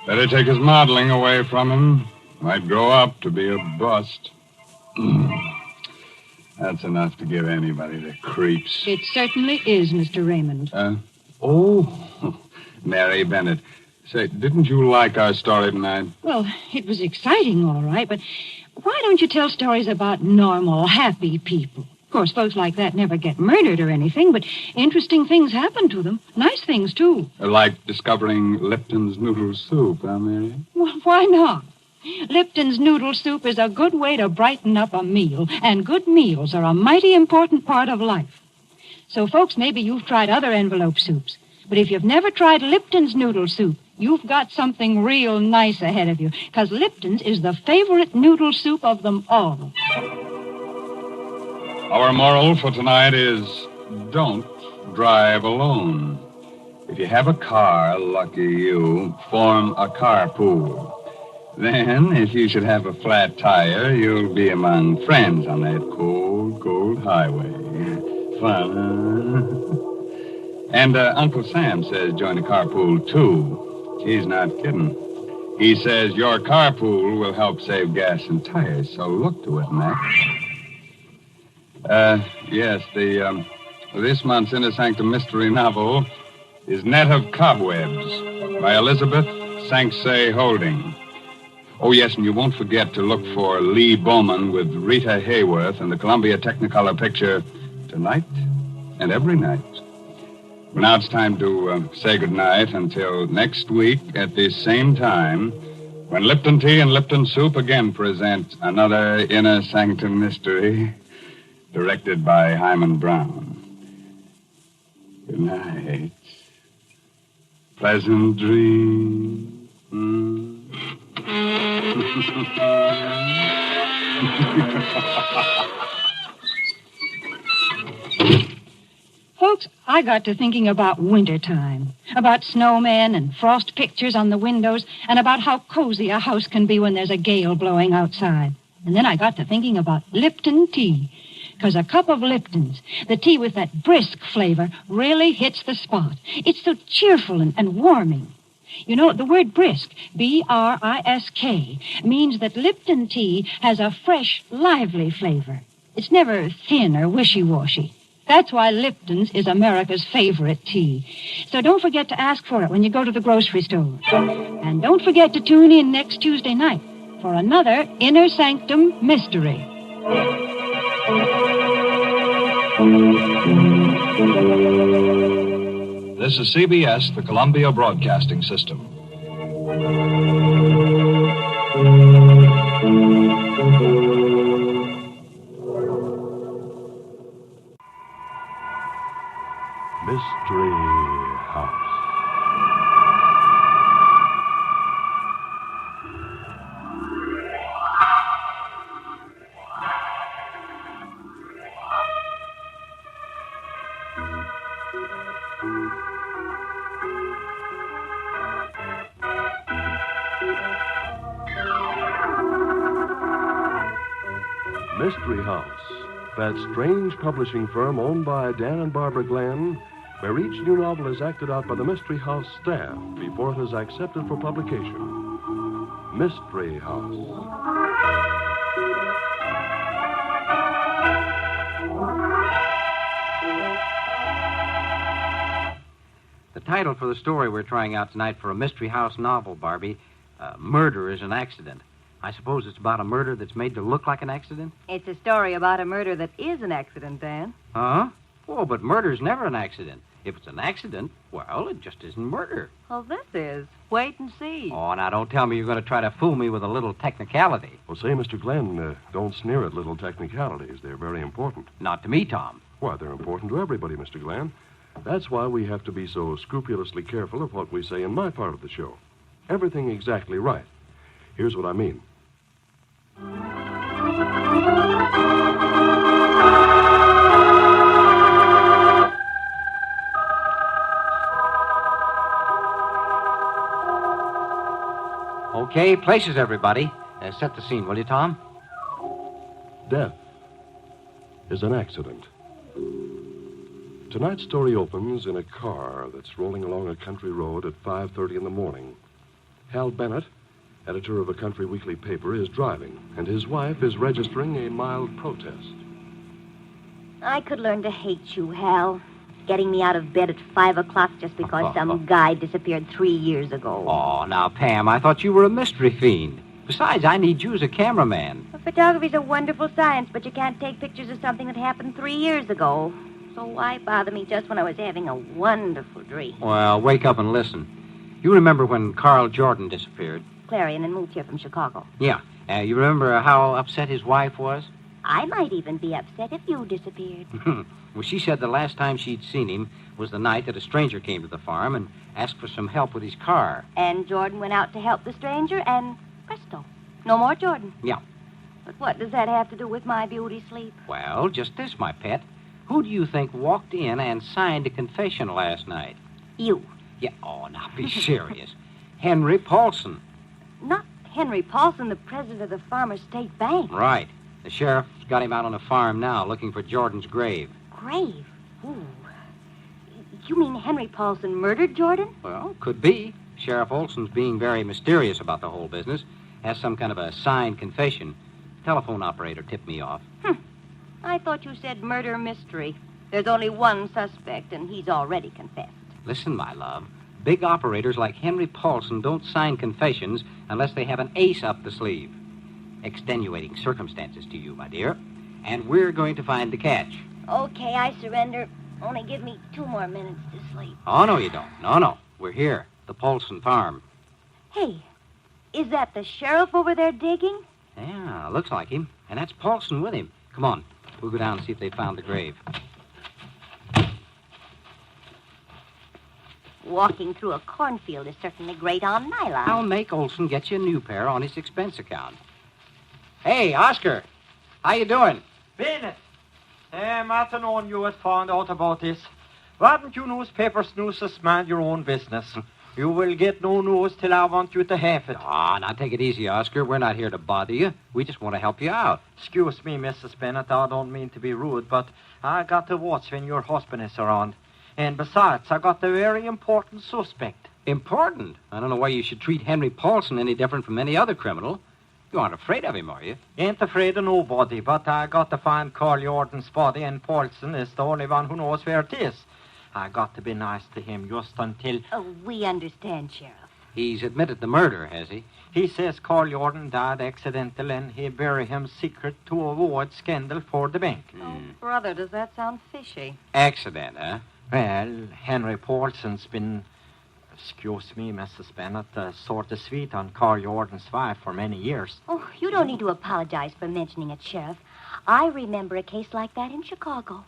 Better take his modeling away from him. Might grow up to be a bust. That's enough to give anybody the creeps. It certainly is, Mr. Raymond. Oh, Mary Bennett. Say, didn't you like our story tonight? Well, it was exciting, all right, but why don't you tell stories about normal, happy people? Of course, folks like that never get murdered or anything, but interesting things happen to them. Nice things, too. Like discovering Lipton's noodle soup, huh, Mary? Well, why not? Lipton's noodle soup is a good way to brighten up a meal, and good meals are a mighty important part of life. So, folks, maybe you've tried other envelope soups, but if you've never tried Lipton's noodle soup, you've got something real nice ahead of you, because Lipton's is the favorite noodle soup of them all. Our moral for tonight is don't drive alone. If you have a car, lucky you, form a carpool. Then, if you should have a flat tire, you'll be among friends on that cold, cold highway. Fun, huh? And Uncle Sam says join the carpool, too. He's not kidding. He says your carpool will help save gas and tires, so look to it, Mac. Yes, this month's Inner Sanctum mystery novel is Net of Cobwebs by Elizabeth Sanksay Holding. Oh, yes, and you won't forget to look for Lee Bowman with Rita Hayworth in the Columbia Technicolor picture Tonight and Every Night. Well, now it's time to say goodnight until next week at the same time when Lipton Tea and Lipton Soup again present another Inner Sanctum mystery directed by Hyman Brown. Good night. Pleasant dreams. Folks, I got to thinking about wintertime, about snowmen and frost pictures on the windows, and about how cozy a house can be when there's a gale blowing outside. And then I got to thinking about Lipton tea, because a cup of Lipton's, the tea with that brisk flavor, really hits the spot. It's so cheerful and warming. You know, the word brisk, B-R-I-S-K, means that Lipton tea has a fresh, lively flavor. It's never thin or wishy-washy. That's why Lipton's is America's favorite tea. So don't forget to ask for it when you go to the grocery store. And don't forget to tune in next Tuesday night for another Inner Sanctum mystery. This is CBS, the Columbia Broadcasting System. Mystery House. Mystery House, that strange publishing firm owned by Dan and Barbara Glenn, where each new novel is acted out by the Mystery House staff before it is accepted for publication. Mystery House. The title for the story we're trying out tonight for a Mystery House novel, Barbie, Murder is an Accident. I suppose it's about a murder that's made to look like an accident? It's a story about a murder that is an accident, Dan. Huh? Oh, but murder's never an accident. If it's an accident, well, it just isn't murder. Well, this is. Wait and see. Oh, now don't tell me you're going to try to fool me with a little technicality. Well, say, Mr. Glenn, don't sneer at little technicalities. They're very important. Not to me, Tom. Why, they're important to everybody, Mr. Glenn. That's why we have to be so scrupulously careful of what we say in my part of the show. Everything exactly right. Here's what I mean. Okay, places, everybody. Set the scene, will you, Tom? Death is an accident. Tonight's story opens in a car that's rolling along a country road at 5:30 in the morning. Hal Bennett, editor of a country weekly paper, is driving, and his wife is registering a mild protest. I could learn to hate you, Hal. Getting me out of bed at 5 o'clock just because some guy disappeared 3 years ago. Oh, now, Pam, I thought you were a mystery fiend. Besides, I need you as a cameraman. Well, photography's a wonderful science, but you can't take pictures of something that happened 3 years ago. So why bother me just when I was having a wonderful dream? Well, wake up and listen. You remember when Carl Jordan disappeared? Clarion and moved here from Chicago. Yeah. You remember how upset his wife was? I might even be upset if you disappeared. Well, she said the last time she'd seen him was the night that a stranger came to the farm and asked for some help with his car. And Jordan went out to help the stranger, and presto, no more Jordan. Yeah. But what does that have to do with my beauty sleep? Well, just this, my pet. Who do you think walked in and signed a confession last night? You. Yeah, oh, now be serious. Henry Paulson. Not Henry Paulson, the president of the Farmers State Bank. Right. The sheriff's got him out on a farm now looking for Jordan's grave. Grave? Ooh. You mean Henry Paulson murdered Jordan? Well, could be. Sheriff Olson's being very mysterious about the whole business. Has some kind of a signed confession. Telephone operator tipped me off. I thought you said murder mystery. There's only one suspect, and he's already confessed. Listen, my love. Big operators like Henry Paulson don't sign confessions unless they have an ace up the sleeve. Extenuating circumstances to you, my dear. And we're going to find the catch. Okay, I surrender. Only give me 2 more minutes to sleep. Oh, no, you don't. No. We're here. The Paulson farm. Hey, is that the sheriff over there digging? Yeah, looks like him. And that's Paulson with him. Come on. We'll go down and see if they found the grave. Walking through a cornfield is certainly great on nylon. I'll make Olson get you a new pair on his expense account. Hey, Oscar. How you doing? Bennett. Afternoon you had found out about this. Why don't you newspapers just mind your own business? You will get no news till I want you to have it. Ah, now take it easy, Oscar. We're not here to bother you. We just want to help you out. Excuse me, Mrs. Bennett. I don't mean to be rude, but I got to watch when your husband is around. And besides, I got a very important suspect. Important? I don't know why you should treat Henry Paulson any different from any other criminal. You aren't afraid of him, are you? Ain't afraid of nobody, but I got to find Carl Jordan's body, and Paulson is the only one who knows where it is. I got to be nice to him just until... Oh, we understand, Sheriff. He's admitted the murder, has he? He says Carl Jordan died accidental and he buried him secret to avoid scandal for the bank. Oh, brother, does that sound fishy? Accident, huh? Well, Henry Paulson's been, excuse me, Mrs. Bennett, sort of sweet on Carl Jordan's wife for many years. Oh, you don't need to apologize for mentioning it, Sheriff. I remember a case like that in Chicago.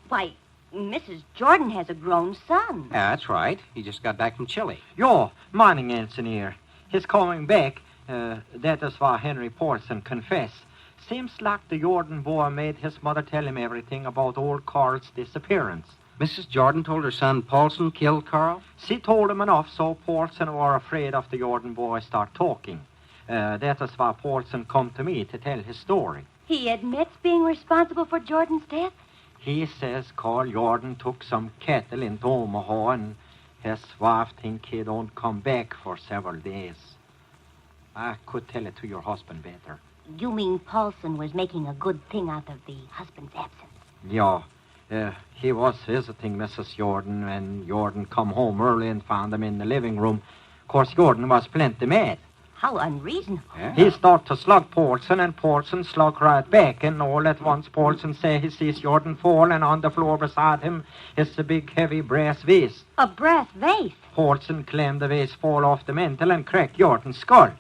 Why, Mrs. Jordan has a grown son. Yeah, that's right. He just got back from Chile. Yo, morning, engineer. He's coming back. That is why Henry Paulson confessed. Seems like the Jordan boy made his mother tell him everything about old Carl's disappearance. Mrs. Jordan told her son Paulson killed Carl? She told him enough so Paulson were afraid of the Jordan boy start talking. That is why Paulson come to me to tell his story. He admits being responsible for Jordan's death? He says Carl Jordan took some cattle into Omaha and his wife think he don't come back for several days. I could tell it to your husband better. You mean Paulson was making a good thing out of the husband's absence? Yeah. He was visiting Mrs. Jordan when Jordan come home early and found him in the living room. Of course, Jordan was plenty mad. How unreasonable. Yeah. He started to slug Paulson, and Paulson slug right back. And all at once, Paulson say he sees Jordan fall, and on the floor beside him is a big, heavy brass vase. A brass vase? Paulson claimed the vase fall off the mantel and crack Jordan's skull.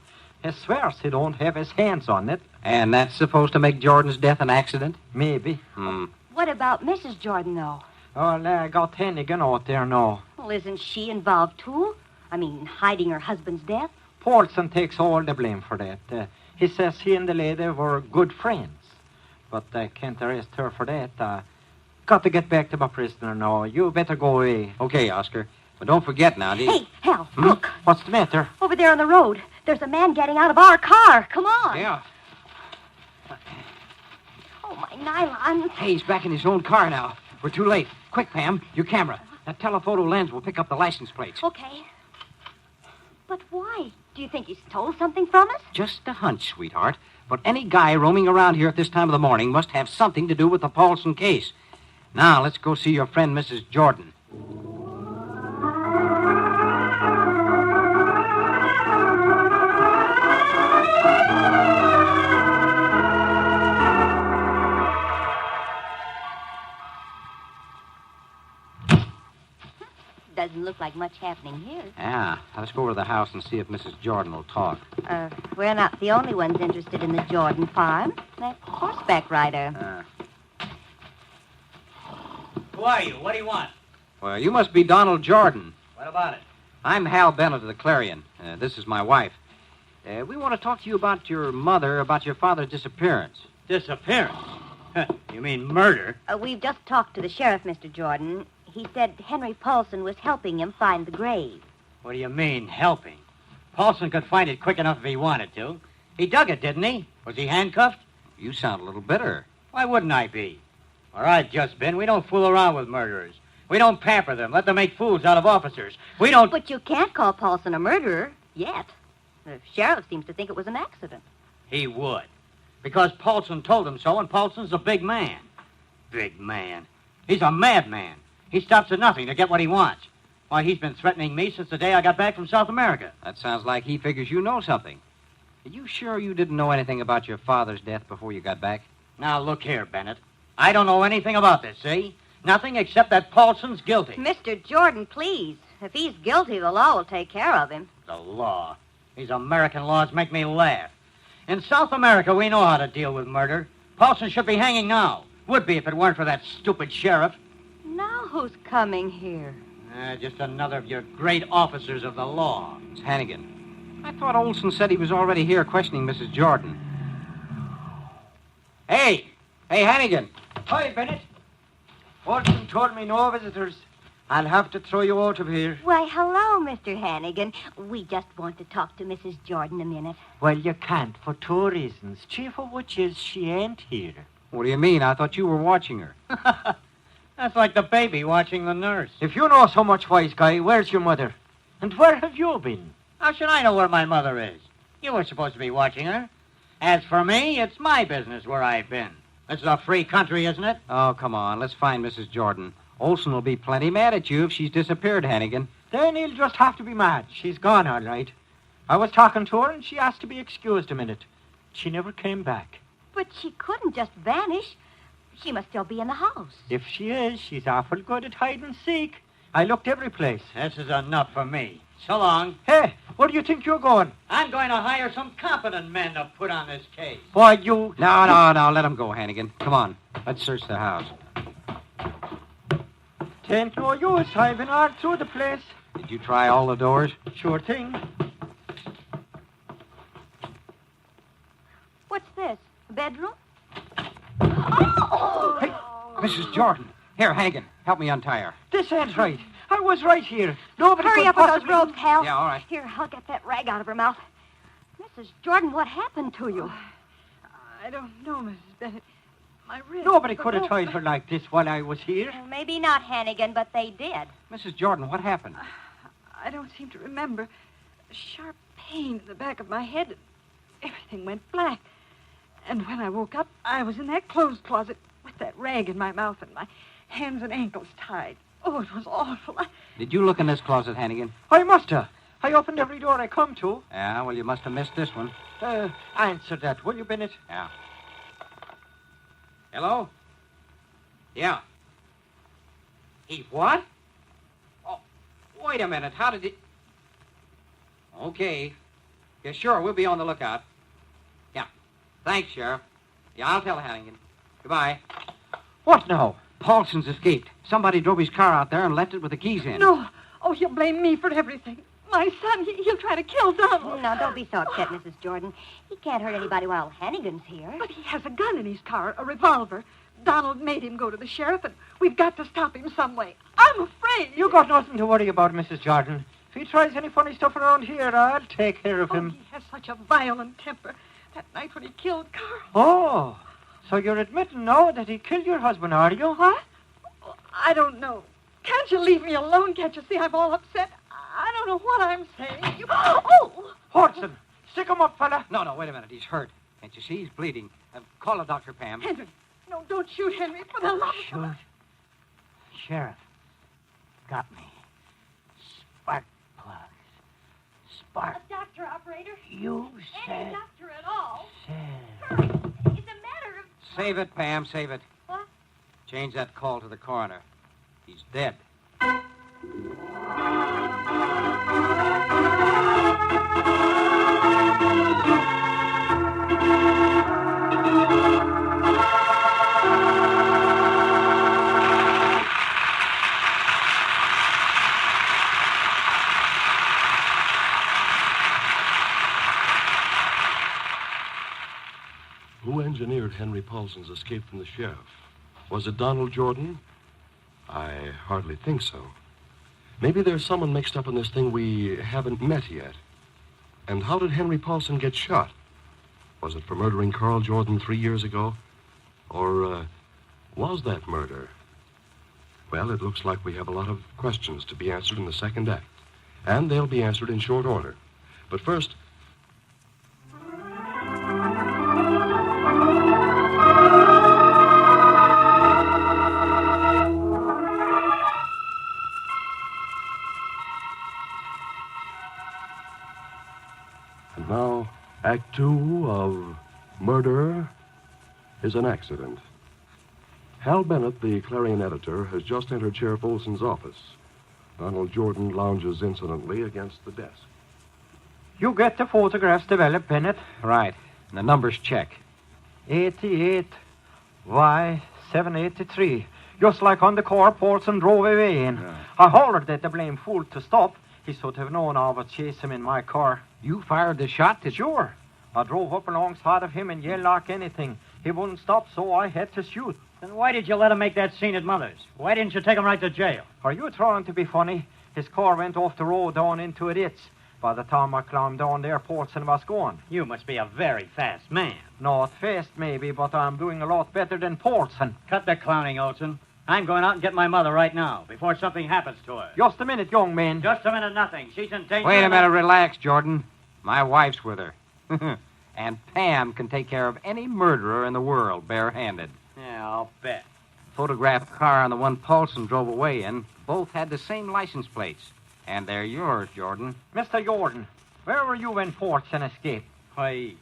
He swears he don't have his hands on it. And that's supposed to make Jordan's death an accident? Maybe. What about Mrs. Jordan, though? Well, I got Hennigan out there now. Well, isn't she involved, too? I mean, hiding her husband's death? Paulson takes all the blame for that. He says he and the lady were good friends. But I can't arrest her for that. Got to get back to my prisoner now. You better go away. Okay, Oscar. But don't forget now, Hey, Hal, look. What's the matter? Over there on the road. There's a man getting out of our car. Come on. Yeah. Oh, my nylon. Hey, he's back in his own car now. We're too late. Quick, Pam, your camera. That telephoto lens will pick up the license plates. Okay. But why? Do you think he stole something from us? Just a hunch, sweetheart. But any guy roaming around here at this time of the morning must have something to do with the Paulson case. Now, let's go see your friend, Mrs. Jordan. Doesn't look like much happening here. Yeah. Let's go over to the house and see if Mrs. Jordan will talk. We're not the only ones interested in the Jordan farm. That horseback rider. Who are you? What do you want? Well, you must be Donald Jordan. What about it? I'm Hal Bennett of the Clarion. This is my wife. We want to talk to you about your mother, about your father's disappearance. Disappearance? You mean murder? We've just talked to the sheriff, Mr. Jordan. He said Henry Paulson was helping him find the grave. What do you mean, helping? Paulson could find it quick enough if he wanted to. He dug it, didn't he? Was he handcuffed? You sound a little bitter. Why wouldn't I be? Where I've just been, we don't fool around with murderers. We don't pamper them, let them make fools out of officers. We don't... But you can't call Paulson a murderer yet. The sheriff seems to think it was an accident. He would. Because Paulson told him so, and Paulson's a big man. Big man. He's a madman. He stops at nothing to get what he wants. Why, he's been threatening me since the day I got back from South America. That sounds like he figures you know something. Are you sure you didn't know anything about your father's death before you got back? Now, look here, Bennett. I don't know anything about this, see? Nothing except that Paulson's guilty. Mr. Jordan, please. If he's guilty, the law will take care of him. The law? These American laws make me laugh. In South America, we know how to deal with murder. Paulson should be hanging now. Would be if it weren't for that stupid sheriff. Now who's coming here? Just another of your great officers of the law. It's Hannigan. I thought Olson said he was already here questioning Mrs. Jordan. Hey, Hannigan. Hi, Bennett. Olson told me no visitors. I'll have to throw you out of here. Why, hello, Mr. Hannigan. We just want to talk to Mrs. Jordan a minute. Well, you can't for two reasons. Chief of which is she ain't here. What do you mean? I thought you were watching her. That's like the baby watching the nurse. If you know so much, wise guy, where's your mother? And where have you been? How should I know where my mother is? You were supposed to be watching her. As for me, it's my business where I've been. This is a free country, isn't it? Oh, come on. Let's find Mrs. Jordan. Olson will be plenty mad at you if she's disappeared, Hannigan. Then he'll just have to be mad. She's gone, all right. I was talking to her, and she asked to be excused a minute. She never came back. But she couldn't just vanish. She must still be in the house. If she is, she's awful good at hide and seek. I looked every place. This is enough for me. So long. Hey, where do you think you're going? I'm going to hire some competent men to put on this case. Why, you... No, let him go, Hannigan. Come on, let's search the house. Tain't no use. I've been all through the place. Did you try all the doors? Sure thing. What's this? A bedroom? Oh! Hey, Mrs. Jordan. Here, Hannigan, help me untie her. This ain't right. I was right here. Nobody Hurry could up possibly... with those ropes, Hal. Yeah, all right. Here, I'll get that rag out of her mouth. Mrs. Jordan, what happened to you? I don't know, Mrs. Bennett. My wrist. Nobody could have tied her like this while I was here. Well, maybe not, Hannigan, but they did. Mrs. Jordan, what happened? I don't seem to remember. A sharp pain in the back of my head. Everything went black. And when I woke up, I was in that clothes closet with that rag in my mouth and my hands and ankles tied. Oh, it was awful. Did you look in this closet, Hannigan? I must have. I opened every door I come to. Yeah, well, you must have missed this one. Answer that, will you, Bennett? Yeah. Hello? Yeah. He what? Oh, wait a minute. How did he... Okay. Yeah, sure. We'll be on the lookout. Yeah. Thanks, Sheriff. Yeah, I'll tell Hannigan. Goodbye. What now? Paulson's escaped. Somebody drove his car out there and left it with the keys in. No. Oh, he'll blame me for everything. My son, he'll try to kill Donald. No, don't be so upset, Mrs. Jordan. He can't hurt anybody while Hannigan's here. But he has a gun in his car, a revolver. Donald made him go to the sheriff, and we've got to stop him some way. I'm afraid. You got nothing to worry about, Mrs. Jordan. If he tries any funny stuff around here, I'll take care of him. He has such a violent temper. That night when he killed Carl. Oh, so you're admitting now that he killed your husband, are you? What? I don't know. Can't you leave me alone? Can't you see I'm all upset? I don't know what I'm saying. Oh! Horton, stick him up, fella. No, wait a minute. He's hurt. Can't you see? He's bleeding. Call a doctor, Pam. Henry. No, don't shoot Henry, for the love of God. Sheriff. Got me. Spark plugs. Spark. A doctor, operator. You said... Any doctor at all. Said... Hurry. It's a matter of... Save it, Pam, save it. What? Change that call to the coroner. He's dead. Who engineered Henry Paulson's escape from the sheriff? Was it Donald Jordan? I hardly think so. Maybe there's someone mixed up in this thing we haven't met yet. And how did Henry Paulson get shot? Was it for murdering Carl Jordan 3 years ago? Or was that murder? Well, it looks like we have a lot of questions to be answered in the second act. And they'll be answered in short order. But first... And now, Act 2 of Murder is an Accident. Hal Bennett, the Clarion editor, has just entered Sheriff Olson's office. Donald Jordan lounges insolently against the desk. You get the photographs developed, Bennett? Right. And the numbers check. 88 Y 783. Just like on the car Paulson drove away in. Yeah. I hollered at the blame fool to stop. He should have known I would chase him in my car. You fired the shot? Sure. I drove up alongside of him and yelled like anything. He wouldn't stop, so I had to shoot. Then why did you let him make that scene at Mother's? Why didn't you take him right to jail? Are you trying to be funny? His car went off the road down into a ditch. By the time I climbed down there, Paulson was gone. You must be a very fast man. Not fast, maybe, but I'm doing a lot better than Paulson. Cut the clowning, Olson. I'm going out and get my mother right now, before something happens to her. Just a minute, young man. Just a minute, nothing. She's in danger. Wait a minute, relax, Jordan. My wife's with her. And Pam can take care of any murderer in the world barehanded. Yeah, I'll bet. Photographed car and the one Paulson drove away in both had the same license plates. And they're yours, Jordan. Mr. Jordan, where were you when Paulson escaped? Why,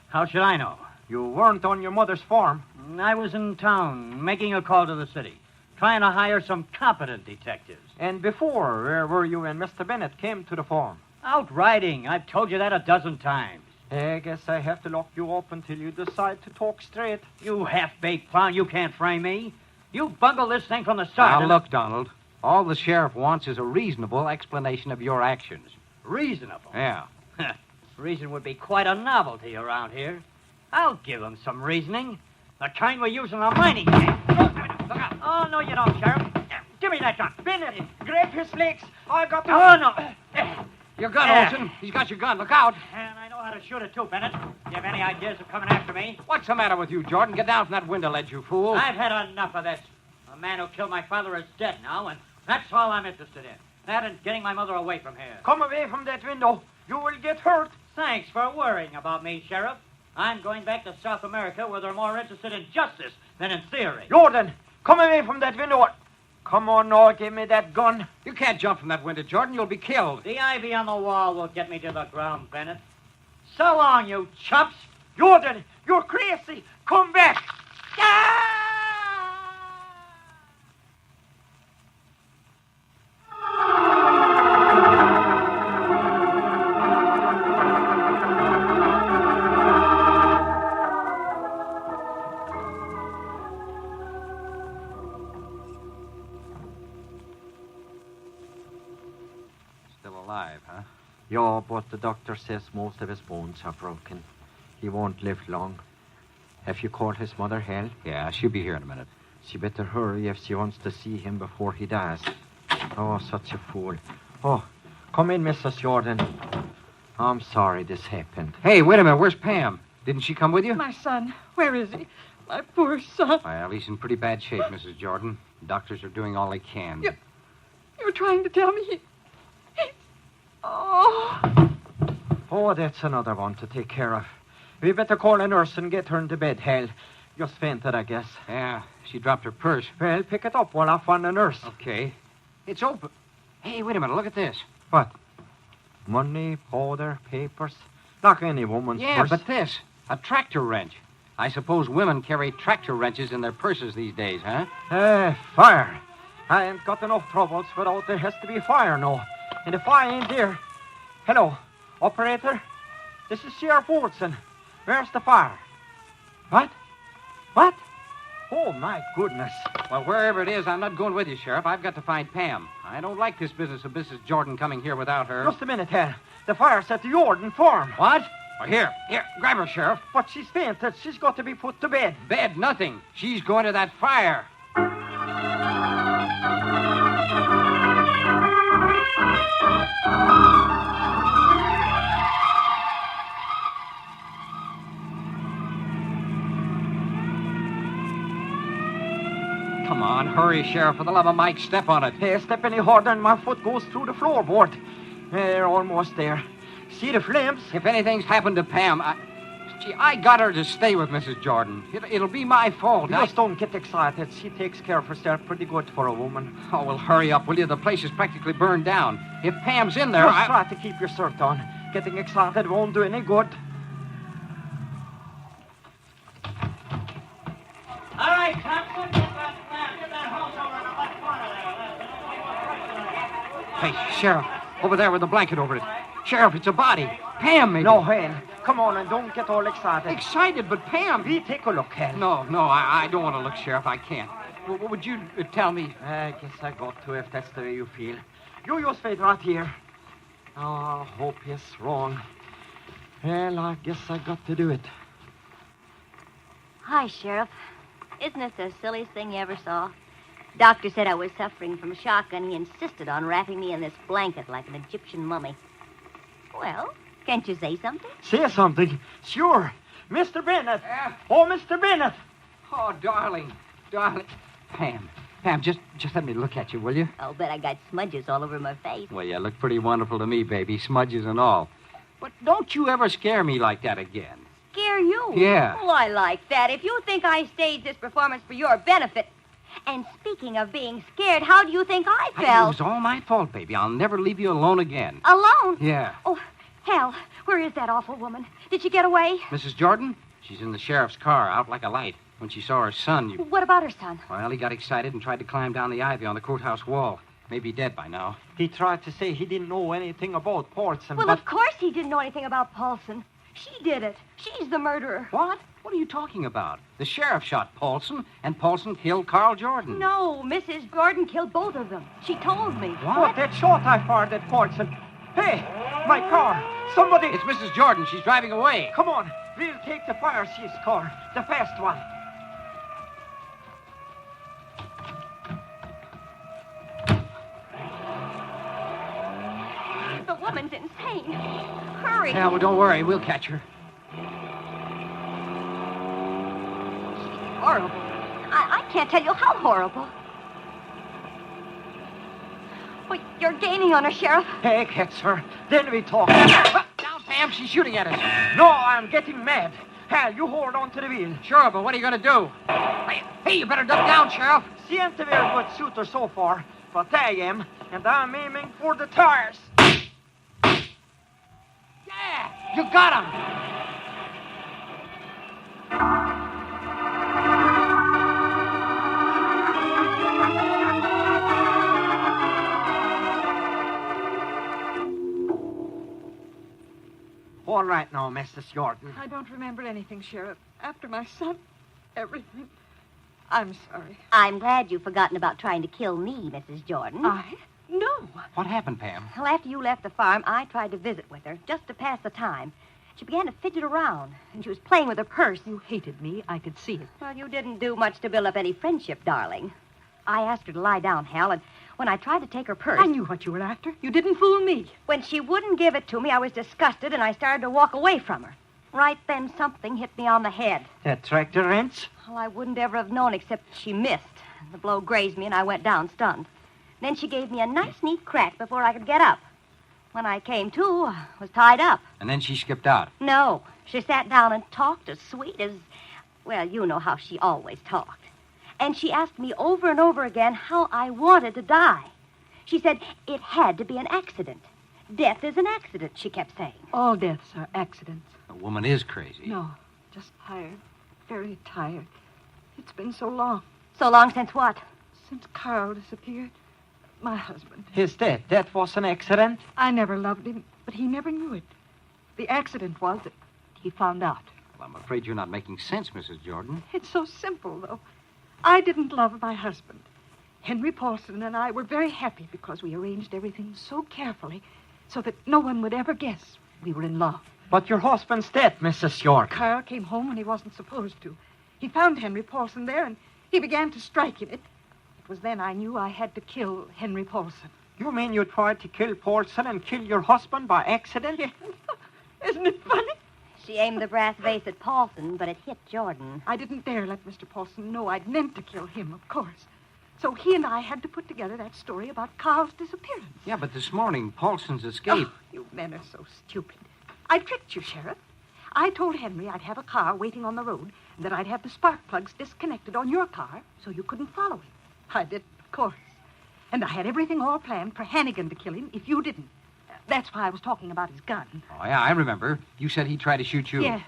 how should I know? You weren't on your mother's farm. I was in town, making a call to the city, trying to hire some competent detectives. And before, where were you when Mr. Bennett came to the farm? Out riding. I've told you that a dozen times. I guess I have to lock you up until you decide to talk straight. You half-baked clown, you can't frame me. You bungled this thing from the start. Now, look, Donald. All the sheriff wants is a reasonable explanation of your actions. Reasonable? Yeah. Reason would be quite a novelty around here. I'll give him some reasoning. The kind we use in the mining camp. Oh, no, you don't, Sheriff. Give me that gun. Bennett, grab his legs. I got the... Oh, no. Your gun, Olson. He's got your gun. Look out. And I know how to shoot it, too, Bennett. You have any ideas of coming after me? What's the matter with you, Jordan? Get down from that window ledge, you fool. I've had enough of this. The man who killed my father is dead now, and that's all I'm interested in. That and getting my mother away from here. Come away from that window. You will get hurt. Thanks for worrying about me, Sheriff. I'm going back to South America where they're more interested in justice than in theory. Jordan, come away from that window. Come on now, give me that gun. You can't jump from that window, Jordan. You'll be killed. The ivy on the wall will get me to the ground, Bennett. So long, you chumps. Jordan, you're crazy. Come back. Alive, huh? Yeah, but the doctor says most of his bones are broken. He won't live long. Have you called his mother, Hal? Yeah, she'll be here in a minute. She better hurry if she wants to see him before he dies. Oh, such a fool. Oh, come in, Mrs. Jordan. I'm sorry this happened. Hey, wait a minute. Where's Pam? Didn't she come with you? My son. Where is he? My poor son. Well, he's in pretty bad shape, Mrs. Jordan. Doctors are doing all they can. You're trying to tell me he... Oh. Oh, that's another one to take care of. We better call a nurse and get her into bed, Hal. Just fainted, I guess. Yeah, she dropped her purse. Well, pick it up while I find a nurse. Okay. It's open. Hey, wait a minute. Look at this. What? Money, powder, papers. Like any woman's purse. Yeah, but this. A tractor wrench. I suppose women carry tractor wrenches in their purses these days, huh? Fire. I ain't got enough troubles without there has to be fire now. And if I ain't there... Hello, operator? This is Sheriff Olson. Where's the fire? What? What? Oh, my goodness. Well, wherever it is, I'm not going with you, Sheriff. I've got to find Pam. I don't like this business of Mrs. Jordan coming here without her. Just a minute, Hal. The fire's at the Jordan farm. What? Here, grab her, Sheriff. But she's fainted. She's got to be put to bed. Bed, nothing. She's going to that fire. Come on, hurry, Sheriff. For the love of Mike, step on it. Hey, step any harder and my foot goes through the floorboard. They're almost there. See the flames? If anything's happened to Pam, I got her to stay with Mrs. Jordan. It'll be my fault. Just don't get excited. She takes care of herself pretty good for a woman. Oh, well, hurry up, will you? The place is practically burned down. If Pam's in there, Just try to keep your shirt on. Getting excited won't do any good. All right, Sanctum, get that house over in the left corner there. Hey, Sheriff, over there with the blanket over it. Sheriff, it's a body. Pam, maybe. No, Hen. Come on and don't get all excited. Excited, but Pam. We take a look, Hen. No, I don't want to look, Sheriff. I can't. What would you tell me? I guess I got to if that's the way you feel. You just wait right here. Oh, I hope he's wrong. Well, I guess I got to do it. Hi, Sheriff. Isn't this the silliest thing you ever saw? Doctor said I was suffering from shock, and he insisted on wrapping me in this blanket like an Egyptian mummy. Well, can't you say something? Say something? Sure. Mr. Bennett. Oh, Mr. Bennett. Oh, darling. Pam, just let me look at you, will you? I'll bet I got smudges all over my face. Well, you look pretty wonderful to me, baby, smudges and all. But don't you ever scare me like that again. Scare you? Yeah. Oh, I like that. If you think I staged this performance for your benefit... And speaking of being scared, how do you think I felt? It was all my fault, baby. I'll never leave you alone again. Alone? Yeah. Oh, hell. Where is that awful woman? Did she get away? Mrs. Jordan? She's in the sheriff's car, out like a light. When she saw her son, What about her son? Well, he got excited and tried to climb down the ivy on the courthouse wall. Maybe dead by now. He tried to say he didn't know anything about Paulson, Well, of course he didn't know anything about Paulson. She did it. She's the murderer. What? What are you talking about? The sheriff shot Paulson, and Paulson killed Carl Jordan. No, Mrs. Jordan killed both of them. She told me. What? That shot I fired at Paulson. Hey, my car. Somebody... It's Mrs. Jordan. She's driving away. Come on. We'll take the fire chief's car. The fast one. The woman's insane. Hurry. Yeah, well, don't worry. We'll catch her. Horrible. I can't tell you how horrible. Well, you're gaining on her, Sheriff. Hey, catch her. Then we talk. Down, Pam. She's shooting at us. No, I'm getting mad. Hal, you hold on to the wheel. Sure, but what are you going to do? Hey, you better duck down, Sheriff. She ain't a very good shooter so far, but I am, and I'm aiming for the tires. Yeah, you got him. All right now, Mrs. Jordan. I don't remember anything, Sheriff. After my son, everything. I'm sorry. I'm glad you've forgotten about trying to kill me, Mrs. Jordan. No. What happened, Pam? Well, after you left the farm, I tried to visit with her, just to pass the time. She began to fidget around, and she was playing with her purse. You hated me. I could see it. Well, you didn't do much to build up any friendship, darling. I asked her to lie down, Hal, and when I tried to take her purse... I knew what you were after. You didn't fool me. When she wouldn't give it to me, I was disgusted, and I started to walk away from her. Right then, something hit me on the head. That tractor wrench? Well, I wouldn't ever have known except she missed. The blow grazed me, and I went down stunned. Then she gave me a nice, neat crack before I could get up. When I came to, I was tied up. And then she skipped out. No, she sat down and talked as sweet as... Well, you know how she always talked. And she asked me over and over again how I wanted to die. She said it had to be an accident. Death is an accident, she kept saying. All deaths are accidents. The woman is crazy. No, just tired. Very tired. It's been so long. So long since what? Since Carl disappeared. My husband. His death. That was an accident? I never loved him, but he never knew it. The accident was that he found out. Well, I'm afraid you're not making sense, Mrs. Jordan. It's so simple, though. I didn't love my husband. Henry Paulson and I were very happy because we arranged everything so carefully so that no one would ever guess we were in love. But your husband's dead, Mrs. York. Carl came home when he wasn't supposed to. He found Henry Paulson there, and he began to strike at it. It was then I knew I had to kill Henry Paulson. You mean you tried to kill Paulson and kill your husband by accident? Yes. Isn't it funny? She aimed the brass vase at Paulson, but it hit Jordan. I didn't dare let Mr. Paulson know I'd meant to kill him, of course. So he and I had to put together that story about Carl's disappearance. Yeah, but this morning, Paulson's escape. Oh, you men are so stupid. I tricked you, Sheriff. I told Henry I'd have a car waiting on the road and that I'd have the spark plugs disconnected on your car so you couldn't follow him. I did, of course. And I had everything all planned for Hannigan to kill him if you didn't. That's why I was talking about his gun. Oh, yeah, I remember. You said he'd try to shoot you. Yes.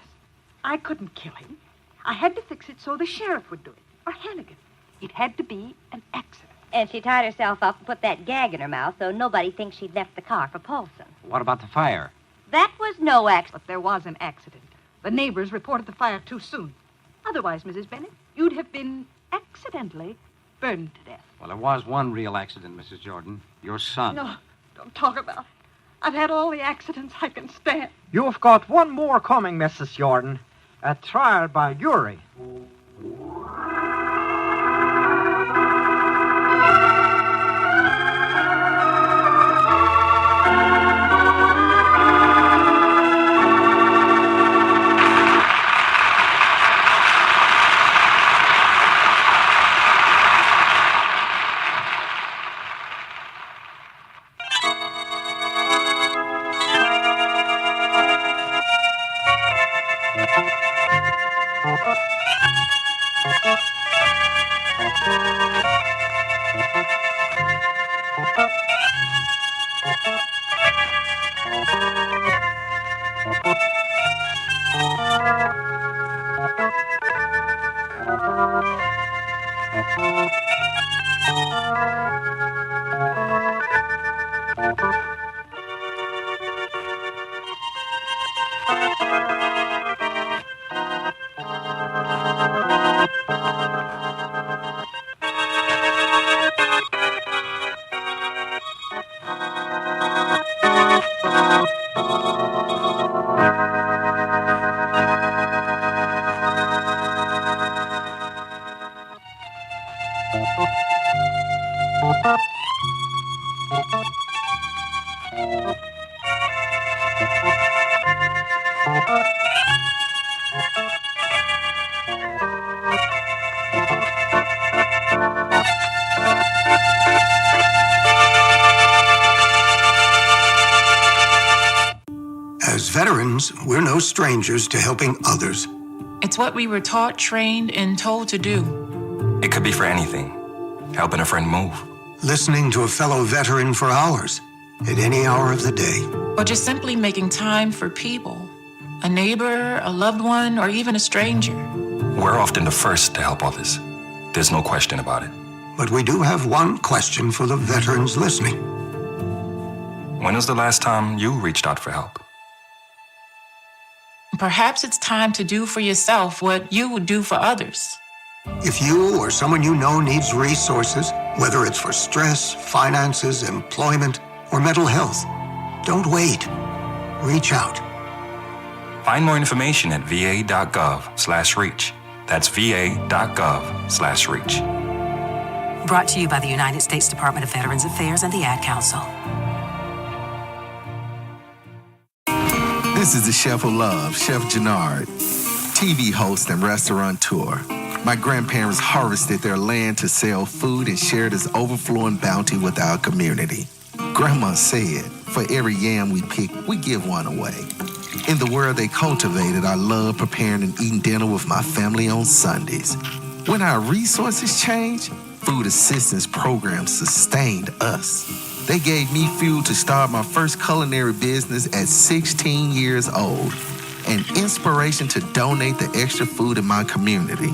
I couldn't kill him. I had to fix it so the sheriff would do it, or Hannigan. It had to be an accident. And she tied herself up and put that gag in her mouth so nobody thinks she'd left the car for Paulson. What about the fire? That was no accident. But there was an accident. The neighbors reported the fire too soon. Otherwise, Mrs. Bennett, you'd have been accidentally burned to death. Well, there was one real accident, Mrs. Jordan. Your son. No, don't talk about it. I've had all the accidents I can stand. You've got one more coming, Mrs. Jordan. A trial by jury. As veterans, we're no strangers to helping others. It's what we were taught, trained, and told to do. It could be for anything. Helping a friend move. Listening to a fellow veteran for hours, at any hour of the day. Or just simply making time for people. A neighbor, a loved one, or even a stranger. We're often the first to help others. There's no question about it. But we do have one question for the veterans listening. When was the last time you reached out for help? Perhaps it's time to do for yourself what you would do for others. If you or someone you know needs resources, whether it's for stress, finances, employment, or mental health, don't wait. Reach out. Find more information at va.gov/reach. That's va.gov/reach. Brought to you by the United States Department of Veterans Affairs and the Ad Council. This is the Chef of Love, Chef Gennard, TV host and restaurateur. My grandparents harvested their land to sell food and share this overflowing bounty with our community. Grandma said, for every yam we pick, we give one away. In the world they cultivated, I love preparing and eating dinner with my family on Sundays. When our resources changed, food assistance programs sustained us. They gave me fuel to start my first culinary business at 16 years old, and inspiration to donate the extra food in my community.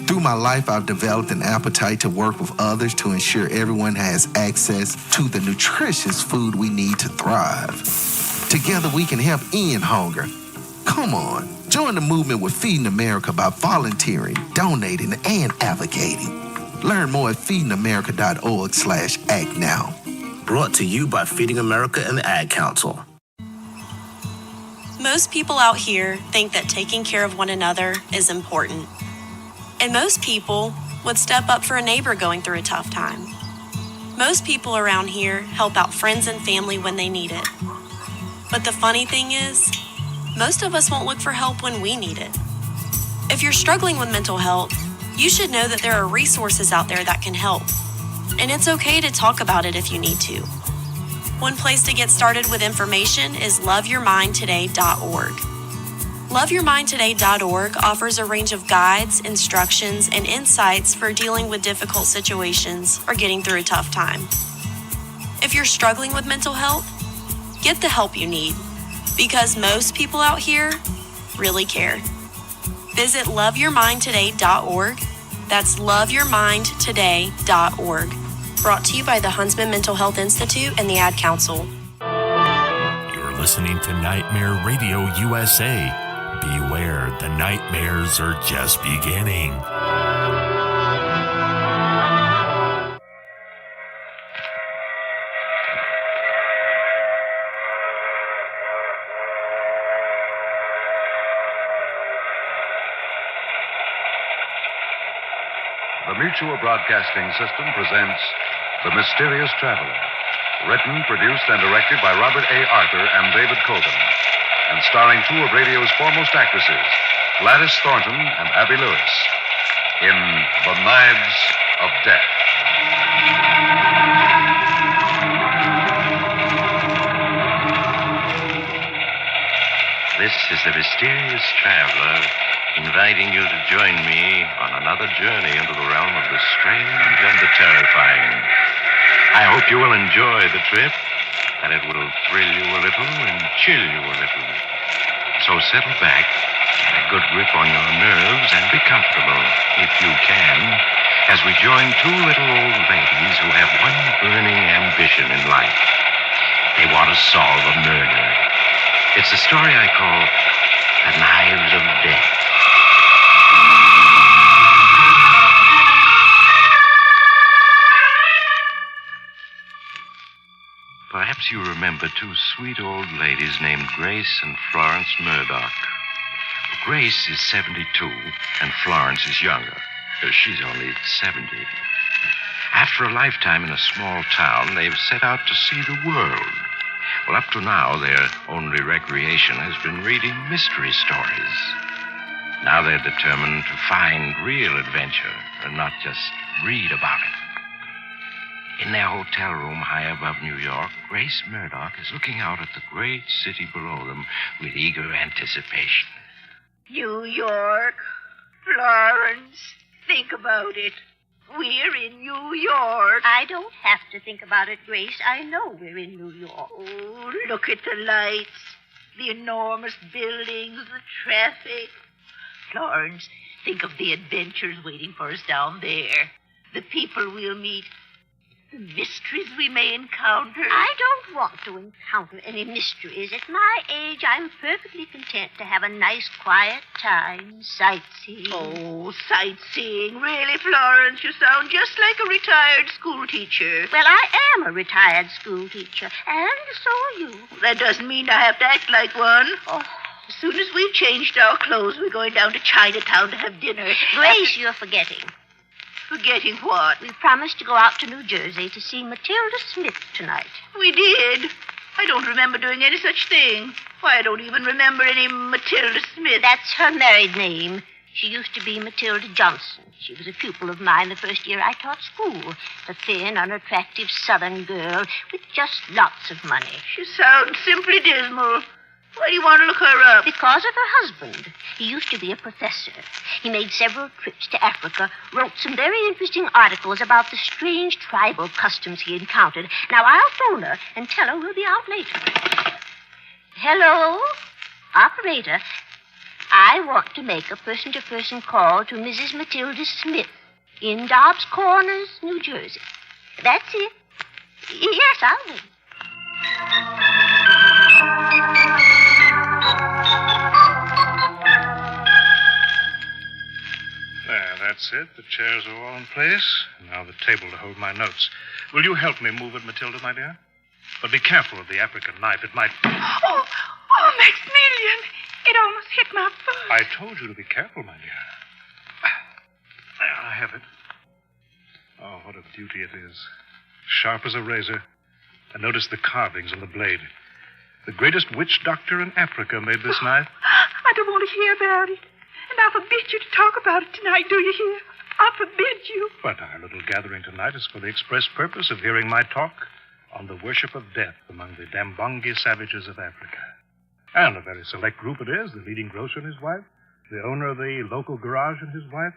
Through my life, I've developed an appetite to work with others to ensure everyone has access to the nutritious food we need to thrive. Together, we can help end hunger. Come on, join the movement with Feeding America by volunteering, donating, and advocating. Learn more at feedingamerica.org/act now. Brought to you by Feeding America and the Ad Council. Most people out here think that taking care of one another is important. And most people would step up for a neighbor going through a tough time. Most people around here help out friends and family when they need it. But the funny thing is, most of us won't look for help when we need it. If you're struggling with mental health, you should know that there are resources out there that can help. And it's okay to talk about it if you need to. One place to get started with information is loveyourmindtoday.org. Loveyourmindtoday.org offers a range of guides, instructions, and insights for dealing with difficult situations or getting through a tough time. If you're struggling with mental health, get the help you need, because most people out here really care. Visit loveyourmindtoday.org. That's loveyourmindtoday.org. Brought to you by the Huntsman Mental Health Institute and the Ad Council. You're listening to Nightmare Radio USA. Beware, the nightmares are just beginning. The Mutual Broadcasting System presents The Mysterious Traveler. Written, produced, and directed by Robert A. Arthur and David Cogan. And starring two of radio's foremost actresses, Gladys Thornton and Abby Lewis, in The Knives of Death. This is the Mysterious Traveler, inviting you to join me on another journey into the realm of the strange and the terrifying. I hope you will enjoy the trip, that it will thrill you a little and chill you a little. So settle back, get a good grip on your nerves, and be comfortable, if you can, as we join two little old ladies who have one burning ambition in life. They want to solve a murder. It's a story I call The Knives of Death. Perhaps you remember two sweet old ladies named Grace and Florence Murdoch. Grace is 72, and Florence is younger. She's only 70. After a lifetime in a small town, they've set out to see the world. Well, up to now, their only recreation has been reading mystery stories. Now they're determined to find real adventure and not just read about it. In their hotel room high above New York, Grace Murdoch is looking out at the great city below them with eager anticipation. New York, Florence, think about it. We're in New York. I don't have to think about it, Grace. I know we're in New York. Oh, look at the lights, the enormous buildings, the traffic. Florence, think of the adventures waiting for us down there. The people we'll meet. The mysteries we may encounter. I don't want to encounter any mysteries. At my age, I'm perfectly content to have a nice, quiet time sightseeing. Oh, sightseeing. Really, Florence, you sound just like a retired school teacher. Well, I am a retired school teacher, and so are you. That doesn't mean I have to act like one. Oh. As soon as we've changed our clothes, we're going down to Chinatown to have dinner. Grace, you're forgetting. Forgetting what? We promised to go out to New Jersey to see Matilda Smith tonight. We did. I don't remember doing any such thing. Why, I don't even remember any Matilda Smith. That's her married name. She used to be Matilda Johnson. She was a pupil of mine the first year I taught school. A thin, unattractive Southern girl with just lots of money. She sounds simply dismal. Why do you want to look her up? Because of her husband. He used to be a professor. He made several trips to Africa, wrote some very interesting articles about the strange tribal customs he encountered. Now, I'll phone her and tell her we'll be out later. Hello? Operator, I want to make a person-to-person call to Mrs. Matilda Smith in Dobbs Corners, New Jersey. That's it. Yes, I'll wait. There, that's it. The chairs are all in place. Now the table to hold my notes. Will you help me move it, Matilda, my dear? But be careful of the African knife. It might... Oh, Maximilian, it almost hit my foot. I told you to be careful, my dear. There, I have it. Oh, what a beauty it is. Sharp as a razor. And notice the carvings on the blade. The greatest witch doctor in Africa made this knife. I don't want to hear about it. And I forbid you to talk about it tonight, do you hear? I forbid you. But our little gathering tonight is for the express purpose of hearing my talk on the worship of death among the Dambongi savages of Africa. And a very select group it is. The leading grocer and his wife, the owner of the local garage and his wife,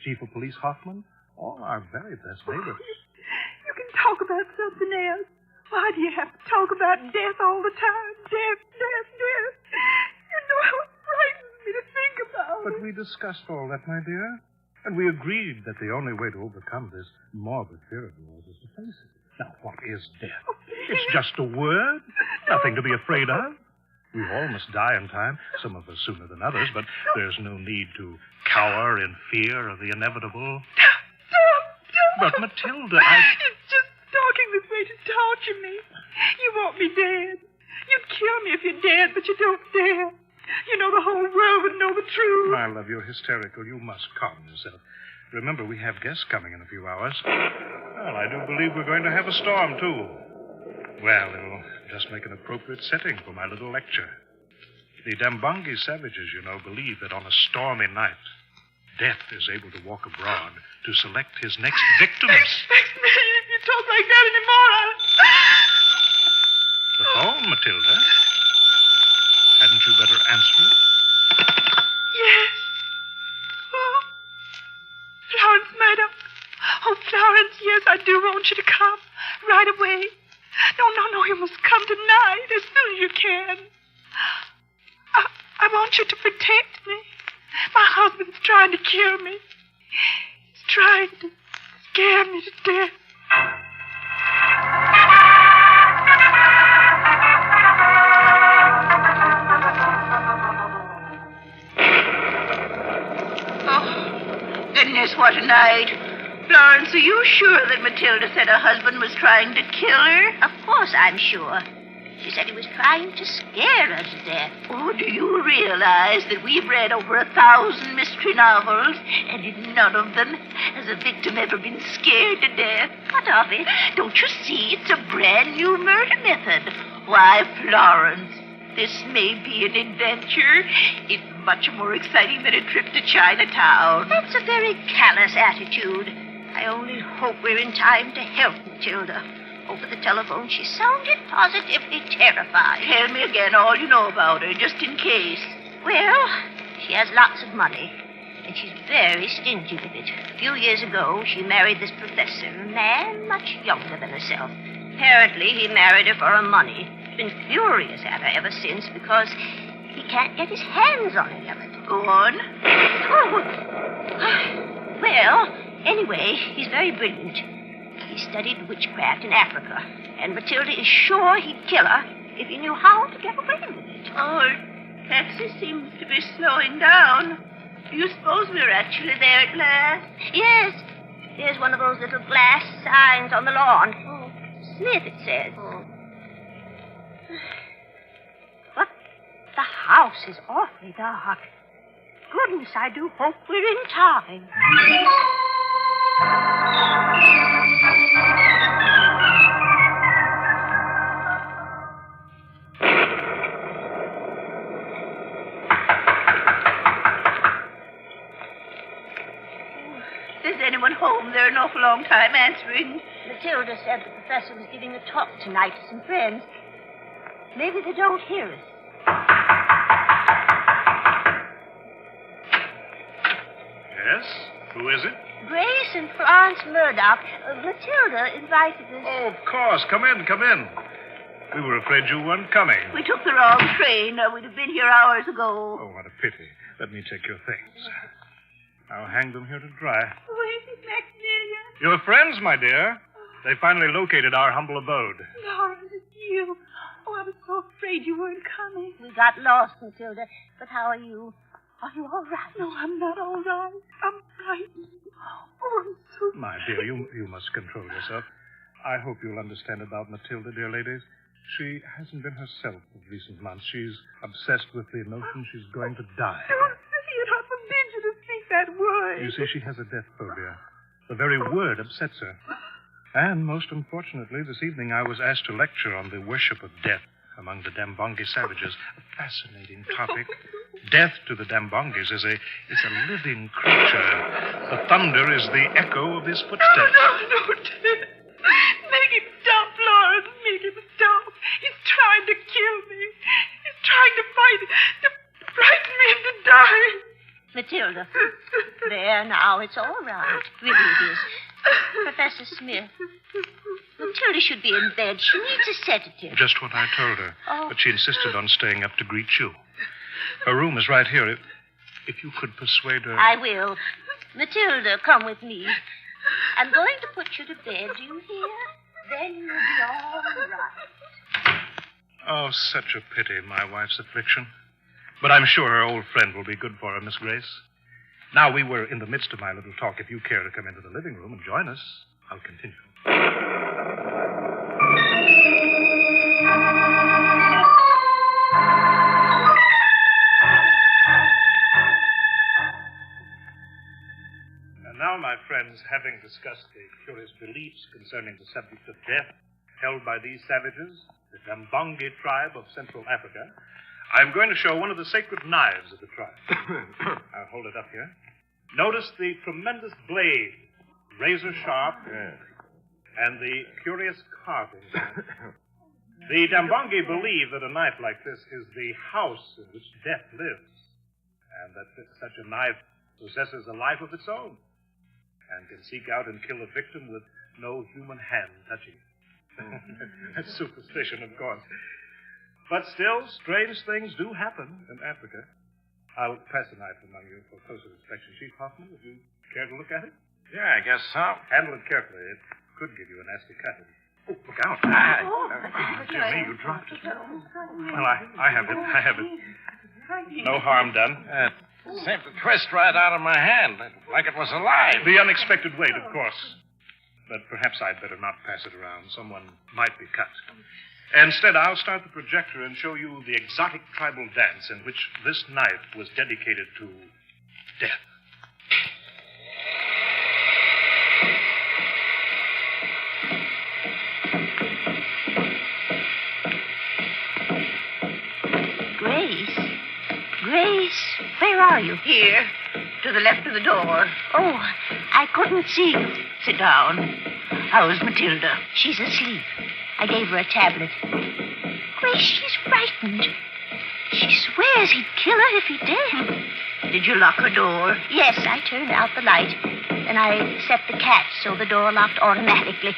Chief of Police Hoffman, all our very best neighbors. You can talk about something else. Why do you have to talk about death all the time? Death, death, death. You know how it frightens me to think about it. But we discussed all that, my dear. And we agreed that the only way to overcome this morbid fear of yours is to face it. Now, what is death? Oh, it's just a word. Nothing to be afraid of. We all must die in time, some of us sooner than others, but there's no need to cower in fear of the inevitable. Don't. But, Matilda, It's just talking this way to torture me. You want me dead. You'd kill me if you're dead, but you don't dare. You know the whole world would know the truth. My love, you're hysterical. You must calm yourself. Remember, we have guests coming in a few hours. Well, I do believe we're going to have a storm, too. Well, it'll just make an appropriate setting for my little lecture. The Dambongi savages, you know, believe that on a stormy night, Death is able to walk abroad to select his next victims. If you talk like that anymore, The phone, Matilda. Hadn't you better answer it? Yes. Oh, Florence Murdoch. Oh, Florence, yes, I do want you to come right away. No, you must come tonight as soon as you can. I want you to protect me. My husband's trying to kill me. He's trying to scare me to death. Oh, goodness, what a night. Florence, are you sure that Matilda said her husband was trying to kill her? Of course I'm sure. She said he was trying to scare her to death. Oh, do you realize that we've read over 1,000 mystery novels, and in none of them has a victim ever been scared to death? What of it? Don't you see? It's a brand new murder method. Why, Florence, this may be an adventure. It's much more exciting than a trip to Chinatown. That's a very callous attitude. I only hope we're in time to help Matilda. Over the telephone, she sounded positively terrified. Tell me again all you know about her, just in case. Well, she has lots of money, and she's very stingy with it. A few years ago, she married this professor, a man much younger than herself. Apparently, he married her for her money. He's been furious at her ever since because he can't get his hands on any of it. Go on. Oh. Well, anyway, he's very brilliant. He studied witchcraft in Africa, and Matilda is sure he'd kill her if he knew how to get away with it. Oh, her taxi seems to be slowing down. Do you suppose we're actually there at last? Yes. There's one of those little glass signs on the lawn. Oh, Smith, it says. Oh. But the house is awfully dark. Goodness, I do hope we're in time. Is anyone home? They're an awful long time answering. Matilda said the professor was giving a talk tonight to some friends. Maybe they don't hear us. Yes? Who is it? Grace and Florence Murdoch. Matilda invited us. Oh, of course. Come in, come in. We were afraid you weren't coming. We took the wrong train. We'd have been here hours ago. Oh, what a pity. Let me take your things. I'll hang them here to dry. Wait, Maximilian. Your friends, my dear. They finally located our humble abode. Florence, it's you. Oh, I was so afraid you weren't coming. We got lost, Matilda. But how are you? Are you all right? No, I'm not all right. I'm frightened. Oh, I'm so... My dear, you must control yourself. I hope you'll understand about Matilda, dear ladies. She hasn't been herself of recent months. She's obsessed with the notion she's going to die. Don't say it. I forbid you to speak that word. You see, she has a death phobia. The very word upsets her. And most unfortunately, this evening I was asked to lecture on the worship of death among the Dambongi savages. A fascinating topic. Death to the Dambongis is a living creature. The thunder is the echo of his footsteps. No, Ted. Make him stop, Florence. Make him stop. He's trying to kill me. He's trying to frighten me into dying. Matilda. There, now, it's all right. Really it is. Professor Smith. Matilda should be in bed. She needs a sedative. Just what I told her. Oh. But she insisted on staying up to greet you. Her room is right here. If you could persuade her... I will. Matilda, come with me. I'm going to put you to bed, do you hear? Then you'll be all right. Oh, such a pity, my wife's affliction. But I'm sure her old friend will be good for her, Miss Grace. Now, we were in the midst of my little talk. If you care to come into the living room and join us, I'll continue. And now, my friends, having discussed the curious beliefs concerning the subject of death held by these savages, the Dambongi tribe of Central Africa, I'm going to show one of the sacred knives of the tribe. I'll hold it up here. Notice the tremendous blade, razor sharp, and the curious carving. The Dambongi believe that a knife like this is the house in which death lives, and that such a knife possesses a life of its own, and can seek out and kill a victim with no human hand touching it. That's superstition, of course. But still, strange things do happen in Africa. I'll pass the knife among you for closer inspection. Chief Hoffman, would you care to look at it? Yeah, I guess so. Handle it carefully. It could give you a nasty cut. Oh, look out. Dear me, you dropped it. Well, I have it. No harm done. Seemed to twist right out of my hand, like it was alive. The unexpected weight, of course. But perhaps I'd better not pass it around. Someone might be cut. Instead, I'll start the projector and show you the exotic tribal dance in which this knife was dedicated to death. Grace, where are you? Here, to the left of the door. Oh, I couldn't see you. Sit down. How's Matilda? She's asleep. I gave her a tablet. Grace, she's frightened. She swears he'd kill her if he did. Did you lock her door? Yes, I turned out the light. And I set the catch so the door locked automatically.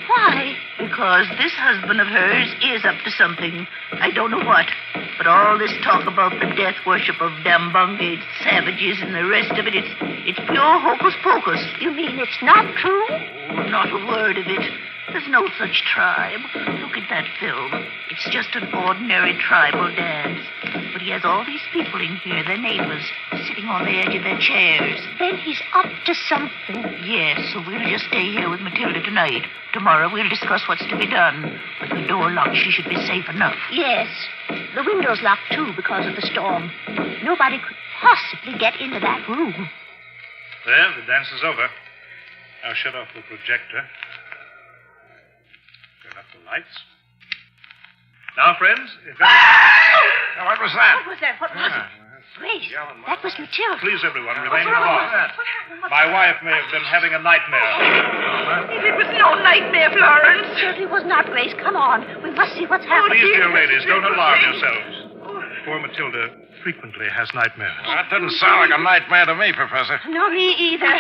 Why? Because this husband of hers is up to something. I don't know what. But all this talk about the death worship of Dambongi savages and the rest of it, it's pure hocus pocus. You mean it's not true? Oh, not a word of it. There's no such tribe. Look at that film. It's just an ordinary tribal dance. But he has all these people in here, their neighbors, sitting on the edge of their chairs. Then he's up to something. Yes, so we'll just stay here with Matilda tonight. Tomorrow we'll discuss what's to be done. With the door locked, she should be safe enough. Yes. The window's locked, too, because of the storm. Nobody could possibly get into that room. There, the dance is over. I'll shut off the projector. Turn up the lights. Now, friends, if any... Now, what was that? What was that? What was it? Grace, that was Matilda. Please, everyone, remain calm. My wife may have been having a nightmare. It was no nightmare, Florence. Certainly was not, Grace. Come on. We must see what's happening. Please, dear ladies, don't alarm yourselves. Poor Matilda frequently has nightmares. That didn't sound like a nightmare to me, Professor. No, me either.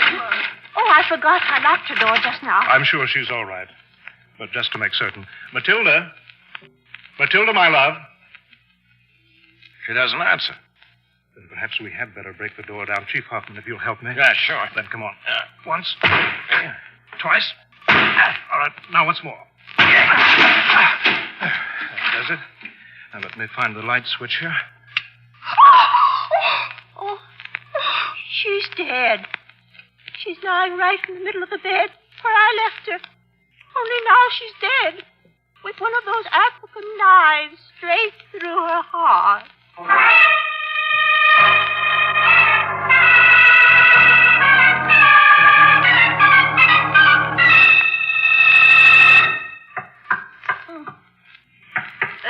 Oh, I forgot. I locked her door just now. I'm sure she's all right. But just to make certain. Matilda, my love. She doesn't answer. Then perhaps we had better break the door down. Chief Hoffman, if you'll help me. Yeah, sure. Then come on. Once. Twice. All right, now once more. That does it. Now let me find the light switch here. Oh, she's dead. She's lying right in the middle of the bed where I left her. Only now she's dead. with one of those African knives straight through her heart.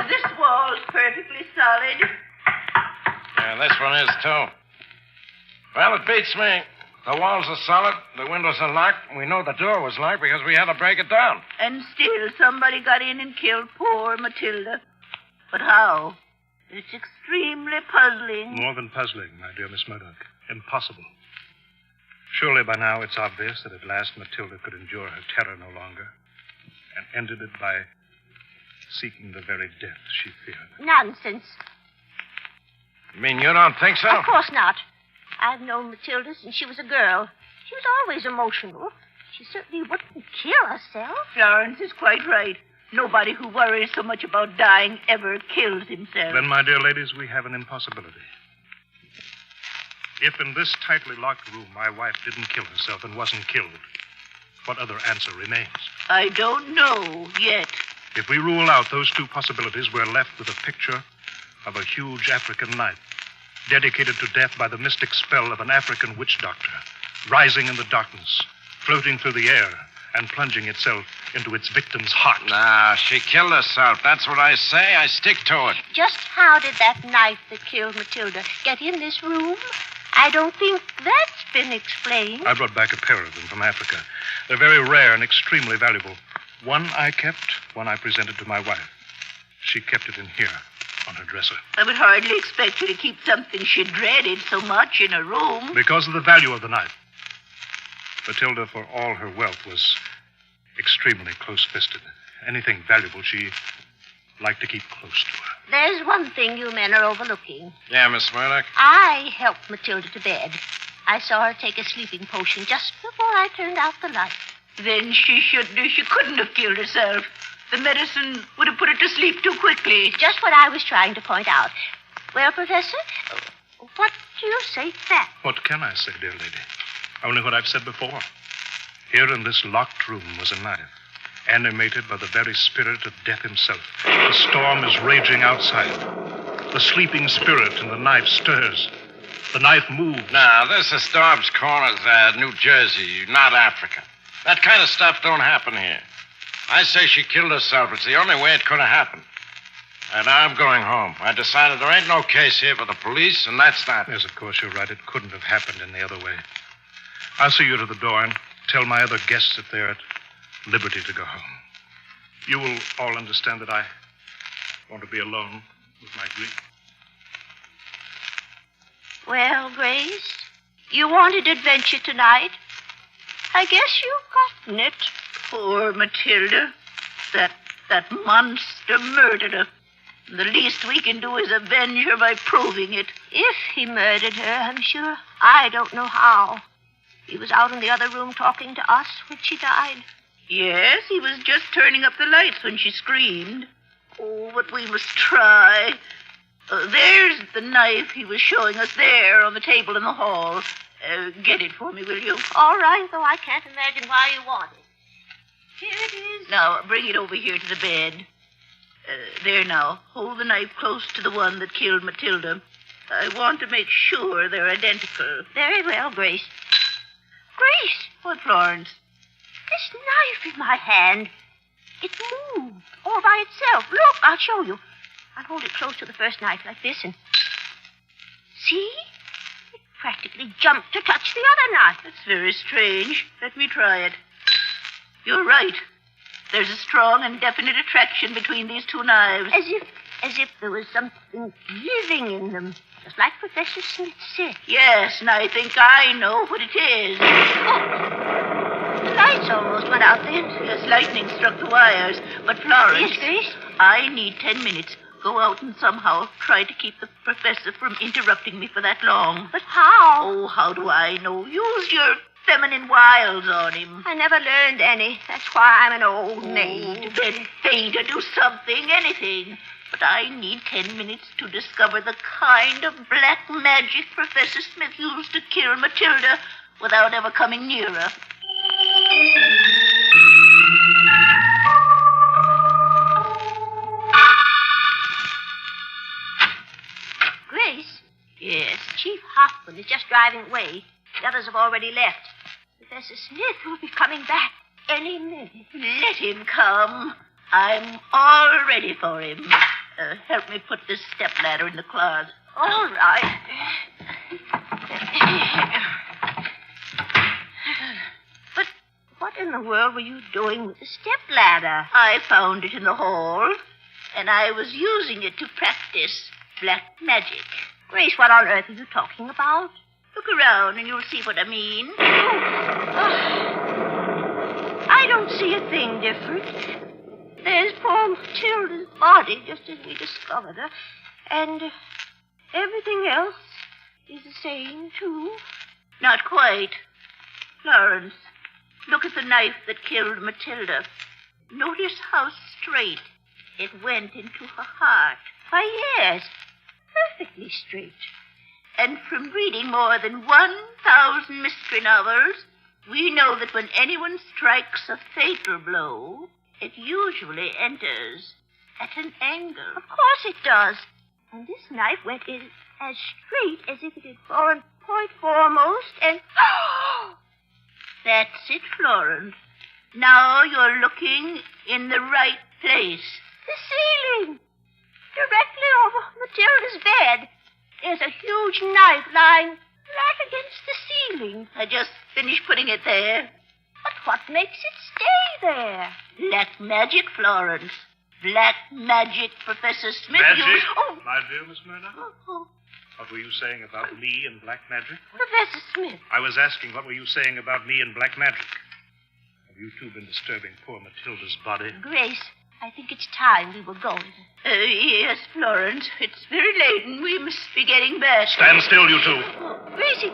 This wall's perfectly solid. Yeah, this one is, too. Well, it beats me. The walls are solid, the windows are locked, and we know the door was locked because we had to break it down. And still somebody got in and killed poor Matilda. But how? It's extremely puzzling. More than puzzling, my dear Miss Murdoch. Impossible. Surely by now it's obvious that at last Matilda could endure her terror no longer and ended it by seeking the very death she feared. Nonsense. You mean you don't think so? Of course not. I've known Matilda since she was a girl. She was always emotional. She certainly wouldn't kill herself. Florence is quite right. Nobody who worries so much about dying ever kills himself. Then, my dear ladies, we have an impossibility. If in this tightly locked room my wife didn't kill herself and wasn't killed, what other answer remains? I don't know yet. If we rule out those two possibilities, we're left with a picture of a huge African knife, dedicated to death by the mystic spell of an African witch doctor, rising in the darkness, floating through the air, and plunging itself into its victim's heart. Nah, she killed herself. That's what I say. I stick to it. Just how did that knife that killed Matilda get in this room? I don't think that's been explained. I brought back a pair of them from Africa. They're very rare and extremely valuable. One I kept, one I presented to my wife. She kept it in here, on her dresser. I would hardly expect her to keep something she dreaded so much in her room. Because of the value of the knife. Matilda, for all her wealth, was extremely close-fisted. Anything valuable she liked to keep close to her. There's one thing you men are overlooking. Yeah, Miss Murdoch? I helped Matilda to bed. I saw her take a sleeping potion just before I turned out the light. Then she couldn't have killed herself. The medicine would have put her to sleep too quickly. Just what I was trying to point out. Well, Professor, what do you say to that? What can I say, dear lady? Only what I've said before. Here in this locked room was a knife, animated by the very spirit of death himself. The storm is raging outside. The sleeping spirit in the knife stirs. The knife moves. Now, this is Dobbs Corners, New Jersey, not Africa. That kind of stuff don't happen here. I say she killed herself. It's the only way it could have happened. And I'm going home. I decided there ain't no case here for the police, and that's that. Yes, of course, you're right. It couldn't have happened any other way. I'll see you to the door and tell my other guests that they're at liberty to go home. You will all understand that I want to be alone with my grief. Well, Grace, you wanted adventure tonight. I guess you've gotten it. Poor Matilda. That monster murdered her. The least we can do is avenge her by proving it. If he murdered her, I'm sure I don't know how. He was out in the other room talking to us when she died. Yes, he was just turning up the lights when she screamed. Oh, but we must try. There's the knife he was showing us there on the table in the hall. Get it for me, will you? All right, though I can't imagine why you want it. Here it is. Now, bring it over here to the bed. There now. Hold the knife close to the one that killed Matilda. I want to make sure they're identical. Very well, Grace. Grace! What, Florence? This knife in my hand, it moved all by itself. Look, I'll show you. I'll hold it close to the first knife like this and... See? It practically jumped to touch the other knife. That's very strange. Let me try it. You're right. There's a strong and definite attraction between these two knives. As if there was something living in them. Just like Professor Smith said. Yes, and I think I know what it is. Oh, the lights almost went out then. Yes, lightning struck the wires. But Florence... Yes, Grace? I need 10 minutes. Go out and somehow try to keep the professor from interrupting me for that long. But how? Oh, how do I know? Use your feminine wiles on him. I never learned any. That's why I'm an old maid. Then faint or do something, anything. But I need 10 minutes to discover the kind of black magic Professor Smith used to kill Matilda without ever coming near her. Yes, Chief Hoffman is just driving away. The others have already left. Professor Smith will be coming back any minute. Let him come. I'm all ready for him. Help me put this stepladder in the closet. All right. But what in the world were you doing with the stepladder? I found it in the hall, and I was using it to practice black magic. Grace, what on earth are you talking about? Look around and you'll see what I mean. I don't see a thing different. There's poor Matilda's body, just as we discovered her. And everything else is the same, too. Not quite. Florence, look at the knife that killed Matilda. Notice how straight it went into her heart. Why, yes, perfectly straight. And from reading more than 1,000 mystery novels, we know that when anyone strikes a fatal blow, it usually enters at an angle. Of course it does. And this knife went in as straight as if it had fallen point foremost and... That's it, Florence. Now you're looking in the right place. The ceiling! Directly over Matilda's bed. There's a huge knife lying right against the ceiling. I just finished putting it there. But what makes it stay there? Black magic, Florence. Black magic, Professor Smith. Magic? Oh, My dear Miss Murdoch? What were you saying about me and black magic? Professor Smith. I was asking what were you saying about me and black magic. Have you two been disturbing poor Matilda's body? Grace, I think it's time we were going. Yes, Florence. It's very late and we must be getting back. Stand still, you two. Gracie,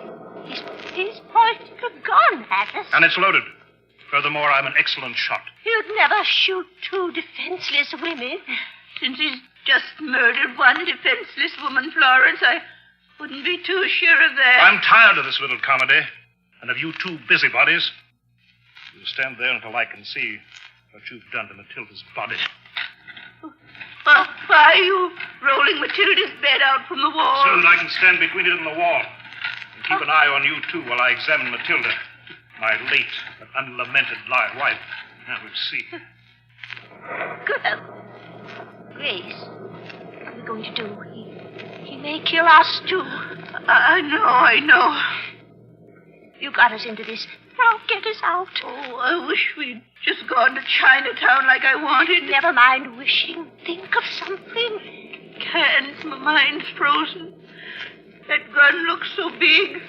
he's pointing a gun at us. And it's loaded. Furthermore, I'm an excellent shot. You'd never shoot two defenseless women. Since he's just murdered one defenseless woman, Florence, I wouldn't be too sure of that. I'm tired of this little comedy. And of you two busybodies. You stand there until I can see what you've done to Matilda's body. Well, why are you rolling Matilda's bed out from the wall? Soon I can stand between it and the wall. And keep an eye on you, too, while I examine Matilda. My late but unlamented wife. Now we'll see. Good. Grace, what are we going to do? He may kill us, too. I know. You got us into this. Now get us out. Oh, I wish we'd just gone to Chinatown like I wanted. Never mind wishing. Think of something. Can't. My mind's frozen. That gun looks so big.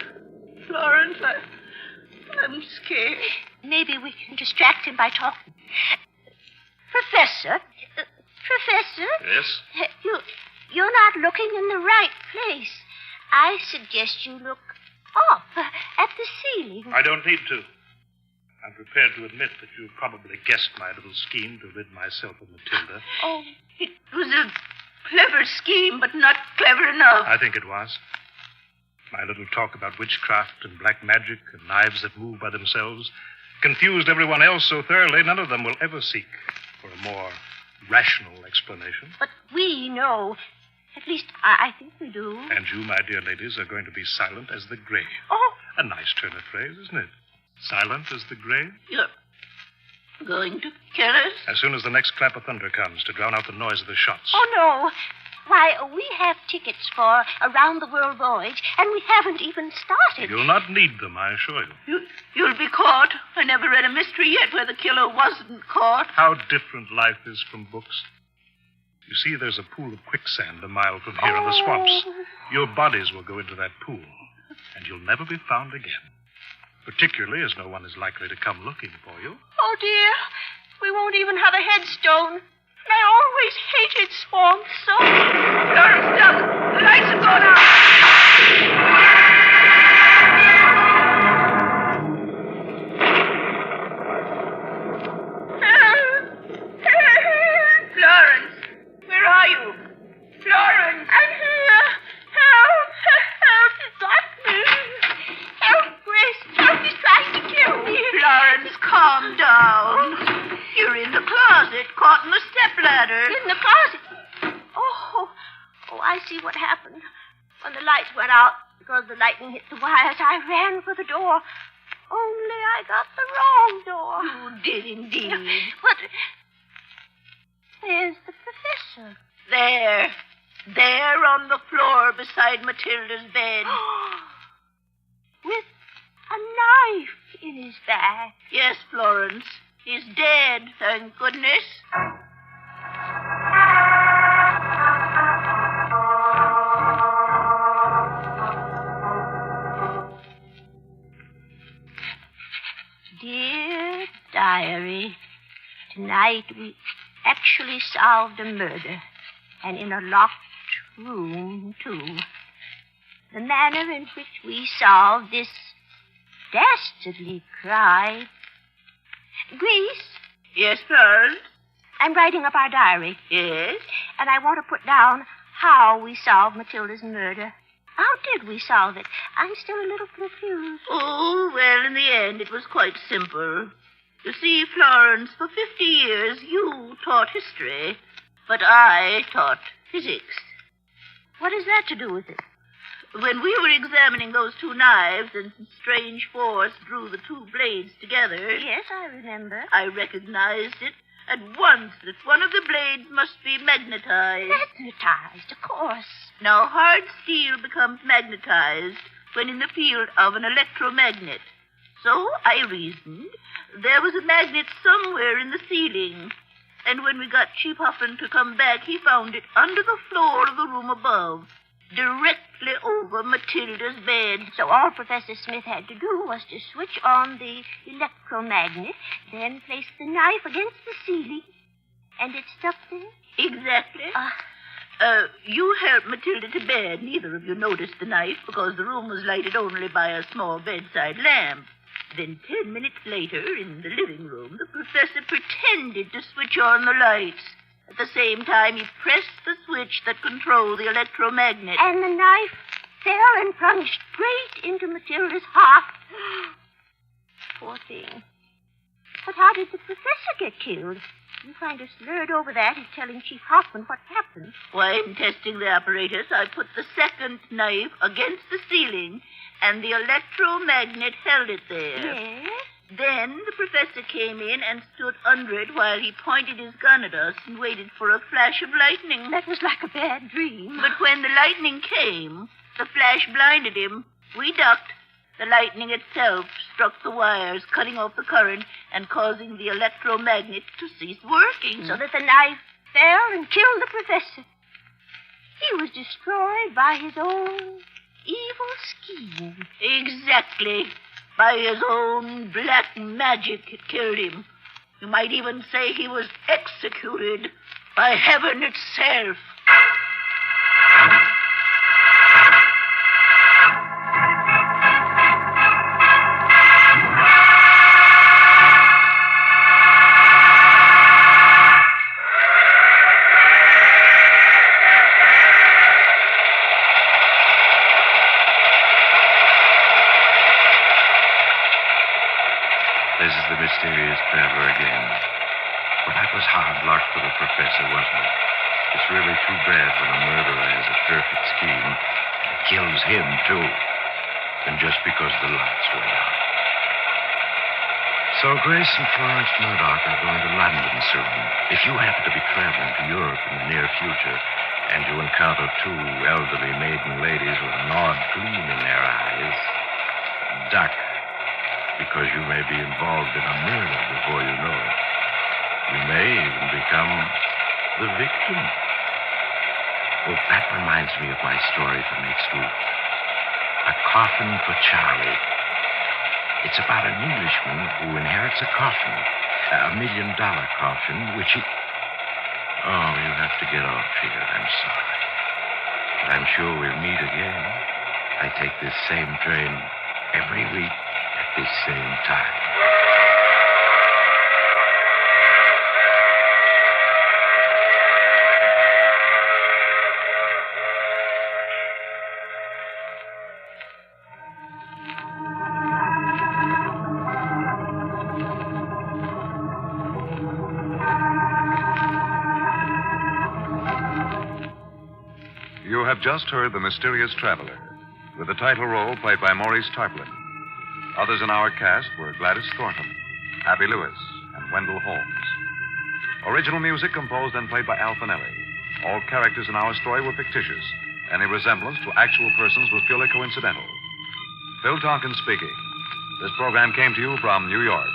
Florence, I'm scared. Maybe we can distract him by talking. Professor? Yes? You're not looking in the right place. I suggest you look up at the ceiling. I don't need to. I'm prepared to admit that you probably guessed my little scheme to rid myself of Matilda. Oh, it was a clever scheme, but not clever enough. I think it was. My little talk about witchcraft and black magic and knives that move by themselves confused everyone else so thoroughly none of them will ever seek for a more rational explanation. But we know. At least, I think we do. And you, my dear ladies, are going to be silent as the grave. Oh. A nice turn of phrase, isn't it? Silent as the grave? You're going to kill us? As soon as the next clap of thunder comes to drown out the noise of the shots. Oh, no. Why, we have tickets for a round-the-world voyage, and we haven't even started. You'll not need them, I assure you. You'll be caught. I never read a mystery yet where the killer wasn't caught. How different life is from books. You see, there's a pool of quicksand a mile from here in the swamps. Your bodies will go into that pool, and you'll never be found again. Particularly as no one is likely to come looking for you. Oh, dear. We won't even have a headstone. I always hated swamps so. Florence, stop. The lights have gone out. Florence, where are you? Florence. I'm here. Help. Help. He's got me. Help, Grace. Help. He's trying to kill me. Florence, calm down. You're in the closet, caught in the stepladder. In the closet? Oh, I see what happened. When the lights went out because the lightning hit the wires, I ran for the door. Only I got the wrong door. You did indeed. But where's the professor? There on the floor beside Matilda's bed. With a knife in his back. Yes, Florence. He's dead, thank goodness. Dear Diary, tonight we actually solved a murder, and in a locked room, too. The manner in which we solved this dastardly crime. Grace? Yes, Florence? I'm writing up our diary. Yes? And I want to put down how we solved Matilda's murder. How did we solve it? I'm still a little confused. Oh, well, in the end, it was quite simple. You see, Florence, for 50 years, you taught history, but I taught physics. What has that to do with it? When we were examining those two knives and some strange force drew the two blades together... Yes, I remember. I recognized it at once that one of the blades must be magnetized. Magnetized, of course. Now, hard steel becomes magnetized when in the field of an electromagnet. So I reasoned there was a magnet somewhere in the ceiling. And when we got Chief Huffman to come back, he found it under the floor of the room above, directly over Matilda's bed. So all Professor Smith had to do was to switch on the electromagnet, then place the knife against the ceiling, and it stuck there? Exactly. You helped Matilda to bed. Neither of you noticed the knife because the room was lighted only by a small bedside lamp. Then 10 minutes later, in the living room, the professor pretended to switch on the lights. At the same time, he pressed the switch that controlled the electromagnet. And the knife fell and plunged straight into Matilda's heart. Poor thing. But how did the professor get killed? You kind of slurred over that in telling Chief Hoffman what happened. Why, in testing the apparatus, I put the second knife against the ceiling, and the electromagnet held it there. Yes? Then the professor came in and stood under it while he pointed his gun at us and waited for a flash of lightning. That was like a bad dream. But when the lightning came, the flash blinded him. We ducked. The lightning itself struck the wires, cutting off the current and causing the electromagnet to cease working. So that the knife fell and killed the professor. He was destroyed by his own evil scheme. Exactly. By his own black magic, it killed him. You might even say he was executed by heaven itself. This is the mysterious traveler again. Well, that was hard luck for the professor, wasn't it? It's really too bad when a murderer has a perfect scheme and kills him, too. And just because the lights went out. So Grace and Florence Murdoch are going to London soon. If you happen to be traveling to Europe in the near future and you encounter two elderly maiden ladies with an odd gleam in their eyes, duck. Because you may be involved in a murder before you know it. You may even become the victim. Oh, that reminds me of my story for next week. A Coffin for Charlie. It's about an Englishman who inherits a coffin, $1 million coffin, which he... Oh, you have to get off here. I'm sorry. But I'm sure we'll meet again. I take this same train every week. This same time. You have just heard The Mysterious Traveler, with the title role played by Maurice Tarplin. Others in our cast were Gladys Thornton, Abby Lewis, and Wendell Holmes. Original music composed and played by Al Finelli. All characters in our story were fictitious. Any resemblance to actual persons was purely coincidental. Phil Tompkins speaking. This program came to you from New York.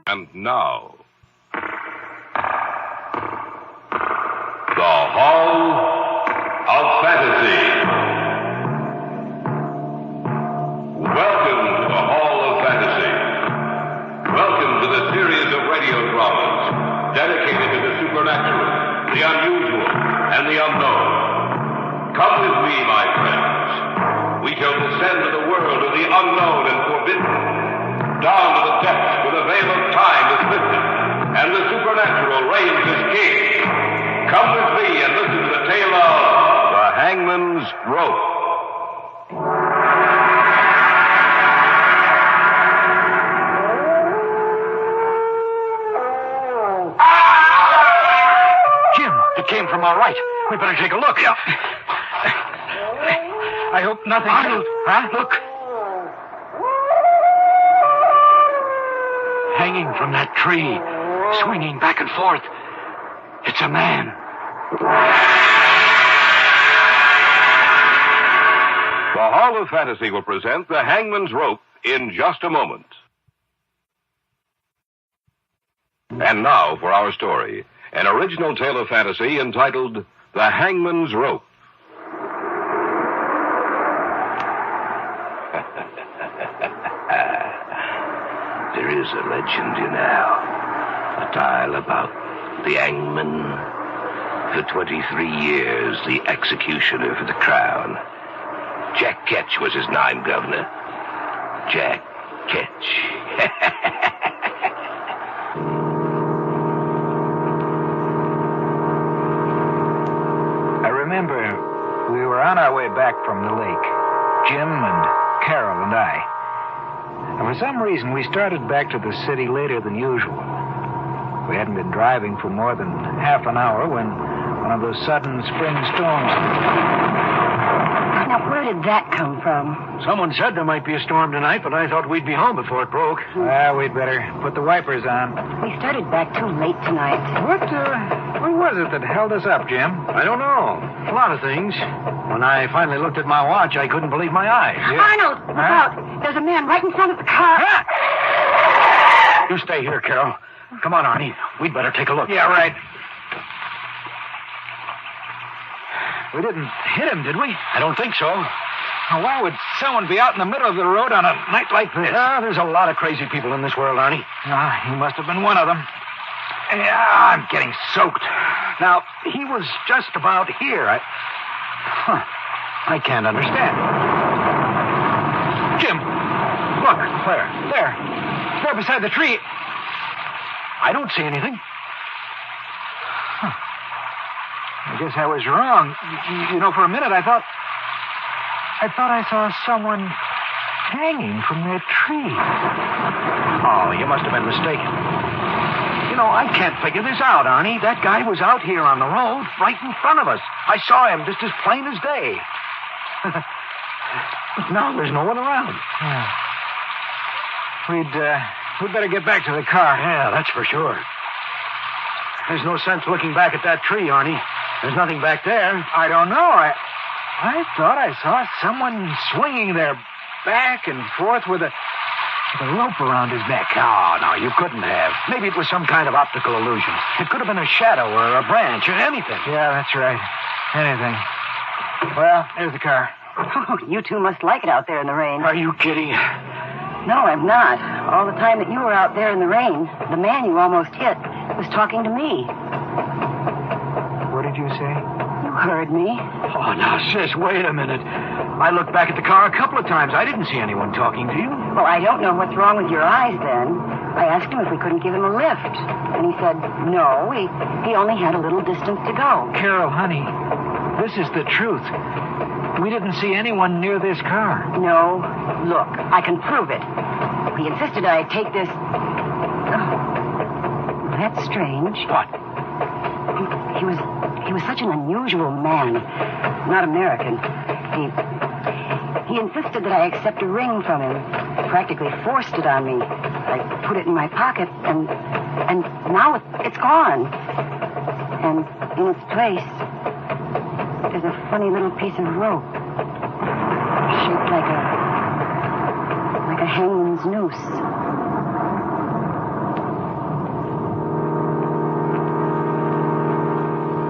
And now, the Hall of Fantasy. Welcome to the Hall of Fantasy. Welcome to the series of radio dramas dedicated to the supernatural, the unusual, and the unknown. Come with me, my friends. We shall descend to the world of the unknown and forbidden, down to the depths where the veil of time is lifted, and the supernatural reigns as king. Come with me and listen to the tale of the Hangman's Rope. Jim, it came from our right. We better take a look. Yeah. I hope nothing... Arnold! Huh? Look. Hanging from that tree, swinging back and forth. It's a man. The Hall of Fantasy will present The Hangman's Rope in just a moment. And now for our story, an original tale of fantasy entitled The Hangman's Rope. There is a legend, you know, a tale about the hangman. For 23 years, the executioner for the crown. Jack Ketch was his name, Governor. Jack Ketch. I remember we were on our way back from the lake, Jim and Carol and I. And for some reason, we started back to the city later than usual. We hadn't been driving for more than half an hour when one of those sudden spring storms... Now, where did that come from? Someone said there might be a storm tonight, but I thought we'd be home before it broke. Well, we'd better put the wipers on. We started back too late tonight. What was it that held us up, Jim? I don't know. A lot of things. When I finally looked at my watch, I couldn't believe my eyes. Arnold, look out. There's a man right in front of the car. You stay here, Carol. Come on, Arnie. We'd better take a look. Yeah, right. We didn't hit him, did we? I don't think so. Now, why would someone be out in the middle of the road on a night like this? There's a lot of crazy people in this world, Arnie. He must have been one of them. I'm getting soaked. Now, he was just about here. I can't understand. Jim, look. Where? There beside the tree. I don't see anything. I guess I was wrong. You know, for a minute I thought I saw someone hanging from that tree. Oh, you must have been mistaken. You know, I can't figure this out, Arnie. That guy was out here on the road, right in front of us. I saw him just as plain as day. But now there's no one around. We'd better get back to the car. Yeah, that's for sure. There's no sense looking back at that tree, Arnie. There's nothing back there. I don't know. I thought I saw someone swinging there back and forth with a rope around his neck. Oh, no, you couldn't have. Maybe it was some kind of optical illusion. It could have been a shadow or a branch or anything. Yeah, that's right. Anything. Well, there's the car. Oh, you two must like it out there in the rain. Are you kidding? No, I'm not. All the time that you were out there in the rain, the man you almost hit was talking to me. What did you say? You heard me. Oh, now, sis, wait a minute. I looked back at the car a couple of times. I didn't see anyone talking to you. Well, I don't know what's wrong with your eyes, then. I asked him if we couldn't give him a lift. And he said, no, he only had a little distance to go. Carol, honey, this is the truth. We didn't see anyone near this car. No. Look, I can prove it. He insisted I take this... Oh, that's strange. What? He was such an unusual man. Not American. He insisted that I accept a ring from him. Practically forced it on me. I put it in my pocket, and now it's gone. And in its place, there's a funny little piece of rope. Shaped like a hangman's noose.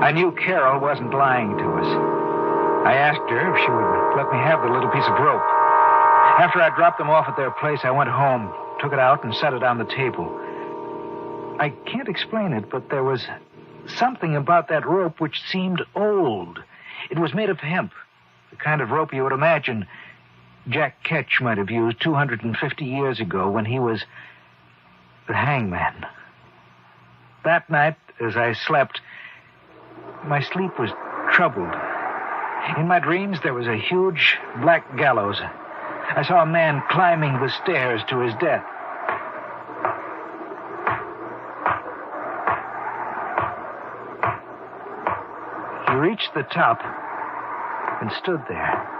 I knew Carol wasn't lying to us. I asked her if she would let me have the little piece of rope. After I dropped them off at their place, I went home, took it out, and set it on the table. I can't explain it, but there was something about that rope which seemed old. It was made of hemp, the kind of rope you would imagine Jack Ketch might have used 250 years ago when he was the hangman. That night, as I slept, my sleep was troubled. In my dreams, there was a huge black gallows. I saw a man climbing the stairs to his death. He reached the top and stood there.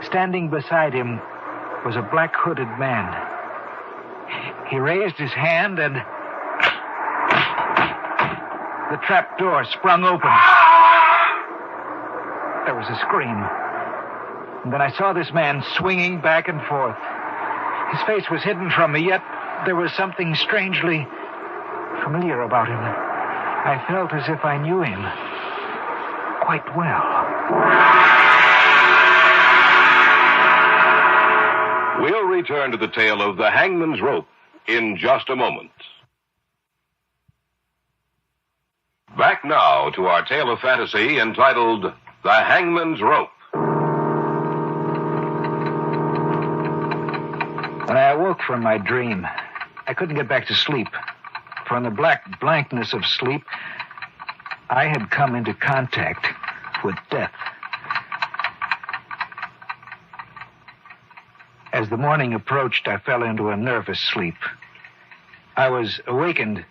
Standing beside him was a black-hooded man. He raised his hand and the trap door sprung open. There was a scream. And then I saw this man swinging back and forth. His face was hidden from me, yet there was something strangely familiar about him. I felt as if I knew him quite well. We'll return to the tale of the Hangman's Rope in just a moment. Back now to our tale of fantasy entitled The Hangman's Rope. When I awoke from my dream, I couldn't get back to sleep. For in the black blankness of sleep, I had come into contact with death. As the morning approached, I fell into a nervous sleep. I was awakened.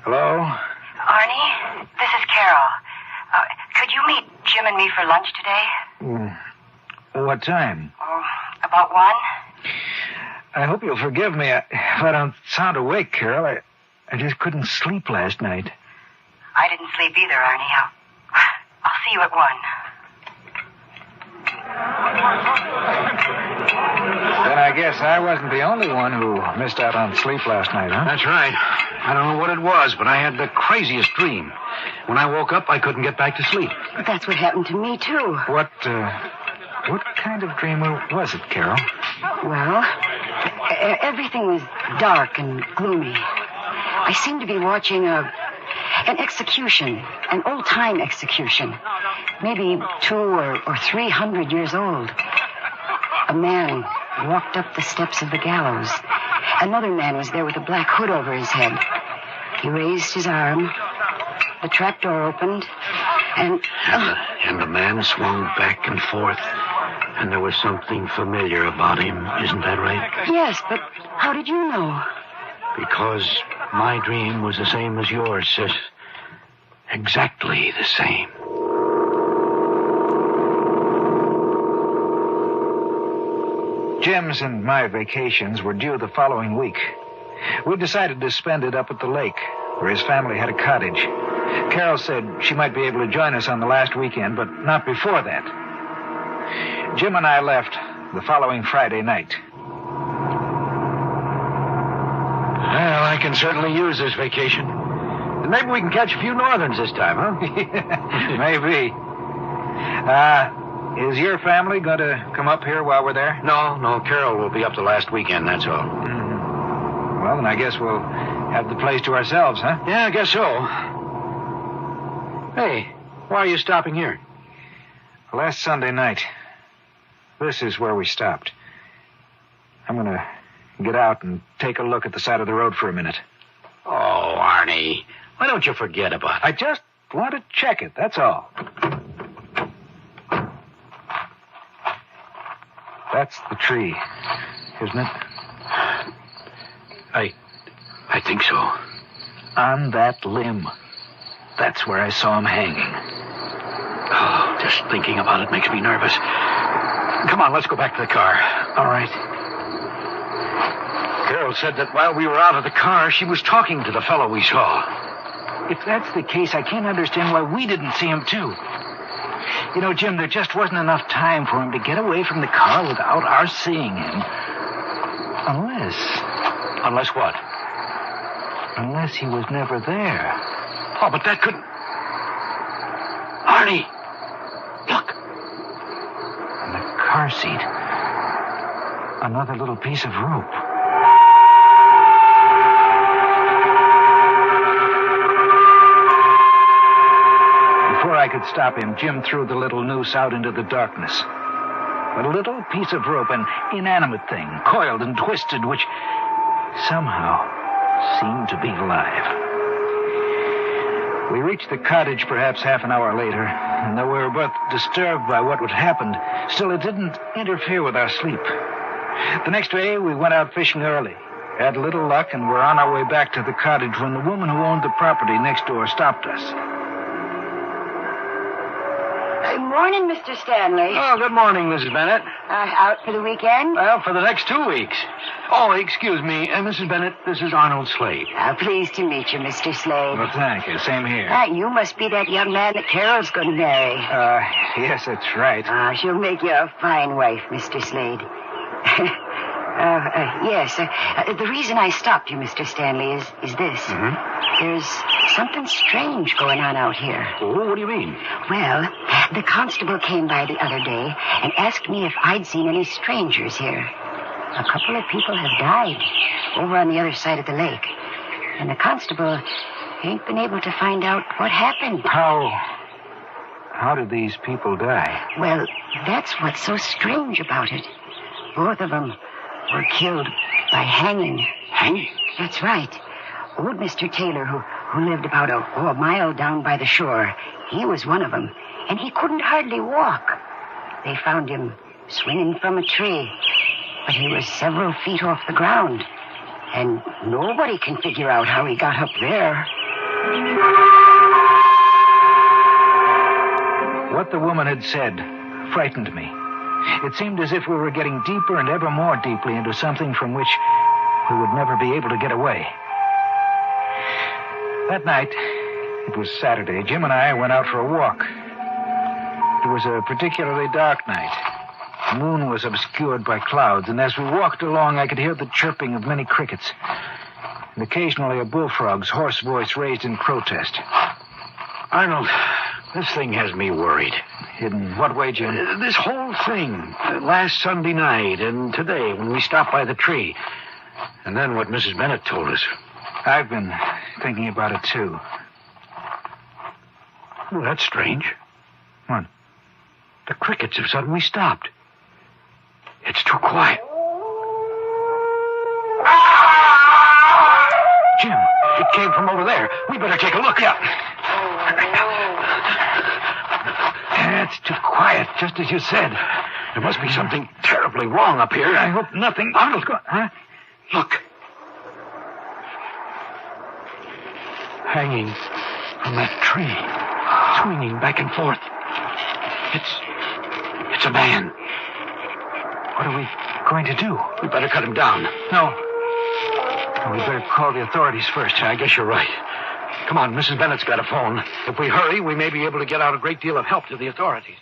Hello? Arnie, this is Carol. Could you meet Jim and me for lunch today? What time? About 1? I hope you'll forgive me if I don't sound awake, Carol. I just couldn't sleep last night. I didn't sleep either, Arnie. I'll see you at 1. Then I guess I wasn't the only one who missed out on sleep last night, huh? That's right. I don't know what it was, but I had the craziest dream. When I woke up, I couldn't get back to sleep. That's what happened to me, too. What kind of dream was it, Carol? Well, everything was dark and gloomy. I seemed to be watching an execution, an old-time execution, maybe 200 or 300 years old. A man walked up the steps of the gallows. Another man was there with a black hood over his head. He raised his arm. The trapdoor opened, and the man swung back and forth, and there was something familiar about him. Isn't that right? Yes, but how did you know? Because my dream was the same as yours, sis. Exactly the same. Jim's and my vacations were due the following week. We decided to spend it up at the lake, where his family had a cottage. Carol said she might be able to join us on the last weekend, but not before that. Jim and I left the following Friday night. Well, I can certainly use this vacation. And maybe we can catch a few northerns this time, huh? Maybe. Is your family going to come up here while we're there? No. Carol will be up the last weekend, that's all. Mm-hmm. Well, then I guess we'll have the place to ourselves, huh? Yeah, I guess so. Hey, why are you stopping here? Last Sunday night, This is where we stopped. I'm going to get out and take a look at the side of the road for a minute. Oh, Arnie, why don't you forget about it? I just want to check it, that's all. That's the tree, isn't it? I think so. On that limb. That's where I saw him hanging. Oh, just thinking about it makes me nervous. Come on, let's go back to the car. All right. Carol said that while we were out of the car, she was talking to the fellow we saw. If that's the case, I can't understand why we didn't see him, too. You know, Jim, there just wasn't enough time for him to get away from the car without our seeing him. Unless what? Unless he was never there. Oh, but that couldn't... Arnie! Look! On the car seat. Another little piece of rope. Before I could stop him, Jim threw the little noose out into the darkness. A little piece of rope, an inanimate thing, coiled and twisted, which somehow seemed to be alive. We reached the cottage perhaps half an hour later, and though we were both disturbed by what had happened, still it didn't interfere with our sleep. The next day, we went out fishing early, had little luck, and were on our way back to the cottage when the woman who owned the property next door stopped us. Good morning, Mr. Stanley. Oh, good morning, Mrs. Bennett. Out for the weekend? Well, for the next 2 weeks. Oh, excuse me, Mrs. Bennett, this is Arnold Slade. Pleased to meet you, Mr. Slade. Well, thank you. Same here. You must be that young man that Carol's going to marry. Yes, that's right. She'll make you a fine wife, Mr. Slade. Yes. The reason I stopped you, Mr. Stanley, is this. Mm-hmm. There's something strange going on out here. Oh, what do you mean? Well, the constable came by the other day and asked me if I'd seen any strangers here. A couple of people have died over on the other side of the lake. And the constable ain't been able to find out what happened. How did these people die? Well, that's what's so strange about it. Both of them were killed by hanging. Hanging? That's right. Old Mr. Taylor, who lived about a mile down by the shore, he was one of them, and he couldn't hardly walk. They found him swinging from a tree, but he was several feet off the ground, and nobody can figure out how he got up there. What the woman had said frightened me. It seemed as if we were getting deeper and ever more deeply into something from which we would never be able to get away. That night, it was Saturday, Jim and I went out for a walk. It was a particularly dark night. The moon was obscured by clouds, and as we walked along, I could hear the chirping of many crickets, and occasionally a bullfrog's hoarse voice raised in protest. Arnold, this thing has me worried. In what way, Jim? This whole thing. Last Sunday night and today when we stopped by the tree. And then what Mrs. Bennett told us. I've been thinking about it, too. Well, that's strange. What? The crickets have suddenly stopped. It's too quiet. Jim, it came from over there. We better take a look. Yeah. It's too quiet, just as you said. There must be something terribly wrong up here. I hope nothing... Arnold, huh? Look. Hanging from that tree, swinging back and forth. It's a man. What are we going to do? We better cut him down. No, we better call the authorities first. I guess you're right. Come on, Mrs. Bennett's got a phone. If we hurry, we may be able to get out a great deal of help to the authorities.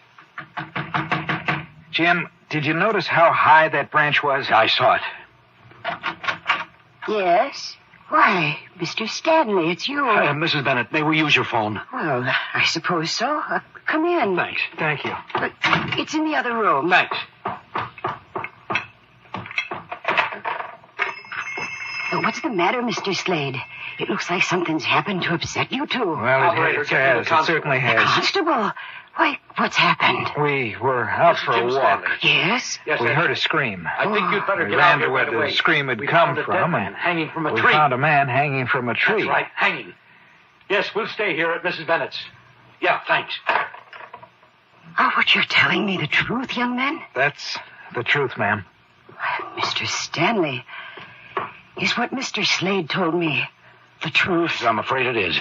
Jim, did you notice how high that branch was? I saw it. Yes? Why, Mr. Stanley, it's you. Mrs. Bennett, may we use your phone? Well, I suppose so. Come in. Thanks. Thank you. It's in the other room. Thanks. What's the matter, Mr. Slade? It looks like something's happened to upset you two. Well, it has. It certainly has. Constable, Why, what's happened? We were out for a walk. Yes? We heard a scream. I think you'd better We get ran out to here where right the away. scream had We come found a from, dead and man hanging from a we tree. found a man hanging from a tree. That's right, hanging. Yes, we'll stay here at Mrs. Bennett's. Yeah, thanks. Oh, what you're telling me the truth, young man? That's the truth, ma'am. Mr. Stanley, is what Mr. Slade told me the truth? I'm afraid it is.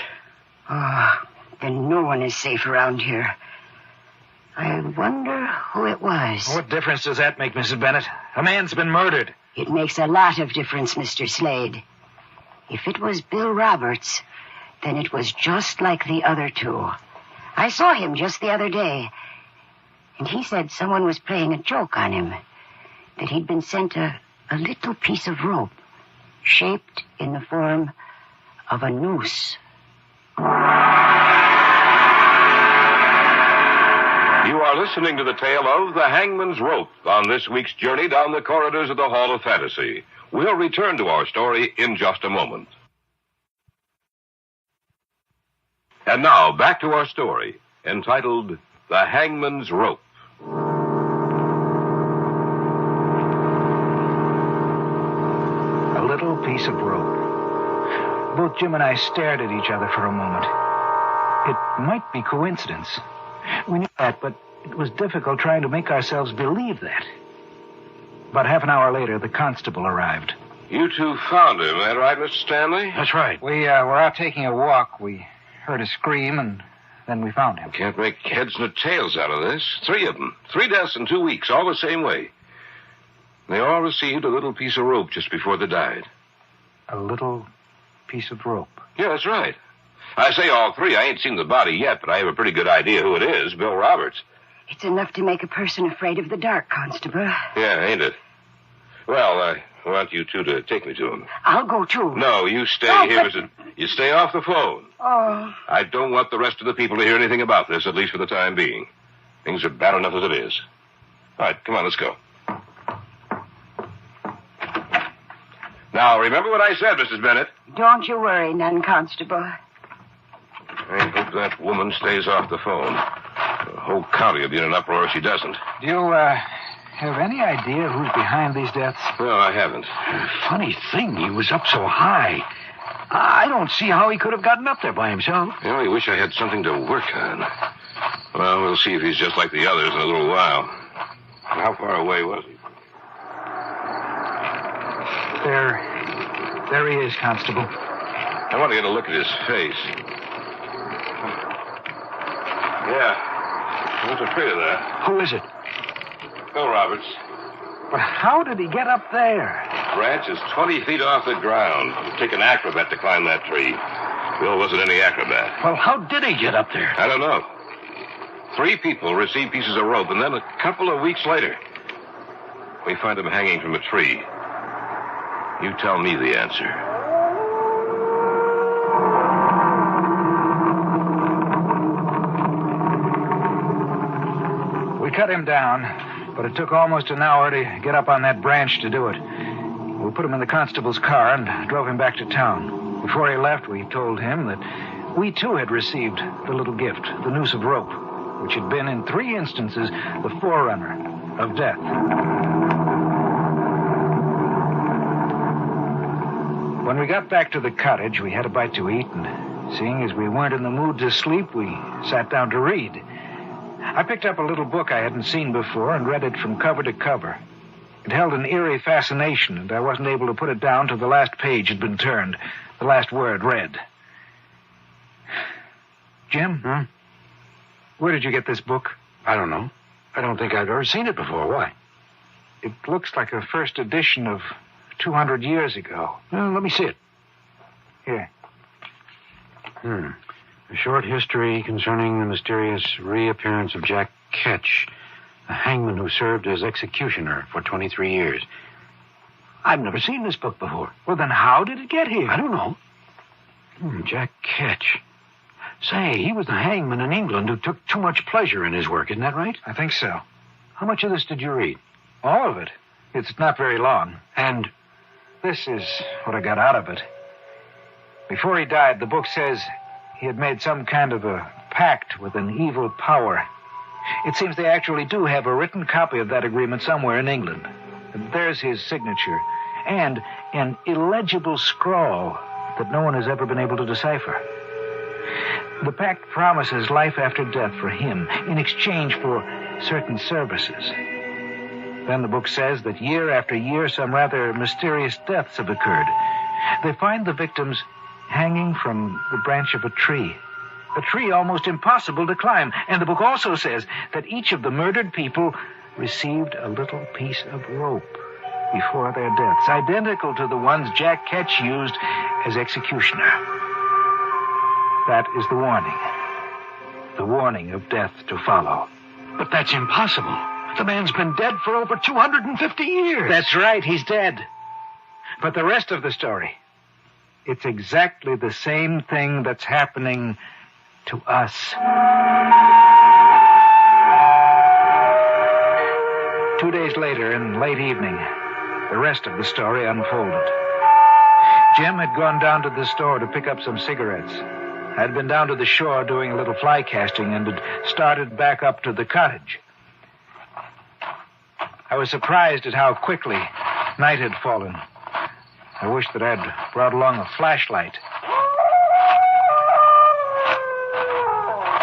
Oh, then no one is safe around here. I wonder who it was. What difference does that make, Mrs. Bennett? A man's been murdered. It makes a lot of difference, Mr. Slade. If it was Bill Roberts, then it was just like the other two. I saw him just the other day, and he said someone was playing a joke on him, that he'd been sent a little piece of rope shaped in the form of a noose. You are listening to the tale of The Hangman's Rope on this week's journey down the corridors of the Hall of Fantasy. We'll return to our story in just a moment. And now, back to our story, entitled The Hangman's Rope. A little piece of rope. Both Jim and I stared at each other for a moment. It might be coincidence. We knew that, but it was difficult trying to make ourselves believe that. About half an hour later, the constable arrived. You two found him, that right, Mr. Stanley? That's right. We were out taking a walk. We heard a scream, and then we found him. Can't make heads nor tails out of this. 3 of them. 3 deaths in 2 weeks, all the same way. They all received a little piece of rope just before they died. A little piece of rope? Yeah, that's right. I say all 3. I ain't seen the body yet, but I have a pretty good idea who it is, Bill Roberts. It's enough to make a person afraid of the dark, Constable. Yeah, ain't it? Well, I want you two to take me to him. I'll go, too. No, you stay here. You stay off the phone. Oh. I don't want the rest of the people to hear anything about this, at least for the time being. Things are bad enough as it is. All right, come on, let's go. Now, remember what I said, Mrs. Bennett. Don't you worry, none, Constable. I hope that woman stays off the phone. The whole county will be in an uproar if she doesn't. Do you, have any idea who's behind these deaths? No, I haven't. Funny thing, he was up so high. I don't see how he could have gotten up there by himself. I only wish I had something to work on. Well, we'll see if he's just like the others in a little while. How far away was he? There he is, Constable. I want to get a look at his face. Yeah. I was afraid of that. Who is it? Bill Roberts. But how did he get up there? Branch is 20 feet off the ground. It'd take an acrobat to climb that tree. Bill wasn't any acrobat. Well, how did he get up there? I don't know. 3 people received pieces of rope, and then a couple of weeks later, we find him hanging from a tree. You tell me the answer. We cut him down, but it took almost an hour to get up on that branch to do it. We put him in the constable's car and drove him back to town. Before he left, we told him that we, too, had received the little gift, the noose of rope, which had been, in 3 instances, the forerunner of death. When we got back to the cottage, we had a bite to eat, and seeing as we weren't in the mood to sleep, we sat down to read. I picked up a little book I hadn't seen before and read it from cover to cover. It held an eerie fascination, and I wasn't able to put it down till the last page had been turned, the last word read. Jim? Huh? Where did you get this book? I don't know. I don't think I've ever seen it before. Why? It looks like a first edition of 200 years ago. Well, let me see it. Here. A short history concerning the mysterious reappearance of Jack Ketch, the hangman who served as executioner for 23 years. I've never seen this book before. Well, then how did it get here? I don't know. Jack Ketch. Say, he was the hangman in England who took too much pleasure in his work, isn't that right? I think so. How much of this did you read? All of it. It's not very long. And this is what I got out of it. Before he died, the book says he had made some kind of a pact with an evil power. It seems they actually do have a written copy of that agreement somewhere in England. There's his signature, and an illegible scrawl that no one has ever been able to decipher. The pact promises life after death for him in exchange for certain services. Then the book says that year after year, some rather mysterious deaths have occurred. They find the victims hanging from the branch of a tree almost impossible to climb. And the book also says that each of the murdered people received a little piece of rope before their deaths, identical to the ones Jack Ketch used as executioner. That is the warning of death to follow. But that's impossible. The man's been dead for over 250 years. That's right, he's dead. But the rest of the story, it's exactly the same thing that's happening to us. 2 days later, in late evening, the rest of the story unfolded. Jim had gone down to the store to pick up some cigarettes. I'd been down to the shore doing a little fly casting and had started back up to the cottage. I was surprised at how quickly night had fallen. I wished that I'd brought along a flashlight.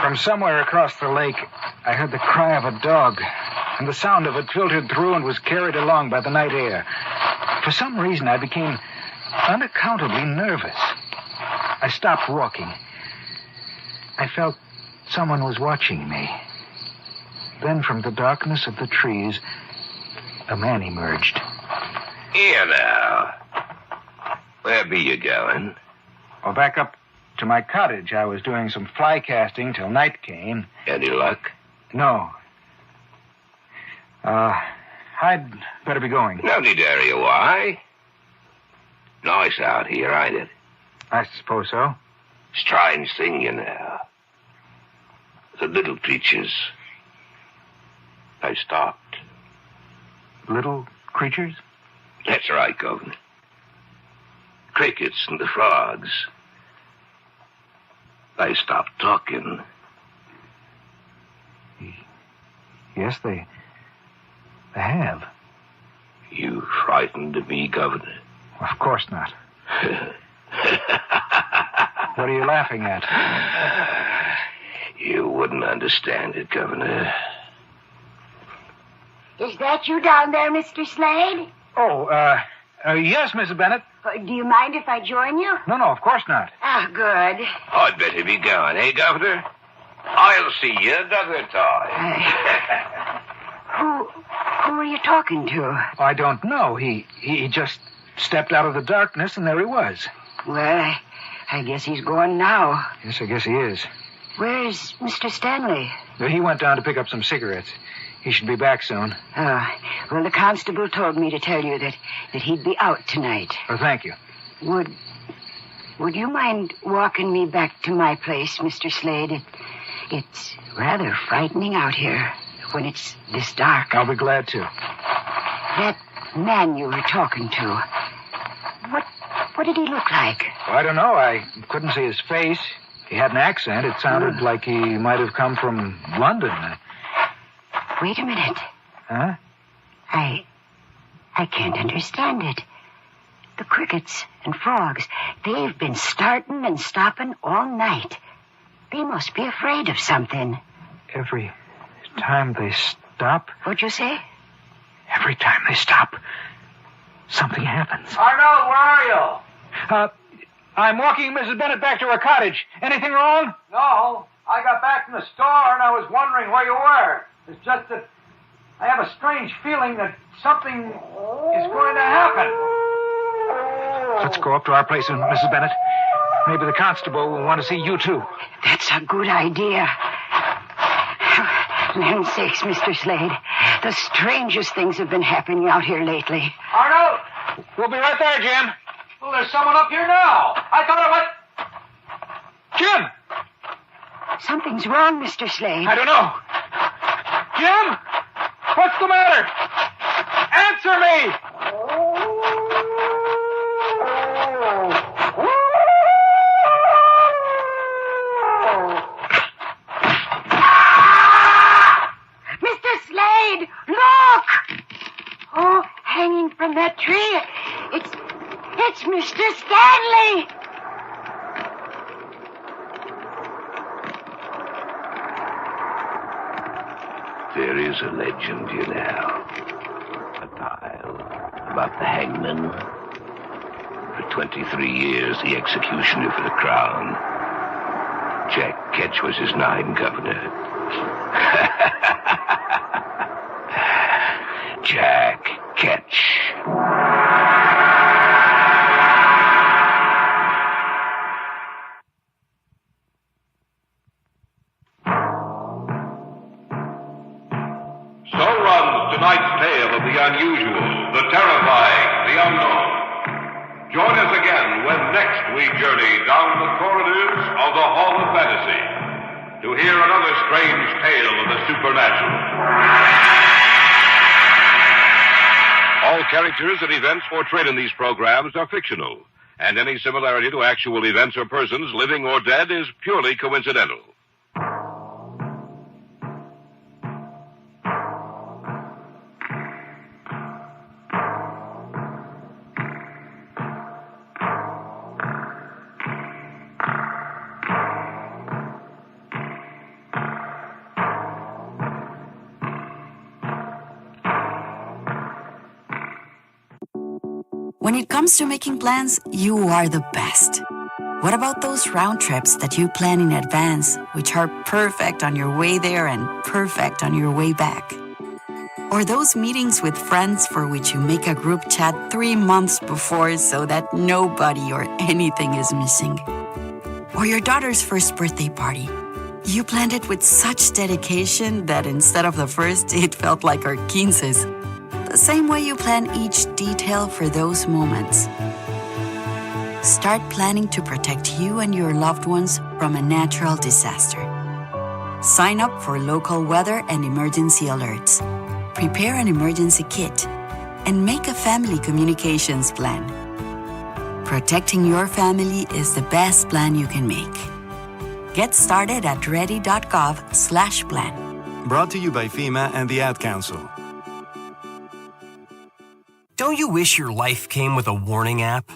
From somewhere across the lake, I heard the cry of a dog, and the sound of it filtered through and was carried along by the night air. For some reason, I became unaccountably nervous. I stopped walking. I felt someone was watching me. Then from the darkness of the trees, a man emerged. Here now. Where be you going? Well, back up to my cottage. I was doing some fly casting till night came. Any luck? No. I'd better be going. No need to hurry. Why? Nice out here, ain't it? I suppose so. Strange thing, you know. The little creatures, they stopped. Little creatures? That's right, Governor. Crickets and the frogs. They stopped talking. Yes, they have. You frightened me, Governor? Of course not. What are you laughing at? You wouldn't understand it, Governor. Is that you down there, Mr. Slade? Oh, yes, Mrs. Bennett. Do you mind if I join you? No, of course not. Ah, good. I'd better be going, eh, Governor? I'll see you another time. Who are you talking to? I don't know. He just stepped out of the darkness, and there he was. Well, I guess he's gone now. Yes, I guess he is. Where's Mr. Stanley? He went down to pick up some cigarettes. He should be back soon. Well, the constable told me to tell you that he'd be out tonight. Oh, thank you. Would you mind walking me back to my place, Mr. Slade? It's rather frightening out here when it's this dark. I'll be glad to. That man you were talking to, what did he look like? Well, I don't know. I couldn't see his face. He had an accent. It sounded like he might have come from London. Wait a minute. Huh? I can't understand it. The crickets and frogs, they've been starting and stopping all night. They must be afraid of something. Every time they stop... What'd you say? Every time they stop, something happens. Arnold, where are you? I'm walking Mrs. Bennett back to her cottage. Anything wrong? No. I got back from the store and I was wondering where you were. It's just that I have a strange feeling that something is going to happen. Let's go up to our place, Mrs. Bennett. Maybe the constable will want to see you, too. That's a good idea. Land's sakes, Mr. Slade. The strangest things have been happening out here lately. Arnold! We'll be right there, Jim. Well, there's someone up here now. I thought I went... Jim! Something's wrong, Mr. Slade. I don't know. Jim! What's the matter? Answer me! There is a legend, you know. A tale about the hangman. For 23 years, the executioner for the crown. Jack Ketch was his name, Governor. Jack Ketch. So runs tonight's tale of the unusual, the terrifying, the unknown. Join us again when next we journey down the corridors of the Hall of Fantasy to hear another strange tale of the supernatural. All characters and events portrayed in these programs are fictional, and any similarity to actual events or persons, living or dead, is purely coincidental. When it comes to making plans, you are the best. What about those round trips that you plan in advance, which are perfect on your way there and perfect on your way back? Or those meetings with friends for which you make a group chat 3 months before so that nobody or anything is missing? Or your daughter's first birthday party. You planned it with such dedication that instead of the first, it felt like our 15s. The same way you plan each detail for those moments. Start planning to protect you and your loved ones from a natural disaster. Sign up for local weather and emergency alerts. Prepare an emergency kit. And make a family communications plan. Protecting your family is the best plan you can make. Get started at ready.gov/plan. Brought to you by FEMA and the Ad Council. Don't you wish your life came with a warning app?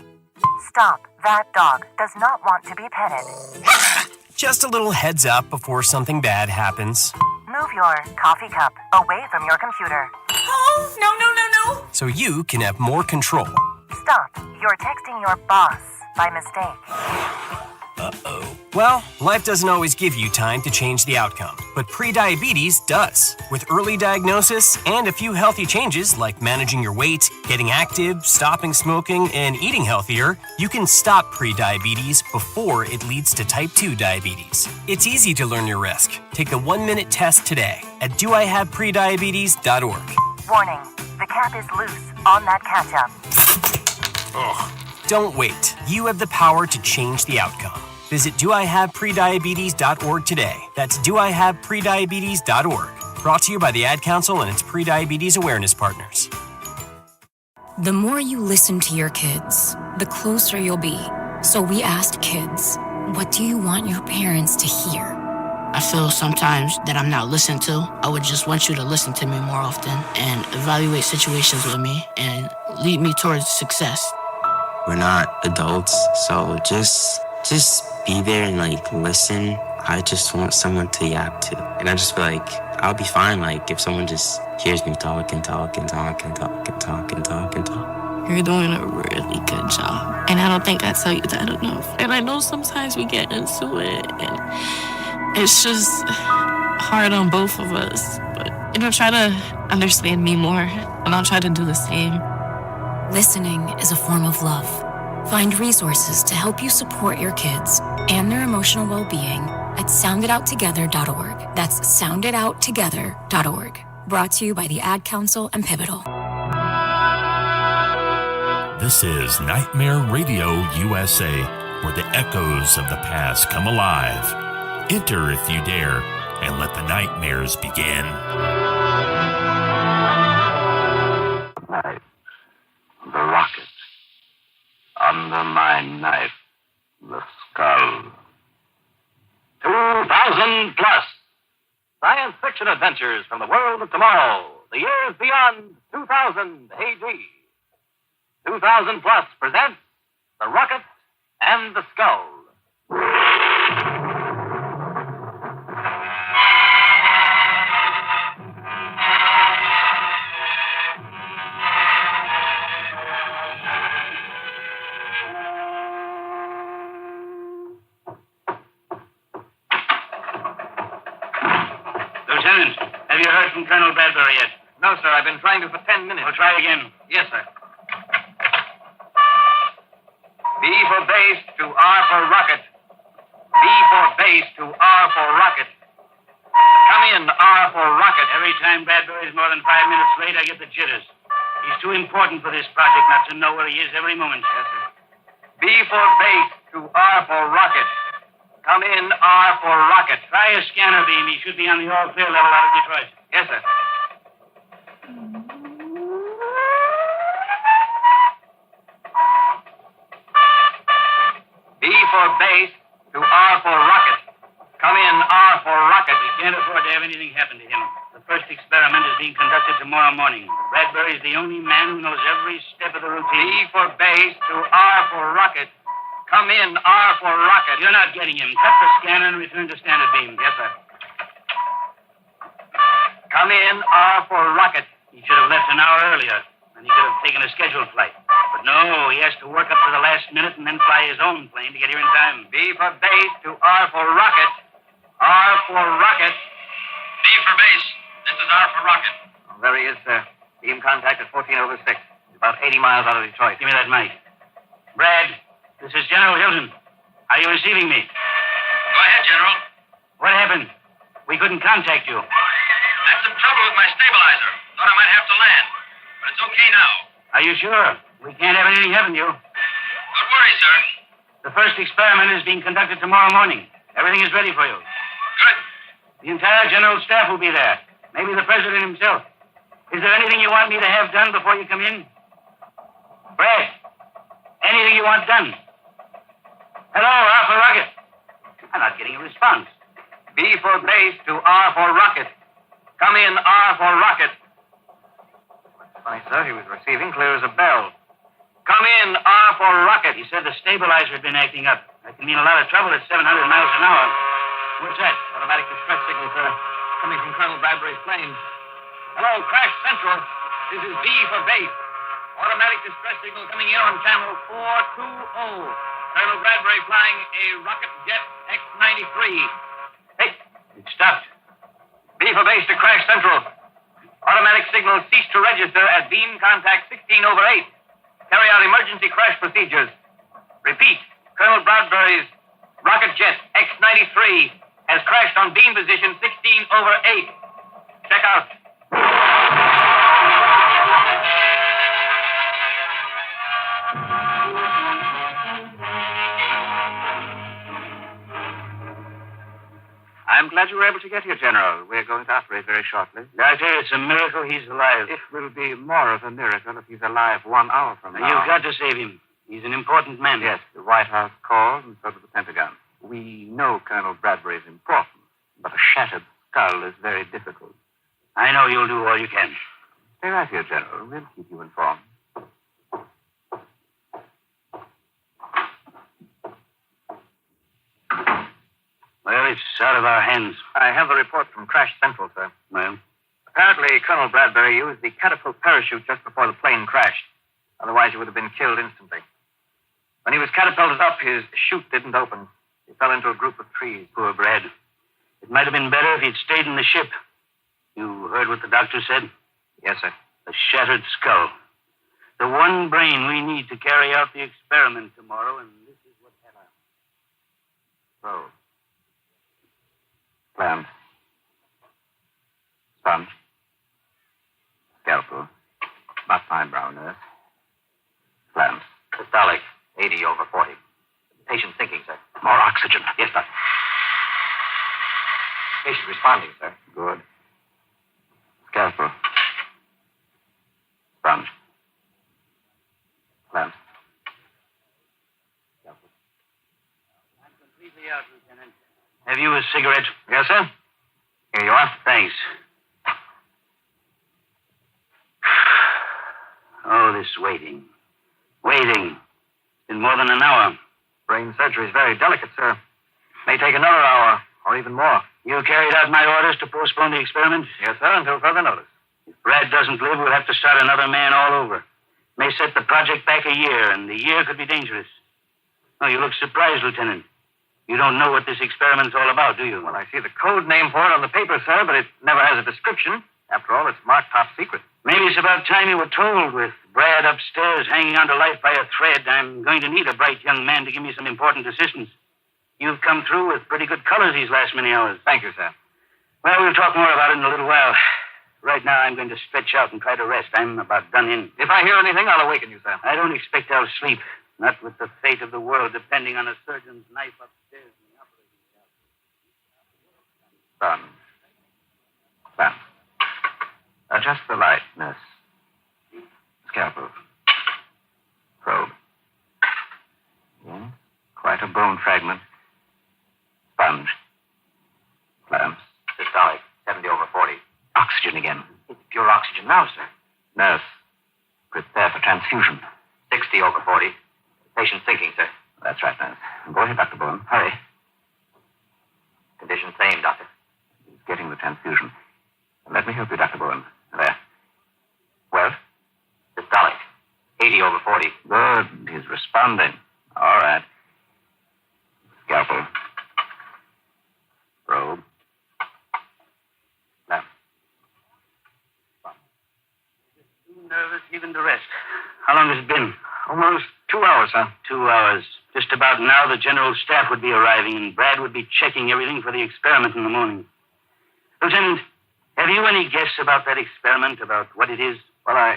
Stop. That dog does not want to be petted. Just a little heads up before something bad happens. Move your coffee cup away from your computer. Oh, no. So you can have more control. Stop. You're texting your boss by mistake. Uh-oh. Well, life doesn't always give you time to change the outcome, but prediabetes does. With early diagnosis and a few healthy changes like managing your weight, getting active, stopping smoking, and eating healthier, you can stop prediabetes before it leads to type 2 diabetes. It's easy to learn your risk. Take the 1-minute test today at doihaveprediabetes.org. Warning. The cap is loose on that ketchup. Ugh. Don't wait. You have the power to change the outcome. Visit doihaveprediabetes.org today. That's doihaveprediabetes.org. Brought to you by the Ad Council and its prediabetes awareness partners. The more you listen to your kids, the closer you'll be. So we asked kids, what do you want your parents to hear? I feel sometimes that I'm not listened to. I would just want you to listen to me more often and evaluate situations with me and lead me towards success. We're not adults, so just be there and listen. I just want someone to yap to. And I just feel like I'll be fine if someone just hears me talk and talk and talk and talk and talk and talk and talk. You're doing a really good job. And I don't think I tell you that enough. And I know sometimes we get into it and it's just hard on both of us. But, try to understand me more and I'll try to do the same. Listening is a form of love. Find resources to help you support your kids and their emotional well-being at soundidouttogether.org. That's soundidouttogether.org. Brought to you by the Ad Council and Pivotal. This is Nightmare Radio USA, where the echoes of the past come alive. Enter if you dare, and let the nightmares begin. The rocket. Under my knife, the skull. 2000 plus. Science fiction adventures from the world of tomorrow. The years beyond 2000 AD. 2000 plus presents The Rocket and the Skull. Lieutenant, have you heard from Colonel Bradbury yet? No, sir. I've been trying to for 10 minutes. Well, try again. Yes, sir. B for base to R for rocket. B for base to R for rocket. Come in, R for rocket. Every time Bradbury is more than 5 minutes late, I get the jitters. He's too important for this project not to know where he is every moment. Yes, sir. B for base to R for rocket. Come in, R for rocket. Try a scanner beam. He should be on the all-clear level out of Detroit. Yes, sir. B for base to R for rocket. Come in, R for rocket. We can't afford to have anything happen to him. The first experiment is being conducted tomorrow morning. Bradbury is the only man who knows every step of the routine. B for base to R for rocket. Come in, R for rocket. You're not getting him. Cut the scanner and return to standard beam. Yes, sir. Come in, R for rocket. He should have left an hour earlier, and he could have taken a scheduled flight. But no, he has to work up to the last minute and then fly his own plane to get here in time. B for base to R for rocket. R for rocket. B for base. This is R for rocket. Oh, there he is, sir. Beam contact at 14 over 6. He's about 80 miles out of Detroit. Give me that mic. Brad, this is General Hilton. Are you receiving me? Go ahead, General. What happened? We couldn't contact you. Had some trouble with my stabilizer. Thought I might have to land. But it's okay now. Are you sure? We can't have anything happen to you. Don't worry, sir. The first experiment is being conducted tomorrow morning. Everything is ready for you. Good. The entire general staff will be there. Maybe the president himself. Is there anything you want me to have done before you come in? Brad, anything you want done? Hello, R for rocket. I'm not getting a response. B for base to R for rocket. Come in, R for rocket. Funny, sir. He was receiving clear as a bell. Come in, R for rocket. He said the stabilizer had been acting up. That can mean a lot of trouble at 700 miles an hour. What's that? Automatic distress signal, sir. Coming from Colonel Bradbury's plane. Hello, Crash Central. This is B for base. Automatic distress signal coming in on channel 420. Colonel Bradbury flying a rocket jet X-93. Hey, it stopped. B for base to Crash Central. Automatic signal ceased to register at beam contact 16 over 8. Carry out emergency crash procedures. Repeat, Colonel Bradbury's rocket jet X-93 has crashed on beam position 16 over 8. Check out. I'm glad you were able to get here, General. We're going to operate very shortly. Doctor, it's a miracle he's alive. It will be more of a miracle if he's alive 1 hour from now. You've got to save him. He's an important man. Yes, the White House called, and so did the Pentagon. We know Colonel Bradbury is important, but a shattered skull is very difficult. I know you'll do all you can. Stay right here, General. We'll keep you informed. Well, it's out of our hands. I have a report from Crash Central, sir. Well? Apparently, Colonel Bradbury used the catapult parachute just before the plane crashed. Otherwise, he would have been killed instantly. When he was catapulted up, his chute didn't open. He fell into a group of trees. Poor Brad. It might have been better if he'd stayed in the ship. You heard what the doctor said? Yes, sir. A shattered skull. The one brain we need to carry out the experiment tomorrow, and this is what happened. So. Clamp. Sponge. Scalpel. About eyebrow nurse. Clamps. Systolic, 80 over 40. Patient thinking, sir. More oxygen. Yes, sir. Patient responding, sir. Good. Scalpel. Sponge. Clamps. I'm completely out, Lieutenant. Have you a cigarette? Yes, sir. Here you are. Thanks. Oh, this waiting. Waiting. In more than an hour. Brain surgery is very delicate, sir. May take another hour, or even more. You carried out my orders to postpone the experiment? Yes, sir, until further notice. If Brad doesn't live, we'll have to start another man all over. May set the project back a year, and the year could be dangerous. Oh, you look surprised, Lieutenant. You don't know what this experiment's all about, do you? Well, I see the code name for it on the paper, sir, but it never has a description. After all, it's marked top secret. Maybe it's about time you were told. With Brad upstairs hanging on to life by a thread, I'm going to need a bright young man to give me some important assistance. You've come through with pretty good colors these last many hours. Thank you, sir. Well, we'll talk more about it in a little while. Right now, I'm going to stretch out and try to rest. I'm about done in. If I hear anything, I'll awaken you, sir. I don't expect I'll sleep. Not with the fate of the world depending on a surgeon's knife upstairs in the operating room. Son. Adjust the light, nurse. Scalpel. Probe. Yeah. Quite a bone fragment. Sponge. Clamps. Systolic, 70/40. Oxygen again. It's pure oxygen now, sir. Nurse. Prepare for transfusion. 60/40. Patient sinking, sir. That's right, nurse. Go ahead, Dr. Bowen. Hurry. Condition same, doctor. He's getting the transfusion. Let me help you, Dr. Bowen. There. Well? Systolic, 80/40. Good. He's responding. All right. Scalpel. Probe. Lamp. Too nervous even to rest. How long has it been? Almost 2 hours, sir. 2 hours. Just about now, the general staff would be arriving, and Brad would be checking everything for the experiment in the morning. Lieutenant, have you any guess about that experiment, about what it is? Well,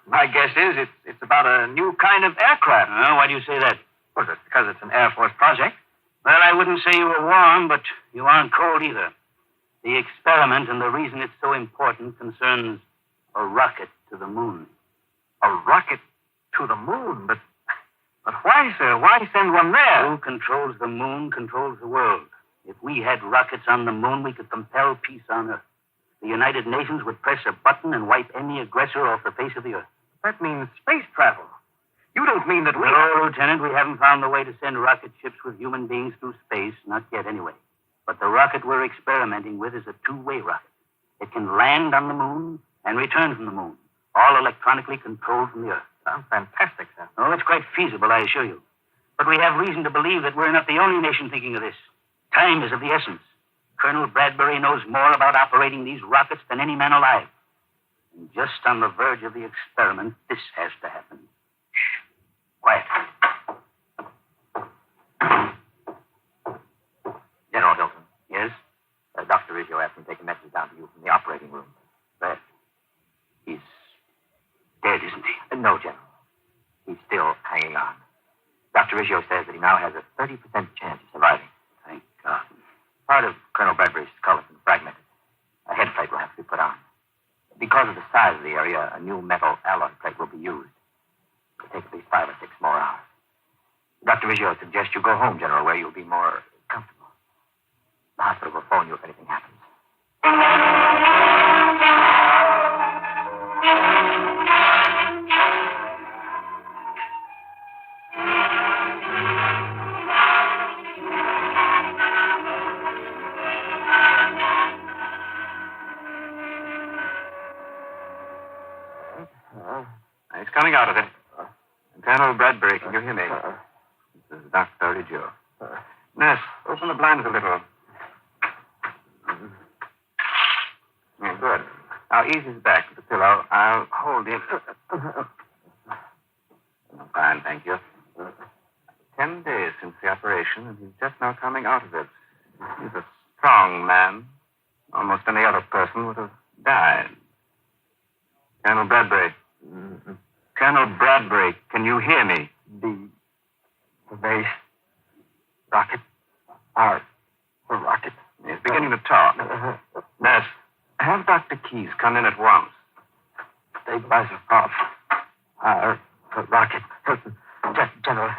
my guess is it's about a new kind of aircraft. Why do you say that? Well, just because it's an Air Force project. Well, I wouldn't say you were warm, but you aren't cold either. The experiment and the reason it's so important concerns a rocket to the moon. A rocket to the moon? But why, sir? Why send one there? Who controls the moon controls the world. If we had rockets on the moon, we could compel peace on Earth. The United Nations would press a button and wipe any aggressor off the face of the Earth. That means space travel. You don't mean that we... No, Lieutenant, we haven't found the way to send rocket ships with human beings through space. Not yet, anyway. But the rocket we're experimenting with is a two-way rocket. It can land on the moon and return from the moon, all electronically controlled from the Earth. Sounds fantastic, sir. Oh, it's quite feasible, I assure you. But we have reason to believe that we're not the only nation thinking of this. Time is of the essence. Colonel Bradbury knows more about operating these rockets than any man alive. And just on the verge of the experiment, this has to happen. Shh. Quiet. General Hilton. Yes? Dr. Riggio asked me to take a message down to you from the operating room. Brad. He's dead, isn't he? No, General. He's still hanging on. Dr. Riggio says that he now has a 30% chance of surviving. Thank God. Part of Colonel Bradbury's skull has been fragmented. A head plate will have to be put on. Because of the size of the area, a new metal alloy plate will be used. It'll take at least 5 or 6 more hours. Dr. Riggio suggests you go home, General, where you'll be more comfortable. The hospital will phone you if anything happens. He's coming out of it. Colonel Bradbury, can you hear me? This is Dr. Riggio. Nurse, open the blinds a little. Yeah, good. Now ease his back with the pillow. I'll hold him. Fine, thank you. 10 days since the operation, and he's just now coming out of it. He's a strong man. Almost any other person would have died. Colonel Bradbury. Colonel Bradbury, can you hear me? The base rocket. The rocket. He's beginning to talk. Nurse, have Dr. Keyes come in at once. Stabilizer off. The rocket. General.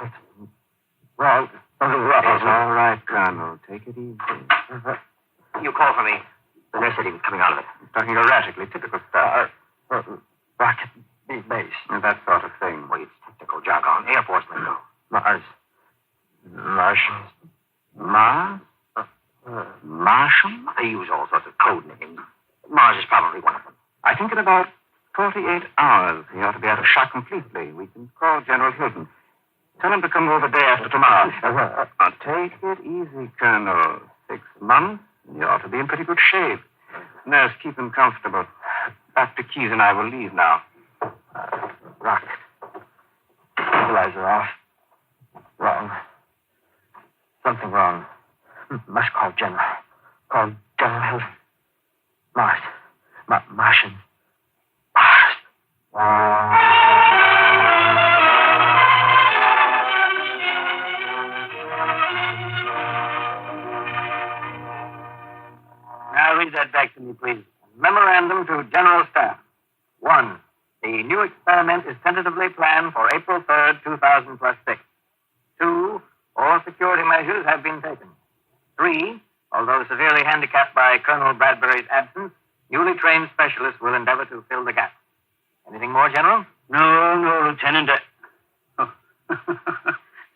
Wrong. It's all right, Colonel. Take it easy. You called for me. The nurse said he was coming out of it. He's talking erratically. Typical stuff. Rocket. Base. That sort of thing. Well, it's technical jargon. Air Force lingo. Mars. Martians. Mars? Martian? They use all sorts of code names. Mars is probably one of them. I think in about 48 hours he ought to be out of shock completely. We can call General Hilton. Tell him to come over day after tomorrow. Take it easy, Colonel. 6 months, you ought to be in pretty good shape. Nurse, keep him comfortable. Dr. Keyes and I will leave now. Rocket. Stabilizer off. Wrong. Something wrong. Must call General. Call General Hilton. Mars. Martian. Now read that back to me, please. Memorandum to General Staff. 1. The new experiment is tentatively planned for April 3rd, 2000 plus 6. 2. All security measures have been taken. 3. Although severely handicapped by Colonel Bradbury's absence, newly trained specialists will endeavor to fill the gap. Anything more, General? No, Lieutenant.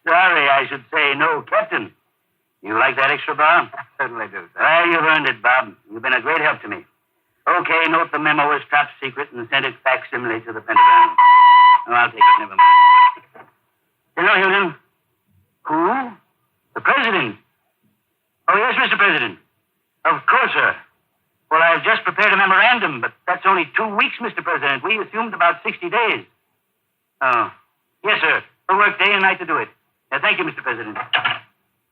Sorry, I should say no, Captain. You like that extra, Bob? Certainly do, sir. Well, you've earned it, Bob. You've been a great help to me. Okay, note the memo was top secret and send it facsimile to the Pentagon. Oh, I'll take it. Never mind. General Hilton? Who? The President? Oh, yes, Mr. President. Of course, sir. Well, I've just prepared a memorandum, but that's only 2 weeks, Mr. President. We assumed about 60 days. Oh. Yes, sir. We'll work day and night to do it. Thank you, Mr. President.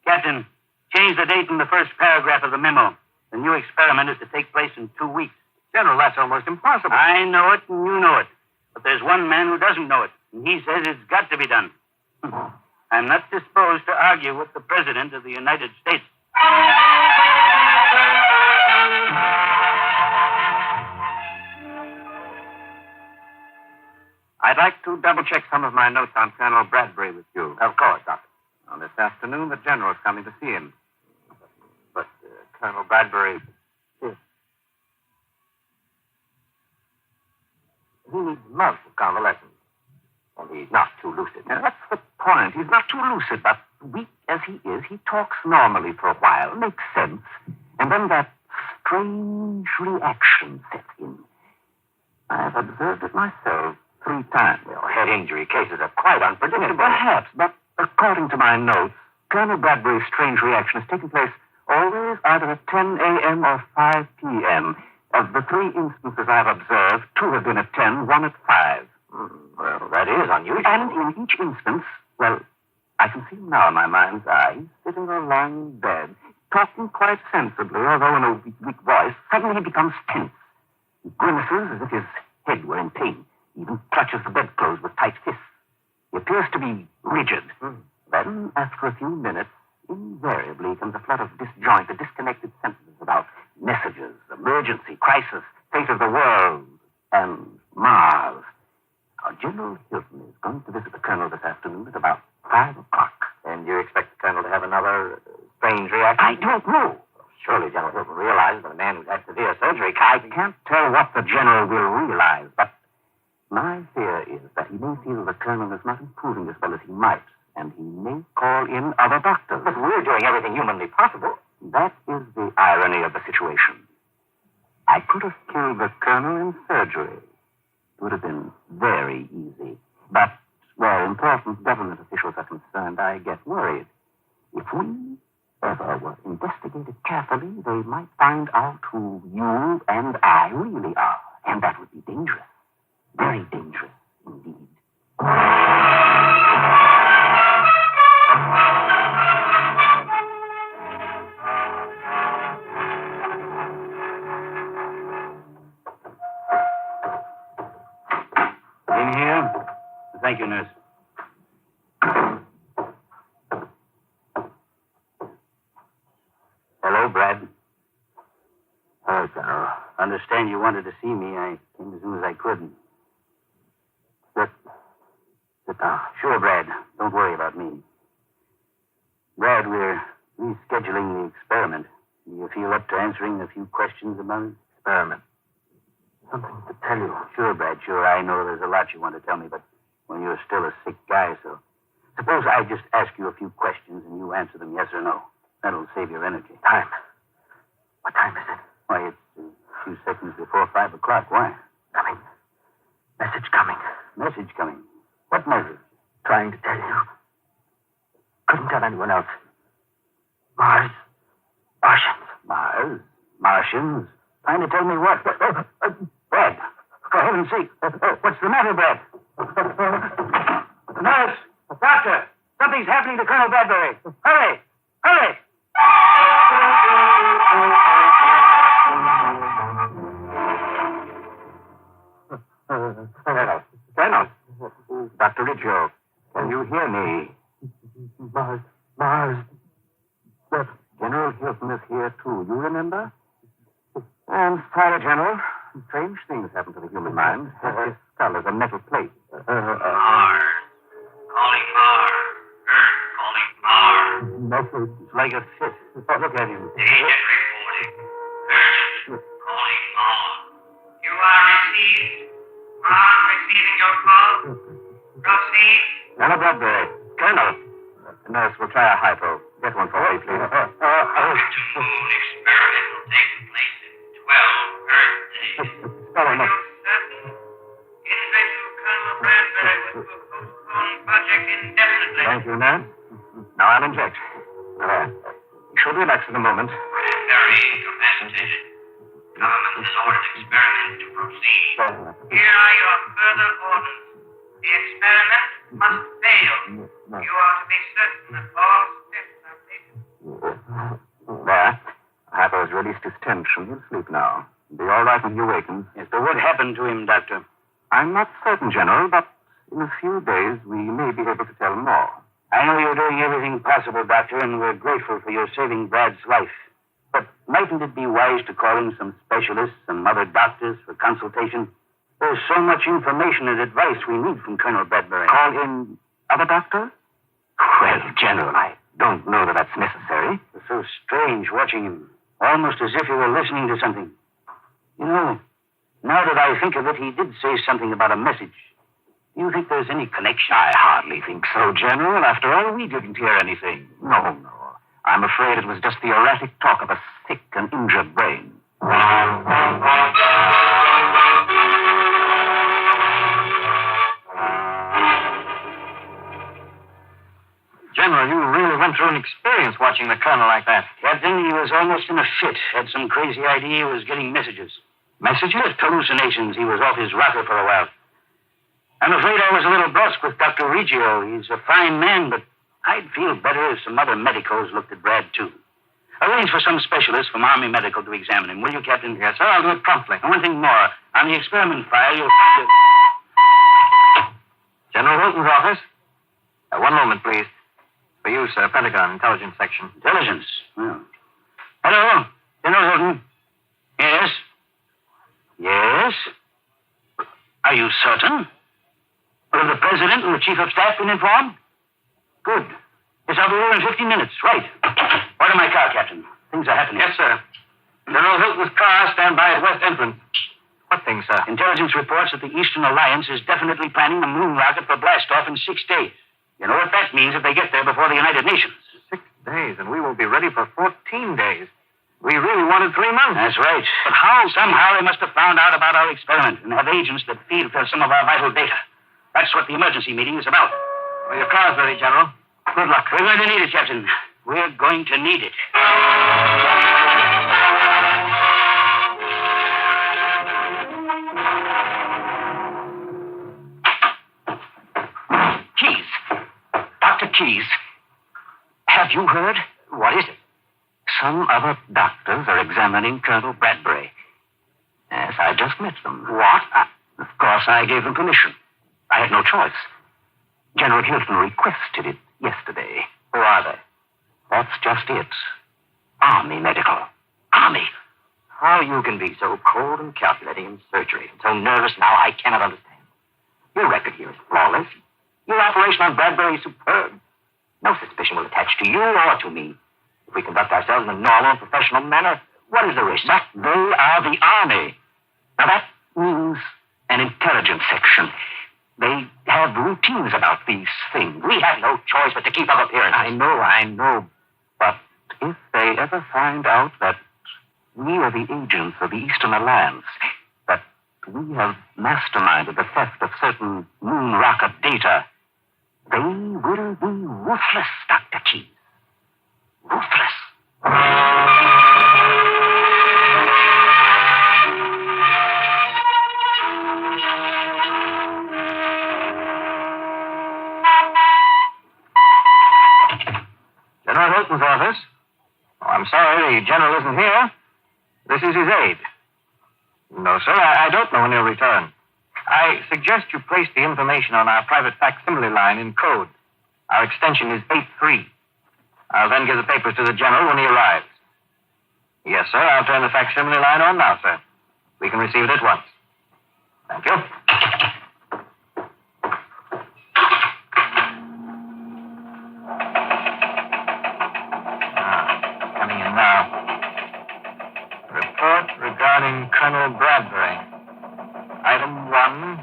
Captain, change the date in the first paragraph of the memo. The new experiment is to take place in 2 weeks. General, that's almost impossible. I know it, and you know it. But there's one man who doesn't know it, and he says it's got to be done. I'm not disposed to argue with the President of the United States. I'd like to double-check some of my notes on Colonel Bradbury with you. Of course, Doctor. This afternoon, the General's coming to see him. But Colonel Bradbury... He needs months of convalescence. And he's not too lucid. Now, that's the point. He's not too lucid, but weak as he is, he talks normally for a while, makes sense, and then that strange reaction sets in. I've observed it myself 3 times. Well, head injury cases are quite unpredictable. Perhaps, but according to my notes, Colonel Bradbury's strange reaction has taken place always either at 10 a.m. or 5 p.m. Of the 3 instances I've observed, 2 have been at 10, 1 at 5. Well, that is unusual. And in each instance, well, I can see him now in my mind's eye. He's sitting along in bed, talking quite sensibly, although in a weak voice. Suddenly he becomes tense. He grimaces as if his head were in pain. He even clutches the bedclothes with tight fists. He appears to be rigid. Then, after a few minutes, invariably comes a flood of disjointed, disconnected sentences about messages, emergency, crisis, fate of the world, and Mars. Now, General Hilton is going to visit the Colonel this afternoon at about 5 o'clock. And you expect the Colonel to have another strange reaction? I don't know. Surely General Hilton realizes that a man who's had severe surgery can't... I can't tell what the General will realize, but my fear is that he may feel the Colonel is not improving as well as he might, and he may call in other doctors. But we're doing everything humanly possible. That is the irony of the situation. I could have killed the Colonel in surgery. It would have been very easy. But where important government officials are concerned, I get worried. If we ever were investigated carefully, they might find out who you and I really are. And that would be dangerous. Very dangerous indeed. In here? Thank you, nurse. Hello, Brad. Hello, General. Understand you wanted to see me. I came as soon as I could. Sit down. Sure, Brad. Don't worry about me. Brad, we're rescheduling the experiment. Do you feel up to answering a few questions about it? Experiment. Something to tell you. Sure, Brad, sure. I know there's a lot you want to tell me, but when you're still a sick guy, so... Suppose I just ask you a few questions and you answer them yes or no. That'll save your energy. Time. What time is it? Why, it's a few seconds before 5 o'clock. Why? Coming. Message coming. Message coming? What message? Trying to tell you. Couldn't tell anyone else. Mars. Martians. Mars? Martians? Trying to tell me what? Brad, for heaven's sake, what's the matter, Brad? Nurse! Doctor! Something's happening to Colonel Bradbury. Hurry! Hurry! Colonel. Dr. Riggio, can you hear me? Mars. General Hilton is here, too. You remember? And, Father General, strange things happen to the human mind. His skull is a metal plate. Mars. Calling Mars. Earth calling Mars. Message like a fit. Look at him. Agent reporting. Earth calling Mars. You are received. Mars receiving your call. Proceed. Colonel Bradbury. Colonel. The nurse will try a hypo. Get one for me, please. Moon experiment will take place in 12 Earth days. Sorry, no. Individual Colonel Bradbury will postpone project indefinitely. Thank you, nurse. Now I'll inject. You should relax in a moment. Very incapacitated. Government has ordered experiment to proceed. Here are your further orders. The experiment must fail. You are to be certain that all steps are taken. There. Hypo has released his tension. He'll sleep now. Be all right when he awakens. Yes, but what happened to him, Doctor? I'm not certain, General, but in a few days we may be able to tell more. I know you're doing everything possible, Doctor, and we're grateful for your saving Brad's life. But mightn't it be wise to call in some specialists, some other doctors for consultation? There's so much information and advice we need from Colonel Bradbury. Call in other doctors? Well, General, I don't know that that's necessary. It's so strange watching him, almost as if he were listening to something. You know, now that I think of it, he did say something about a message. Do you think there's any connection? I hardly think so, General. After all, we didn't hear anything. No. I'm afraid it was just the erratic talk of a sick and injured brain. General, you really went through an experience watching the colonel like that. Captain, he was almost in a fit. Had some crazy idea he was getting messages. Messages? Hallucinations. He was off his rocker for a while. I'm afraid I was a little brusque with Dr. Riggio. He's a fine man, but I'd feel better if some other medicos looked at Brad, too. Arrange for some specialist from Army Medical to examine him, will you, Captain? Yes, sir. I'll do it promptly. And one thing more. On the experiment file, you'll find General Hilton's office. One moment, please. For you, sir. Pentagon, Intelligence Section. Intelligence? Well. Hello, General Hilton. Yes? Yes? Are you certain? Have the President and the Chief of Staff been informed? Good. Yes, I'll be here in 15 minutes. Right. Order my car, Captain. Things are happening. Yes, sir. General Hilton's car, stand by at West Entrance. What things, sir? Intelligence reports that the Eastern Alliance is definitely planning a moon rocket for blastoff in 6 days. You know what that means if they get there before the United Nations. 6 days, and we will be ready for 14 days. We really wanted 3 months. That's right. But how? Somehow they must have found out about our experiment and have agents that feed for some of our vital data. That's what the emergency meeting is about. Well, your car's ready, General. Good luck. We're going to need it, Captain. We're going to need it. Keys. Have you heard? What is it? Some other doctors are examining Colonel Bradbury. Yes, I just met them. What? Of course, I gave them permission. I had no choice. General Hilton requested it yesterday. Who are they? That's just it. Army Medical. Army. How you can be so cold and calculating in surgery and so nervous now, I cannot understand. Your record here is flawless. Your operation on Bradbury is superb. No suspicion will attach to you or to me. If we conduct ourselves in a normal and professional manner, what is the risk? But they are the Army. Now, that means an intelligence section. They have routines about these things. We have no choice but to keep up appearances. I know. But if they ever find out that we are the agents of the Eastern Alliance, that we have masterminded the theft of certain moon rocket data, they will be ruthless, Dr. ruthless. General Hilton's office. Oh, I'm sorry, the general isn't here. This is his aide. No, sir, I don't know when he'll return. I suggest you place the information on our private facsimile line in code. Our extension is 83. I'll then give the papers to the general when he arrives. Yes, sir, I'll turn the facsimile line on now, sir. We can receive it at once. Thank you. Coming in now. Report regarding Colonel Bradbury. Item 1.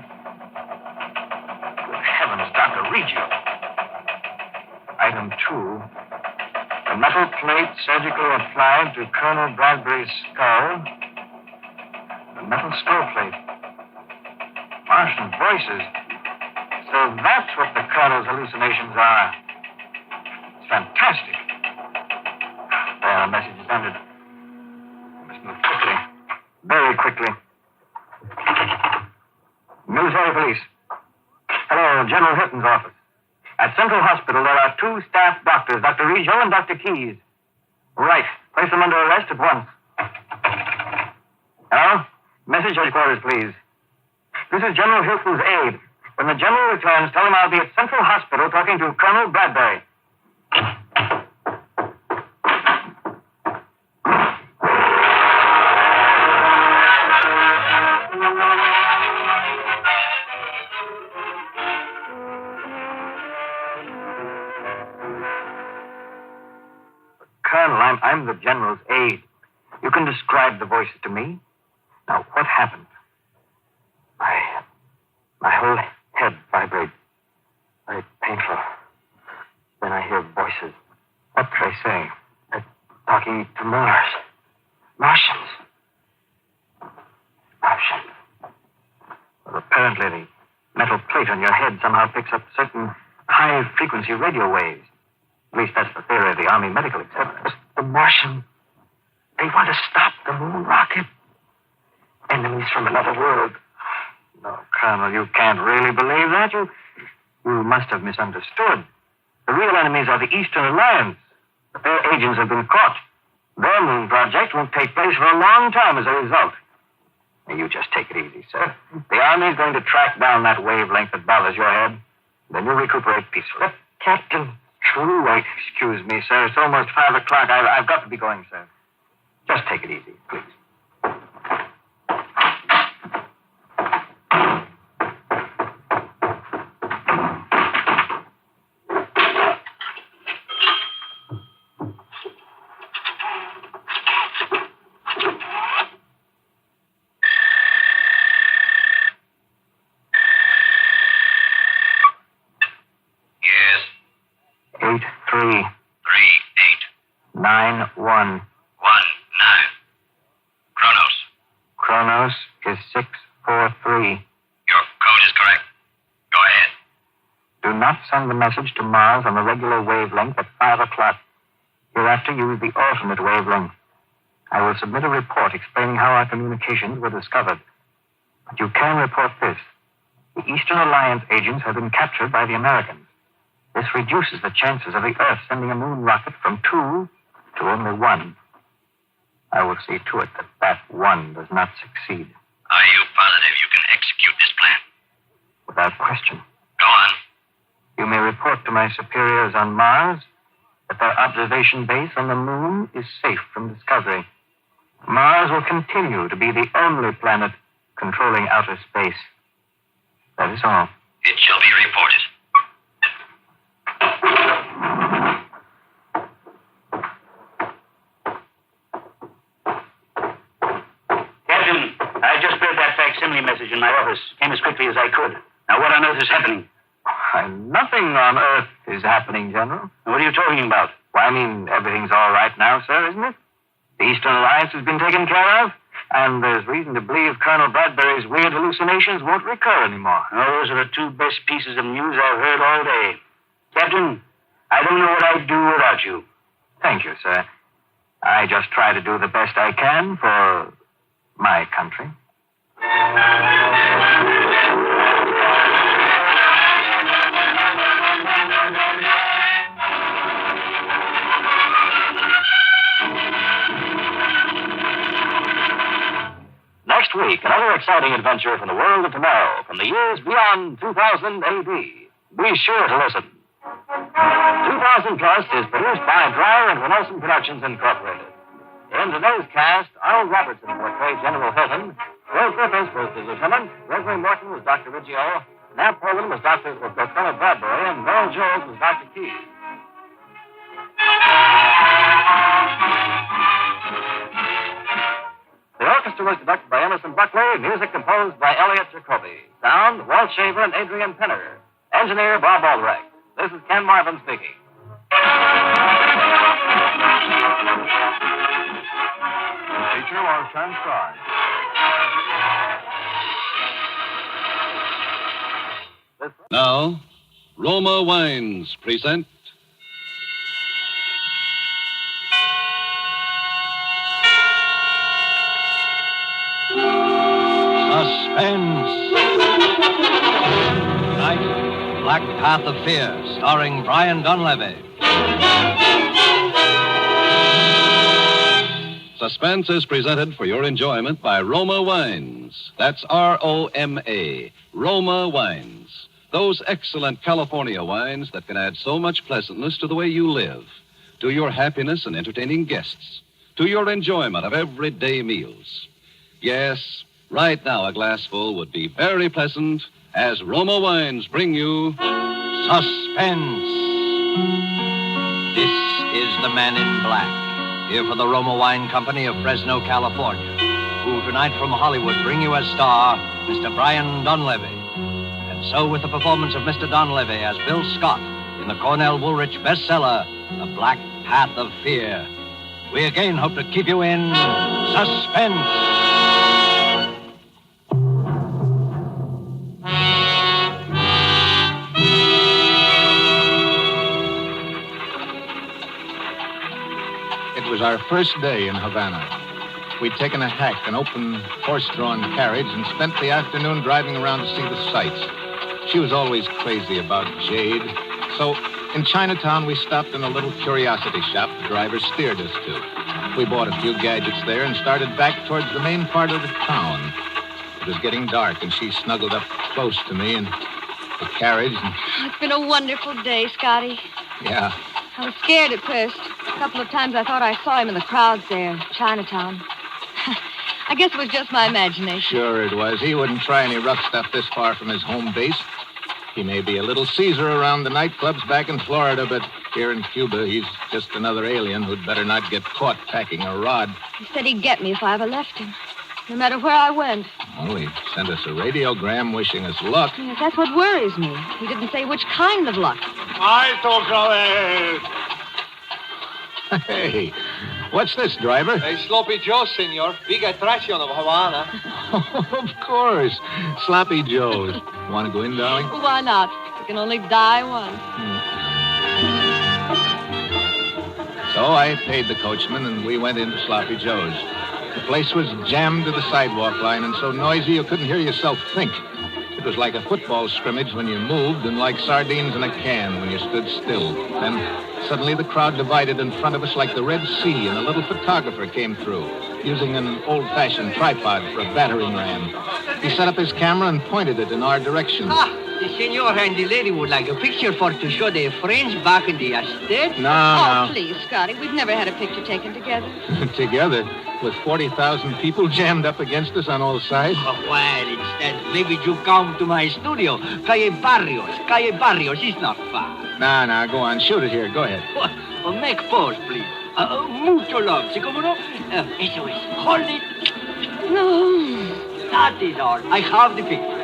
Good heavens, Dr. Reggio. Item 2. The metal plate surgically applied to Colonel Bradbury's skull. The metal skull plate. Martian voices. So that's what the Colonel's hallucinations are. It's fantastic. There, the message is ended. We must move quickly. Very quickly. Military police. Hello, General Hilton's office. At Central Hospital, there are 2 staff doctors, Dr. Reggio and Dr. Keyes. Right. Place them under arrest at once. Hello? Message headquarters, please. This is General Hilton's aide. When the general returns, tell him I'll be at Central Hospital talking to Colonel Bradbury. Colonel, I'm the general's aide. You can describe the voices to me. Now, what happened? My whole head vibrates. Very painful. Then I hear voices. What do they say? They're talking to Mars. Martians. Well, apparently the metal plate on your head somehow picks up certain high-frequency radio waves. At least that's the theory of the Army medical examiners. The Martian. They want to stop the moon rocket. Enemies from another world. No, Colonel, you can't really believe that. You must have misunderstood. The real enemies are the Eastern Alliance. But their agents have been caught. Their moon project won't take place for a long time as a result. Now, you just take it easy, sir. The Army's going to track down that wavelength that bothers your head. Then you'll recuperate peacefully. Captain. True. Wait, excuse me, sir. It's almost 5 o'clock. I've got to be going, sir. Just take it easy, please. Kronos is 643. Your code is correct. Go ahead. Do not send the message to Mars on the regular wavelength at 5 o'clock. Hereafter, use the alternate wavelength. I will submit a report explaining how our communications were discovered. But you can report this. The Eastern Alliance agents have been captured by the Americans. This reduces the chances of the Earth sending a moon rocket from 2 to only 1. I will see to it that that 1 does not succeed. Are you positive you can execute this plan? Without question. Go on. You may report to my superiors on Mars that their observation base on the moon is safe from discovery. Mars will continue to be the only planet controlling outer space. That is all. It shall be reported. Captain, I just read that facsimile message in my office. Came as quickly as I could. Now, what on earth is happening? Nothing on Earth is happening, General. What are you talking about? Well, I mean, everything's all right now, sir, isn't it? The Eastern Alliance has been taken care of, and there's reason to believe Colonel Bradbury's weird hallucinations won't recur anymore. Oh, those are the 2 best pieces of news I've heard all day. Captain, I don't know what I'd do without you. Thank you, sir. I just try to do the best I can for my country. Next week, another exciting adventure from the world of tomorrow, from the years beyond 2000 AD. Be sure to listen. 2000 Plus is produced by Dreyer and Renelson Productions Incorporated. In today's cast, Arnold Robertson portrayed General Hilton, Bill Griffiths was the lieutenant, Gregory Morton was Dr. Riggio, Nat Poland was Colonel Bradbury, and Merle Jones was Dr. Keyes. The orchestra was conducted by Emerson Buckley, music composed by Elliot Jacoby. Sound, Walt Shaver and Adrian Penner. Engineer, Bob Aldrich. This is Ken Marvin speaking. The feature was transcribed. Now, Roma Wines present Suspense. Tonight, Black Path of Fear, starring Brian Donlevy. Suspense is presented for your enjoyment by Roma Wines. That's R-O-M-A, Roma Wines. Those excellent California wines that can add so much pleasantness to the way you live, to your happiness in entertaining guests, to your enjoyment of everyday meals. Yes, right now a glassful would be very pleasant as Roma Wines bring you Suspense. This is the Man in Black, here for the Roma Wine Company of Fresno, California, who tonight from Hollywood bring you as star Mr. Brian Donlevy. And so with the performance of Mr. Donlevy as Bill Scott in the Cornell Woolrich bestseller, The Black Path of Fear, we again hope to keep you in suspense. It was our first day in Havana. We'd taken a hack, an open, horse-drawn carriage, and spent the afternoon driving around to see the sights. She was always crazy about jade. So, in Chinatown, we stopped in a little curiosity shop the driver steered us to. We bought a few gadgets there and started back towards the main part of the town. It was getting dark, and she snuggled up close to me in the carriage. And... It's been a wonderful day, Scotty. Yeah. I was scared at first. A couple of times I thought I saw him in the crowds there in Chinatown. I guess it was just my imagination. Sure it was. He wouldn't try any rough stuff this far from his home base. He may be a little Caesar around the nightclubs back in Florida, but here in Cuba, he's just another alien who'd better not get caught packing a rod. He said he'd get me if I ever left him, no matter where I went. Well, he sent us a radiogram wishing us luck. Yes, that's what worries me. He didn't say which kind of luck. Hey, what's this, driver? Hey, Sloppy Joe, senor. Big attraction of Havana. Of course. Sloppy Joe's. Want to go in, darling? Why not? You can only die once. So I paid the coachman, and we went into Sloppy Joe's. The place was jammed to the sidewalk line and so noisy you couldn't hear yourself think. It was like a football scrimmage when you moved and like sardines in a can when you stood still. Then suddenly the crowd divided in front of us like the Red Sea, and a little photographer came through, using an old-fashioned tripod for a battering ram. He set up his camera and pointed it in our direction. The senor and the lady would like a picture for to show their friends back in the estate. No. Please, Scotty, we've never had a picture taken together. Together? With 40,000 people jammed up against us on all sides? Oh, well, instead, maybe you come to my studio. Calle Barrios is not far. Nah, go on. Shoot it here. Go ahead. Make pose, please. Mucho love. ¿Sí, cómo no? Eso es. Hold it. No. That is all. I have the picture.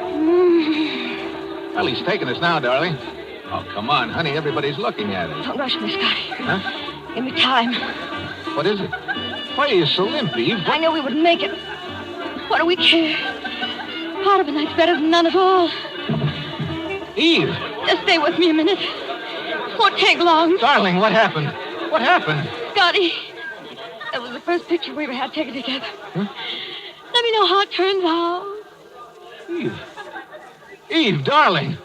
Well, he's taking us now, darling. Oh, come on, honey. Everybody's looking at us. Don't rush me, Scotty. Huh? Give me time. What is it? Why are you so limp, Eve? I knew we wouldn't make it. What do we care? Part of a night's better than none at all. Eve! Just stay with me a minute. Won't take long. Darling, what happened? What happened? Scotty, that was the first picture we ever had taken together. Huh? Let me know how it turns out. Eve, darling.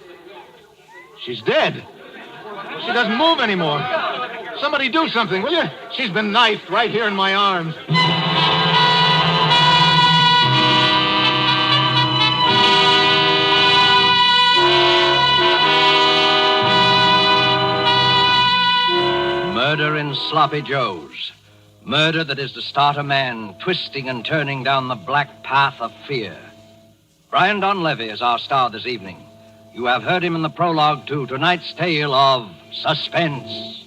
She's dead. She doesn't move anymore. Somebody do something, will you? She's been knifed right here in my arms. Murder in Sloppy Joe's. Murder that is to start a man twisting and turning down the black path of fear. Brian Donlevy is our star this evening. You have heard him in the prologue to tonight's tale of Suspense.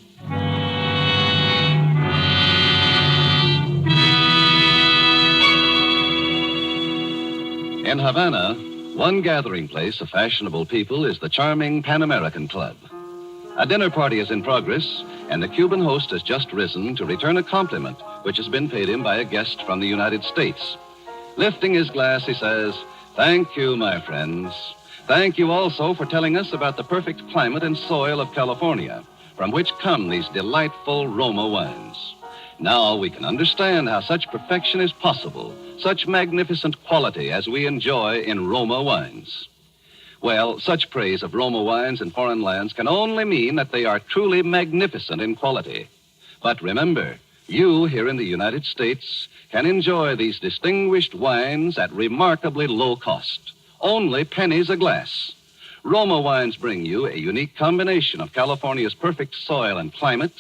In Havana, one gathering place of fashionable people is the charming Pan American Club. A dinner party is in progress, and the Cuban host has just risen to return a compliment which has been paid him by a guest from the United States. Lifting his glass, he says, "Thank you, my friends. Thank you also for telling us about the perfect climate and soil of California, from which come these delightful Roma wines. Now we can understand how such perfection is possible, such magnificent quality as we enjoy in Roma wines." Well, such praise of Roma wines in foreign lands can only mean that they are truly magnificent in quality. But remember, you here in the United States can enjoy these distinguished wines at remarkably low cost, only pennies a glass. Roma wines bring you a unique combination of California's perfect soil and climate,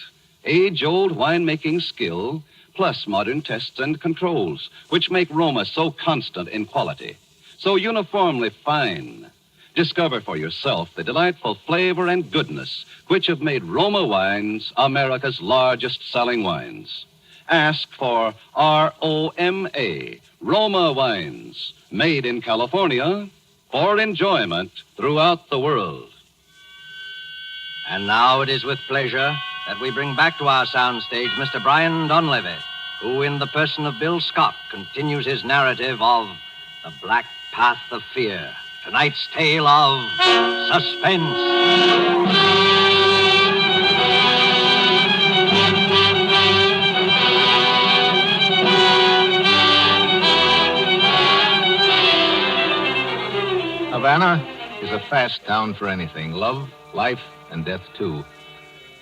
age-old winemaking skill, plus modern tests and controls, which make Roma so constant in quality, so uniformly fine. Discover for yourself the delightful flavor and goodness which have made Roma wines America's largest selling wines. Ask for ROMA, Roma wines, made in California for enjoyment throughout the world. And now it is with pleasure that we bring back to our soundstage Mr. Brian Donlevy, who in the person of Bill Scott continues his narrative of The Black Path of Fear. Tonight's tale of Suspense. Havana is a fast town for anything. Love, life, and death, too.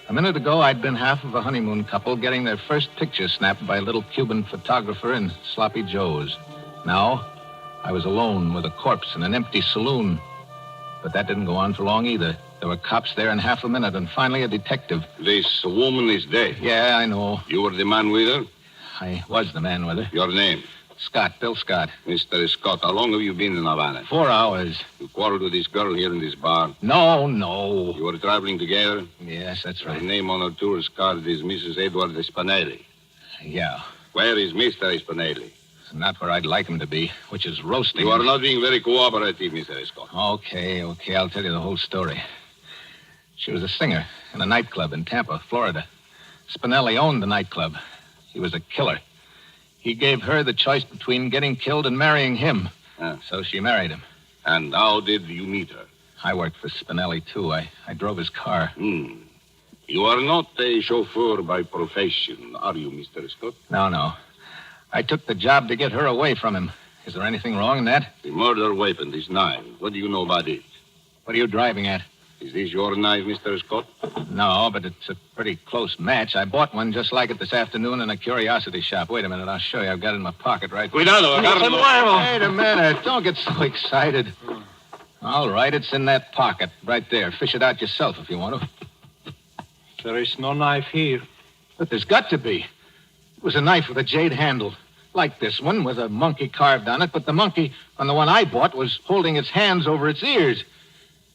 A minute ago, I'd been half of a honeymoon couple getting their first picture snapped by a little Cuban photographer in Sloppy Joe's. Now, I was alone with a corpse in an empty saloon. But that didn't go on for long either. There were cops there in half a minute, and finally a detective. This woman is dead. Yeah, I know. You were the man with her? I was the man with her. Your name? Scott, Bill Scott. Mr. Scott, how long have you been in Havana? 4 hours. You quarreled with this girl here in this bar? No. You were traveling together? Yes, that's right. Her name on her tourist card is Mrs. Edward Spinelli. Yeah. Where is Mr. Spinelli? Not where I'd like him to be, which is roasting. You are not being very cooperative, Mr. Scott. Okay. I'll tell you the whole story. She was a singer in a nightclub in Tampa, Florida. Spinelli owned the nightclub. He was a killer. He gave her the choice between getting killed and marrying him. So she married him. And how did you meet her? I worked for Spinelli, too. I drove his car. You are not a chauffeur by profession, are you, Mr. Scott? No. I took the job to get her away from him. Is there anything wrong in that? The murder weapon, this knife. What do you know about it? What are you driving at? Is this your knife, Mr. Scott? No, but it's a pretty close match. I bought one just like it this afternoon in a curiosity shop. Wait a minute, I'll show you. I've got it in my pocket right there. Cuidado, Wait a minute. Don't get so excited. All right, it's in that pocket right there. Fish it out yourself if you want to. There is no knife here. But there's got to be. It was a knife with a jade handle, like this one, with a monkey carved on it, but the monkey on the one I bought was holding its hands over its ears.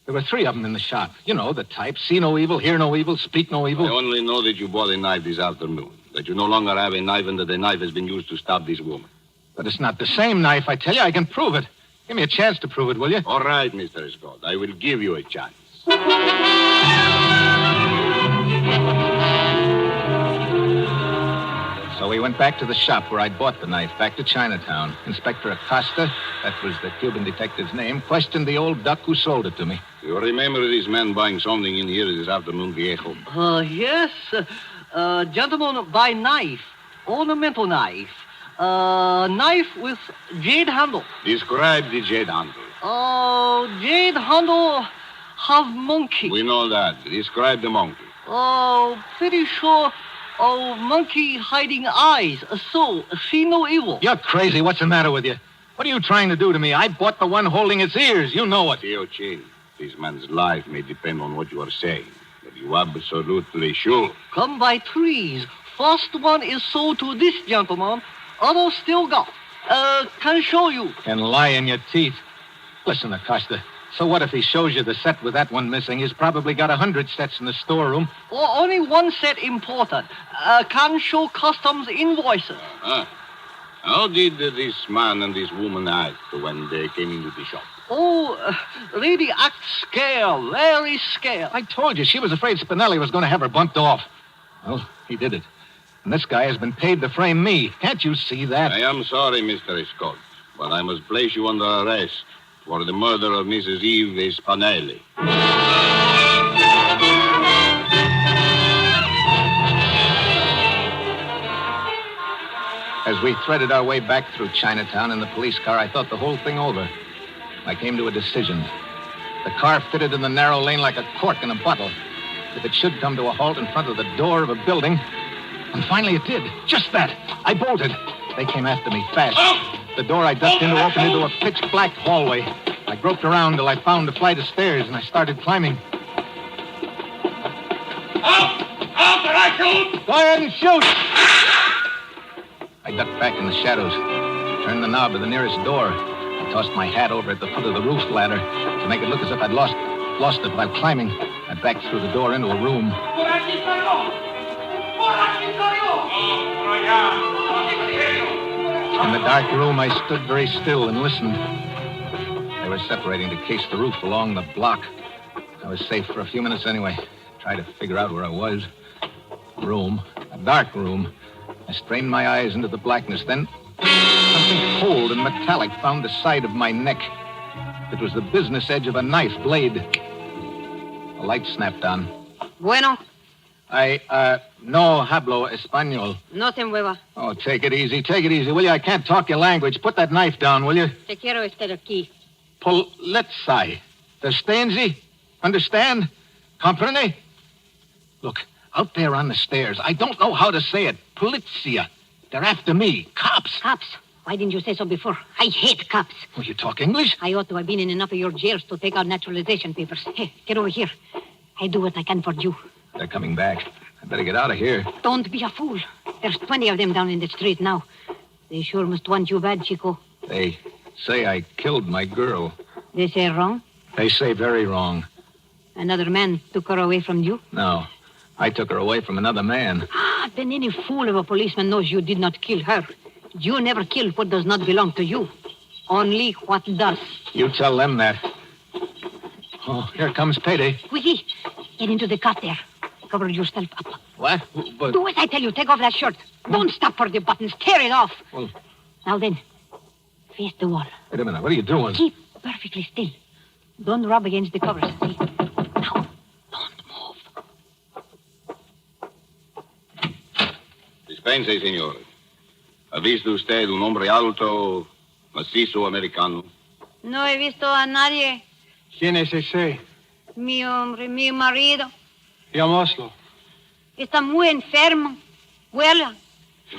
There were 3 of them in the shop. You know, the type, see no evil, hear no evil, speak no evil. I only know that you bought a knife this afternoon, that you no longer have a knife and that the knife has been used to stab this woman. But it's not the same knife, I tell you. I can prove it. Give me a chance to prove it, will you? All right, Mr. Scott. I will give you a chance. So we went back to the shop where I'd bought the knife, back to Chinatown. Inspector Acosta, that was the Cuban detective's name, questioned the old duck who sold it to me. You remember this man buying something in here this afternoon, viejo? Yes. Gentleman, buy knife. Ornamental knife. Knife with jade handle. Describe the jade handle. Jade handle have monkey. We know that. Describe the monkey. Pretty sure. Monkey hiding eyes. So, see no evil. You're crazy. What's the matter with you? What are you trying to do to me? I bought the one holding its ears. You know it. Tio Chin, this man's life may depend on what you are saying. But you absolutely sure. Come by trees. First one is sold to this gentleman. Other still got. Can show you. Can lie in your teeth. Listen, Acosta. So what if he shows you the set with that one missing? He's probably got 100 sets in the storeroom. Only one set important. Can show customs invoices. How did this man and this woman act when they came into the shop? Lady act scared. Very scared. I told you, she was afraid Spinelli was going to have her bumped off. Well, he did it. And this guy has been paid to frame me. Can't you see that? I am sorry, Mr. Scott, but I must place you under arrest for the murder of Mrs. Eve Spinelli. As we threaded our way back through Chinatown in the police car, I thought the whole thing over. I came to a decision. The car fitted in the narrow lane like a cork in a bottle. If it should come to a halt in front of the door of a building... And finally it did. Just that. I bolted. They came after me fast. The door I ducked into opened into a pitch-black hallway. I groped around till I found a flight of stairs, and I started climbing. Out! Did I shoot? Go ahead and shoot! I ducked back in the shadows, turned the knob of the nearest door. I tossed my hat over at the foot of the roof ladder to make it look as if I'd lost it while climbing. I backed through the door into a room. In the dark room, I stood very still and listened. They were separating to case the roof along the block. I was safe for a few minutes anyway. Tried to figure out where I was. Room. A dark room. I strained my eyes into the blackness. Then something cold and metallic found the side of my neck. It was the business edge of a knife blade. A light snapped on. Bueno. No hablo español. No te mueva. Oh, take it easy, will you? I can't talk your language. Put that knife down, will you? Te quiero estar aquí. Polizei. Verstehen? Understand? Comprende? Look, out there on the stairs, I don't know how to say it. Polizia. They're after me. Cops. Cops? Why didn't you say so before? I hate cops. Oh, you talk English? I ought to have been in enough of your jails to take out naturalization papers. Hey, get over here. I do what I can for you. They're coming back. I better get out of here. Don't be a fool. There's 20 of them down in the street now. They sure must want you bad, Chico. They say I killed my girl. They say wrong? They say very wrong. Another man took her away from you? No. I took her away from another man. Then any fool of a policeman knows you did not kill her. You never killed what does not belong to you. Only what does. You tell them that. Oh, here comes payday. Quickly, get into the cot there. Cover yourself up. What? But... Do as I tell you. Take off that shirt. Don't stop for the buttons. Tear it off. Well... Now then, face the wall. Wait a minute. What are you doing? Keep perfectly still. Don't rub against the covers. See? Now, don't move. Suspense, señor. ¿Ha visto usted un hombre alto, macizo americano? No he visto a nadie. ¿Quién es ese? Mi hombre, mi marido. Llamémoslo. Está muy enfermo. Huela.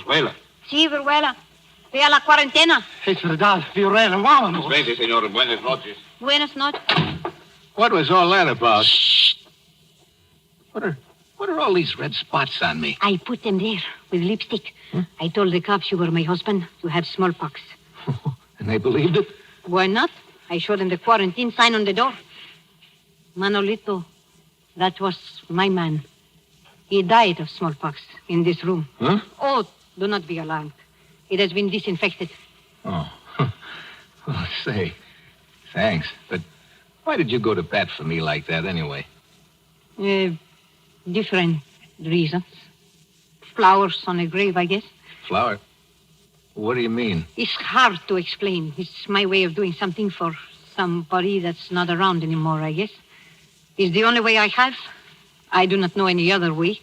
¿Huela? Sí, pero huela. Ve a la cuarentena. Es verdad, Fiorella, vámonos. Suspense, señor. Buenas noches. Buenas noches. What was all that about? Shh. What are all these red spots on me? I put them there with lipstick. I told the cops you were my husband. You have smallpox. And they believed it? Why not? I showed them the quarantine sign on the door. Manolito, that was my man. He died of smallpox in this room. Huh? Oh, do not be alarmed. It has been disinfected. Oh. Oh, say, thanks. But why did you go to bat for me like that anyway? Different reasons. Flowers on a grave, I guess. Flower? What do you mean? It's hard to explain. It's my way of doing something for somebody that's not around anymore, I guess. It's the only way I have. I do not know any other way.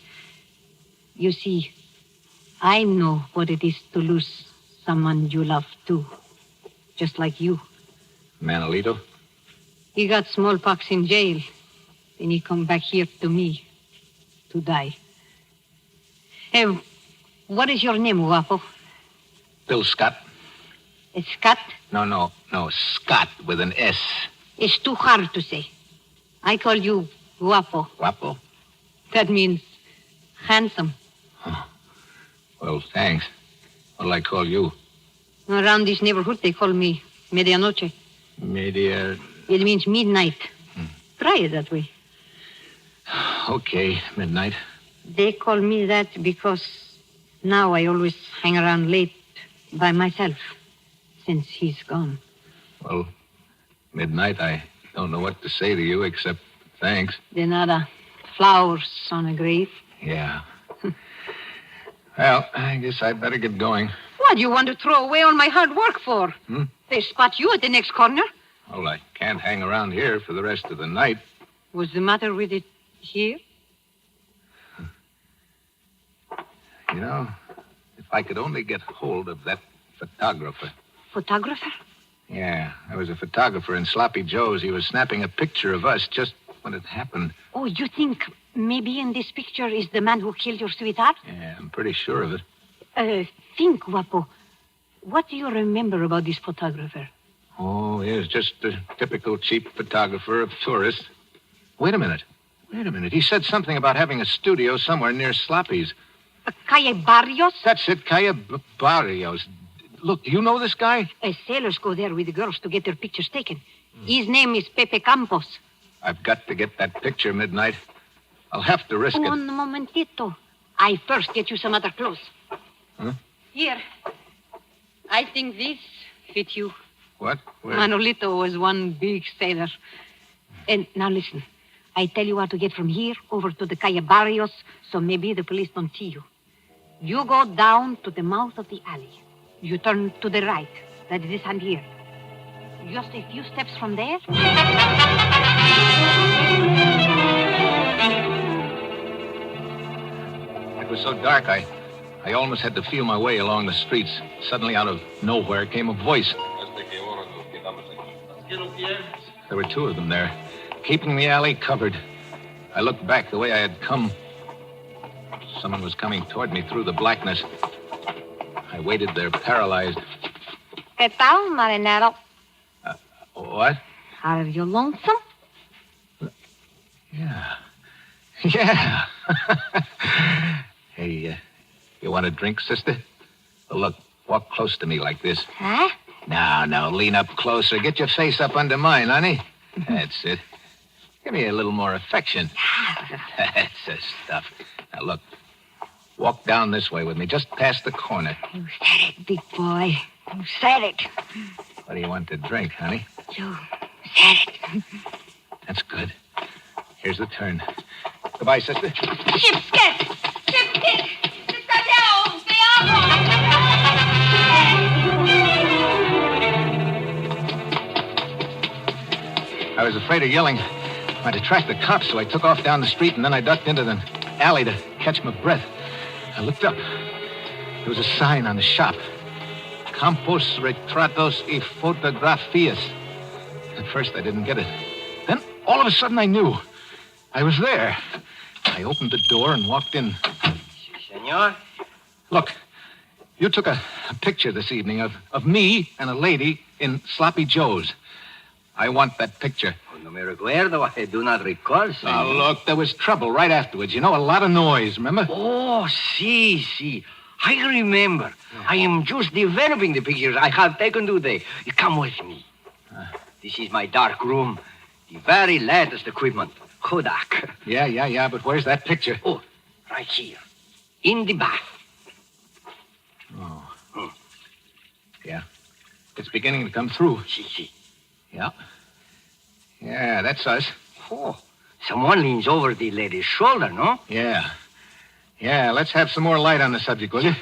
You see, I know what it is to lose someone you love, too. Just like you. Manolito? He got smallpox in jail. Then he come back here to me to die. Hey, what is your name, Guapo? Bill Scott. It's Scott? No, Scott with an S. It's too hard to say. I call you Guapo. Guapo? That means handsome. Well, thanks. What'll I call you? Around this neighborhood, they call me Medianoche. Media... It means midnight. Try it that way. Okay, midnight. They call me that because now I always hang around late by myself since he's gone. Well, midnight, I don't know what to say to you except thanks. De nada. Flowers on a grave. Yeah. Well, I guess I'd better get going. What do you want to throw away all my hard work for? They spot you at the next corner. Well, I can't hang around here for the rest of the night. What's the matter with it here? You know, if I could only get hold of that photographer. Photographer? Yeah, there was a photographer in Sloppy Joe's. He was snapping a picture of us just when it happened. Oh, you think maybe in this picture is the man who killed your sweetheart? Yeah, I'm pretty sure of it. Think, Guapo. What do you remember about this photographer? Oh, he was just a typical cheap photographer of tourists. Wait a minute. He said something about having a studio somewhere near Sloppy's. Calle Barrios? That's it, Calle Barrios. Look, do you know this guy? Sailors go there with the girls to get their pictures taken. His name is Pepe Campos. I've got to get that picture, Midnight. I'll have to risk it. Un momentito. I first get you some other clothes. Huh? Here. I think these fit you. What? Where? Manolito was one big sailor. And now listen. I tell you how to get from here over to the Calle Barrios, so maybe the police don't see you. You go down to the mouth of the alley. You turn to the right. That is this hand here. Just a few steps from there. It was so dark, I almost had to feel my way along the streets. Suddenly, out of nowhere, came a voice. There were two of them there, keeping the alley covered. I looked back the way I had come. Someone was coming toward me through the blackness. I waited there, paralyzed. ¿Qué tal, marinero? What? Are you lonesome? Yeah. Hey, you want a drink, sister? Oh, look, walk close to me like this. Huh? Now, lean up closer. Get your face up under mine, honey. That's it. Give me a little more affection. That's the stuff. Now, look. Walk down this way with me, just past the corner. You said it, big boy. You said it. What do you want to drink, honey? You said it. That's good. Here's the turn. Goodbye, sister. Chipskit! Citadel! Te amo! I was afraid of yelling. I'd attract the cops, so I took off down the street, and then I ducked into the alley to catch my breath. I looked up. There was a sign on the shop. Campos Retratos y Fotografías. At first, I didn't get it. Then, all of a sudden, I knew. I was there. I opened the door and walked in. Senor? Look, you took a picture this evening of me and a lady in Sloppy Joe's. I want that picture. No me recuerdo. I do not recall, senor. Now, look, there was trouble right afterwards. You know, a lot of noise, remember? Oh, si. I remember. I am just developing the pictures I have taken today. You come with me. This is my dark room. The very latest equipment. Kodak. Yeah, but where's that picture? Oh, right here. In the bath. Oh. Yeah. It's beginning to come through. Si. Yeah. Yeah, that's us. Oh, someone leans over the lady's shoulder, no? Yeah, let's have some more light on the subject, will you?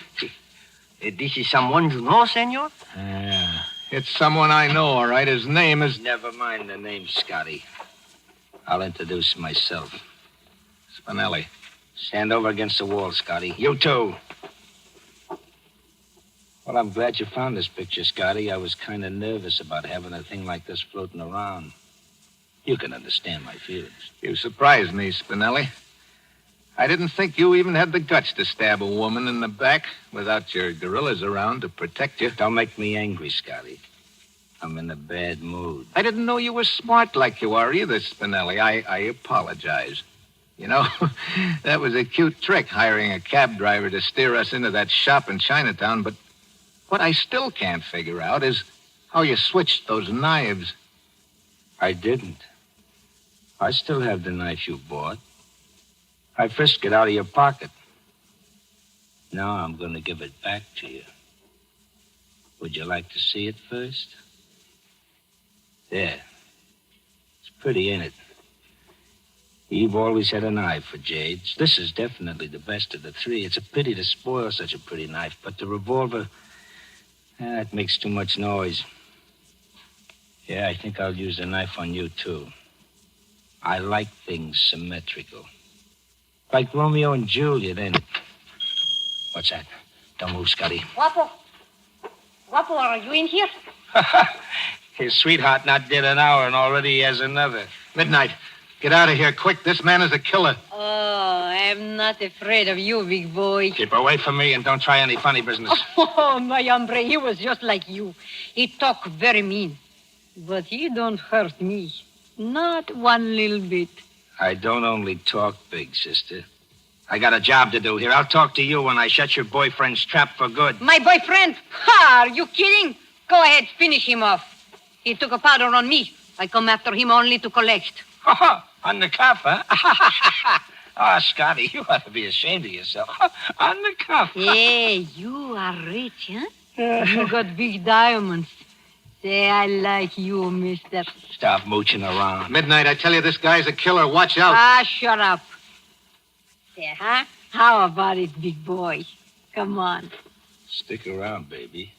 This is someone you know, senor? Yeah, it's someone I know, all right. His name is... Never mind the name, Scotty. I'll introduce myself. Spinelli. Stand over against the wall, Scotty. You too. Well, I'm glad you found this picture, Scotty. I was kind of nervous about having a thing like this floating around. You can understand my feelings. You surprised me, Spinelli. I didn't think you even had the guts to stab a woman in the back without your gorillas around to protect you. Don't make me angry, Scotty. I'm in a bad mood. I didn't know you were smart like you are either, Spinelli. I apologize. You know, that was a cute trick, hiring a cab driver to steer us into that shop in Chinatown, but what I still can't figure out is how you switched those knives. I didn't. I still have the knife you bought. I frisked it out of your pocket. Now I'm going to give it back to you. Would you like to see it first? There. It's pretty, ain't it? Eve always had an eye for jades. This is definitely the best of the three. It's a pity to spoil such a pretty knife, but the revolver, it makes too much noise. Yeah, I think I'll use the knife on you, too. I like things symmetrical. Like Romeo and Juliet, ain't it? What's that? Don't move, Scotty. Guapo, are you in here? His sweetheart not dead an hour, and already he has another. Midnight. Get out of here, quick. This man is a killer. Oh, I'm not afraid of you, big boy. Keep away from me and don't try any funny business. Oh, my hombre, he was just like you. He talk very mean. But he don't hurt me. Not one little bit. I don't only talk big, sister. I got a job to do here. I'll talk to you when I shut your boyfriend's trap for good. My boyfriend? Ha! Are you kidding? Go ahead, finish him off. He took a powder on me. I come after him only to collect. On the cuff, huh? Oh, Scotty, you ought to be ashamed of yourself. On the cuff. Hey, you are rich, huh? You got big diamonds. Say, I like you, mister. Stop mooching around. Midnight, I tell you, this guy's a killer. Watch out. Ah, shut up. Say, huh? How about it, big boy? Come on. Stick around, baby.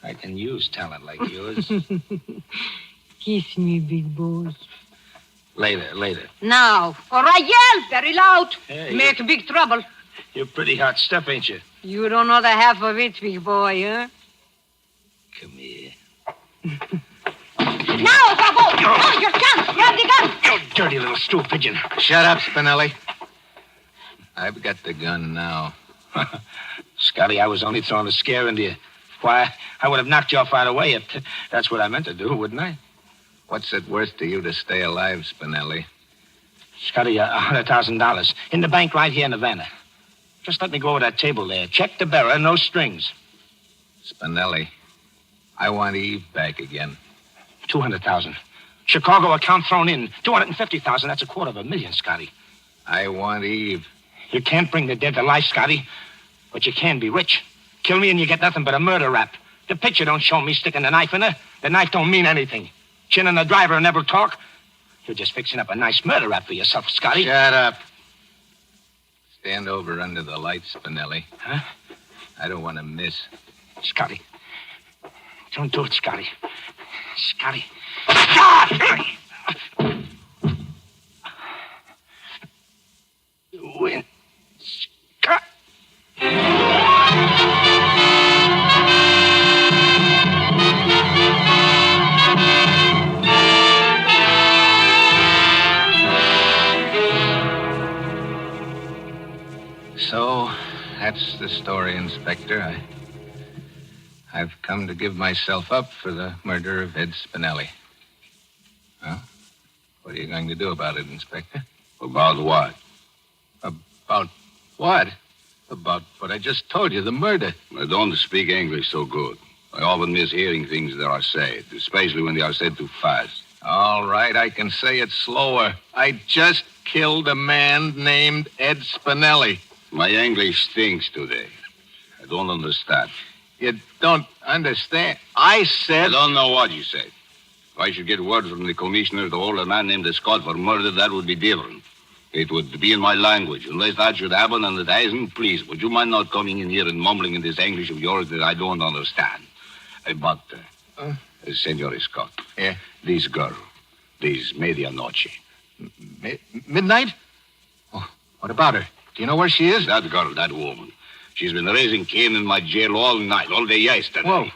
I can use talent like yours. Kiss me, big boy. Later. Now. All right, yell very loud. Hey, Make big trouble. You're pretty hot stuff, ain't you? You don't know the half of it, big boy, huh? Come here. Now, Bravo! Now, your chance. Grab the gun. You dirty little stool pigeon. Shut up, Spinelli. I've got the gun now. Scotty, I was only throwing a scare into you. Why, I would have knocked you off right away if that's what I meant to do, wouldn't I? What's it worth to you to stay alive, Spinelli? Scotty, $100,000 in the bank right here in Havana. Just let me go over that table there. Check the bearer, no strings. Spinelli, I want Eve back again. 200,000. Chicago account thrown in. 250,000. That's $250,000, Scotty. I want Eve. You can't bring the dead to life, Scotty. But you can be rich. Kill me and you get nothing but a murder rap. The picture don't show me sticking the knife in her. The knife don't mean anything. Chin and the driver never talk. You're just fixing up a nice murder rap for yourself, Scotty. Shut up. Stand over under the lights, Spinelli. Huh? I don't want to miss. Scotty. Don't do it, Scotty. Scotty. Scotty! You win. Scott. So, that's the story, Inspector. I've come to give myself up for the murder of Ed Spinelli. Huh? What are you going to do about it, Inspector? About what? About what? About what I just told you, the murder. I don't speak English so good. I often miss hearing things that are said, especially when they are said too fast. All right, I can say it slower. I just killed a man named Ed Spinelli. My English stinks today. I don't understand. You don't understand? I said... I don't know what you said. If I should get word from the commissioner to hold a man named Scott for murder, that would be different. It would be in my language. Unless that should happen, and it hasn't, please, would you mind not coming in here and mumbling in this English of yours that I don't understand? But, Senor Scott. Yeah? This girl, this medianoche. Midnight? Oh, what about her? Do you know where she is? That girl, that woman. She's been raising Cain in my jail all night, all day yesterday. Well,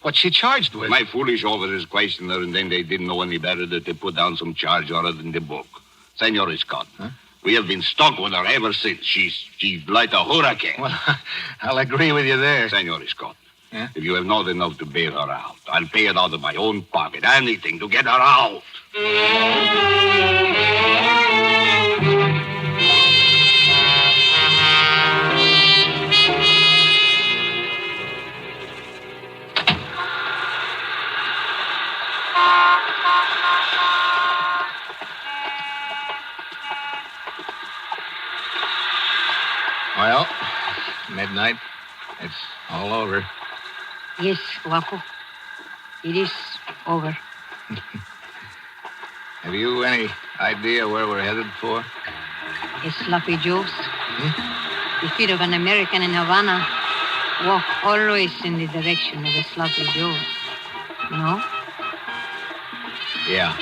what's she charged with? My foolish officers questioned her, and then they didn't know any better that they put down some charge on her in the book. Senor Scott, we have been stuck with her ever since. She's like a hurricane. Well, I'll agree with you there. Senor Scott, if you have not enough to bail her out, I'll pay it out of my own pocket. Anything to get her out. Well, midnight. It's all over. Yes, Guapo. It is over. Have you any idea where we're headed for? It's Sloppy Joe's. The feet of an American in Havana walk always in the direction of the Sloppy Joe's. No? Yeah.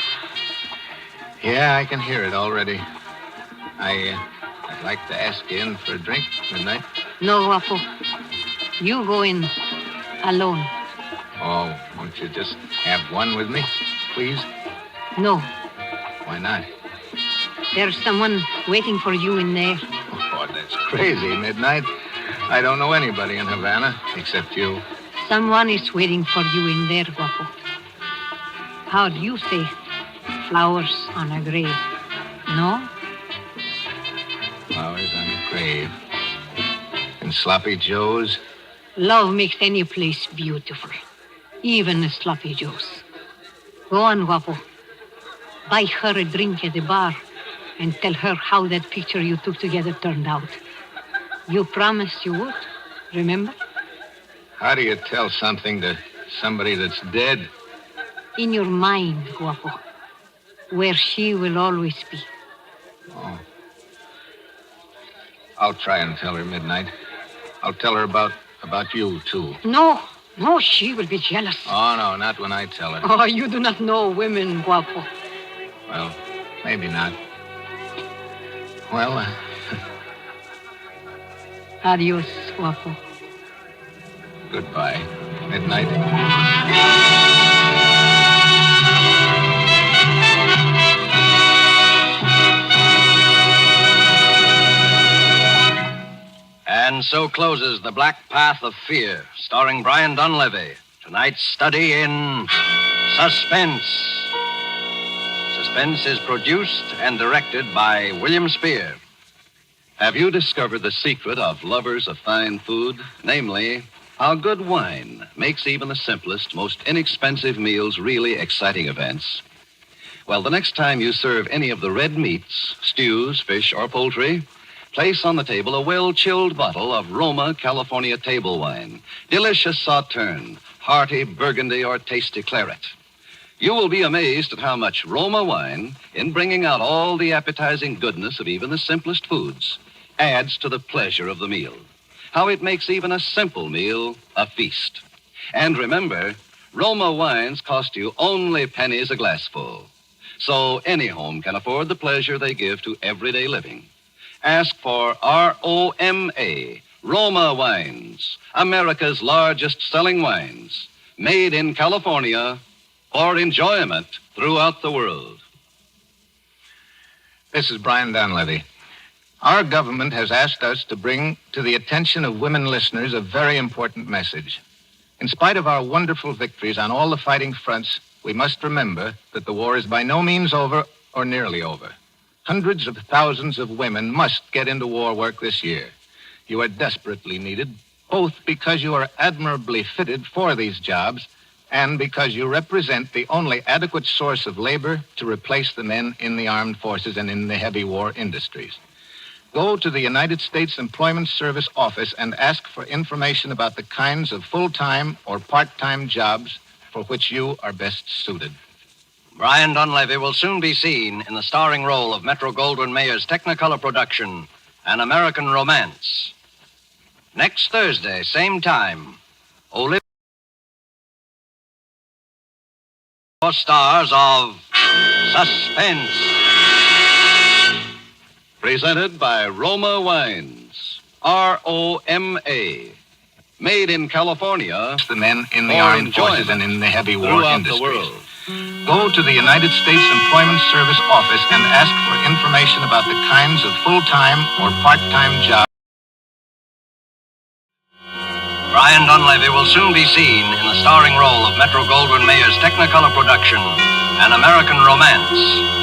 Yeah, I can hear it already. I'd like to ask you in for a drink, midnight. No, Guapo. You go in alone. Oh, won't you just have one with me, please? No. Why not? There's someone waiting for you in there. Oh, that's crazy, Midnight. I don't know anybody in Havana except you. Someone is waiting for you in there, Guapo. How do you say flowers on a grave? No? Flowers on a grave. And Sloppy Joe's? Love makes any place beautiful. Even a Sloppy Joe's. Go on, Guapo. Buy her a drink at the bar and tell her how that picture you took together turned out. You promised you would, remember? How do you tell something to somebody that's dead? In your mind, Guapo. Where she will always be. Oh. I'll try and tell her, Midnight. I'll tell her about you, too. No, she will be jealous. Oh, no, not when I tell her. Oh, you do not know women, Guapo. Well, maybe not. Well, Adios, Guapo. Goodbye, Midnight. And so closes The Black Path of Fear, starring Brian Donlevy. Tonight's study in Suspense. Suspense is produced and directed by William Spear. Have you discovered the secret of lovers of fine food? Namely, how good wine makes even the simplest, most inexpensive meals really exciting events? Well, the next time you serve any of the red meats, stews, fish, or poultry, place on the table a well-chilled bottle of Roma California table wine. Delicious sauterne, hearty burgundy or tasty claret. You will be amazed at how much Roma wine, in bringing out all the appetizing goodness of even the simplest foods, adds to the pleasure of the meal. How it makes even a simple meal a feast. And remember, Roma wines cost you only pennies a glassful. So any home can afford the pleasure they give to everyday living. Ask for ROMA, Roma Wines, America's largest selling wines, made in California for enjoyment throughout the world. This is Brian Donlevy. Our government has asked us to bring to the attention of women listeners a very important message. In spite of our wonderful victories on all the fighting fronts, we must remember that the war is by no means over or nearly over. Hundreds of thousands of women must get into war work this year. You are desperately needed, both because you are admirably fitted for these jobs and because you represent the only adequate source of labor to replace the men in the armed forces and in the heavy war industries. Go to the United States Employment Service office and ask for information about the kinds of full-time or part-time jobs for which you are best suited. Brian Donlevy will soon be seen in the starring role of Metro-Goldwyn-Mayer's Technicolor production, An American Romance. Next Thursday, same time, Olivia stars of Suspense. Presented by Roma Wines. R-O-M-A. Made in California. The men in the armed forces and in the heavy war industries. Go to the United States Employment Service office and ask for information about the kinds of full-time or part-time jobs. Brian Donlevy will soon be seen in the starring role of Metro-Goldwyn-Mayer's Technicolor production, An American Romance.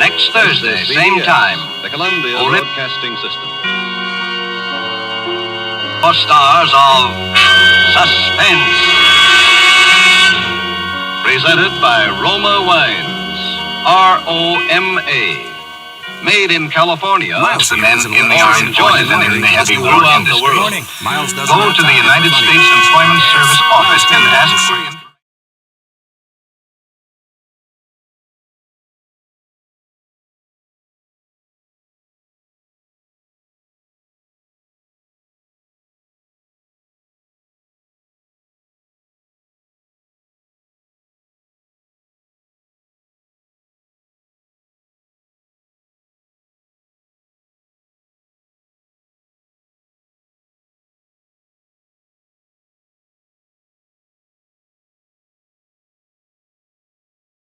Next Thursday, same time. The Columbia Broadcasting System. For stars of Suspense. Presented by Roma Wines. R-O-M-A. Made in California. The men in the armed forces and in the heavy war industries. Miles Go to the United States Employment Service office and ask for information.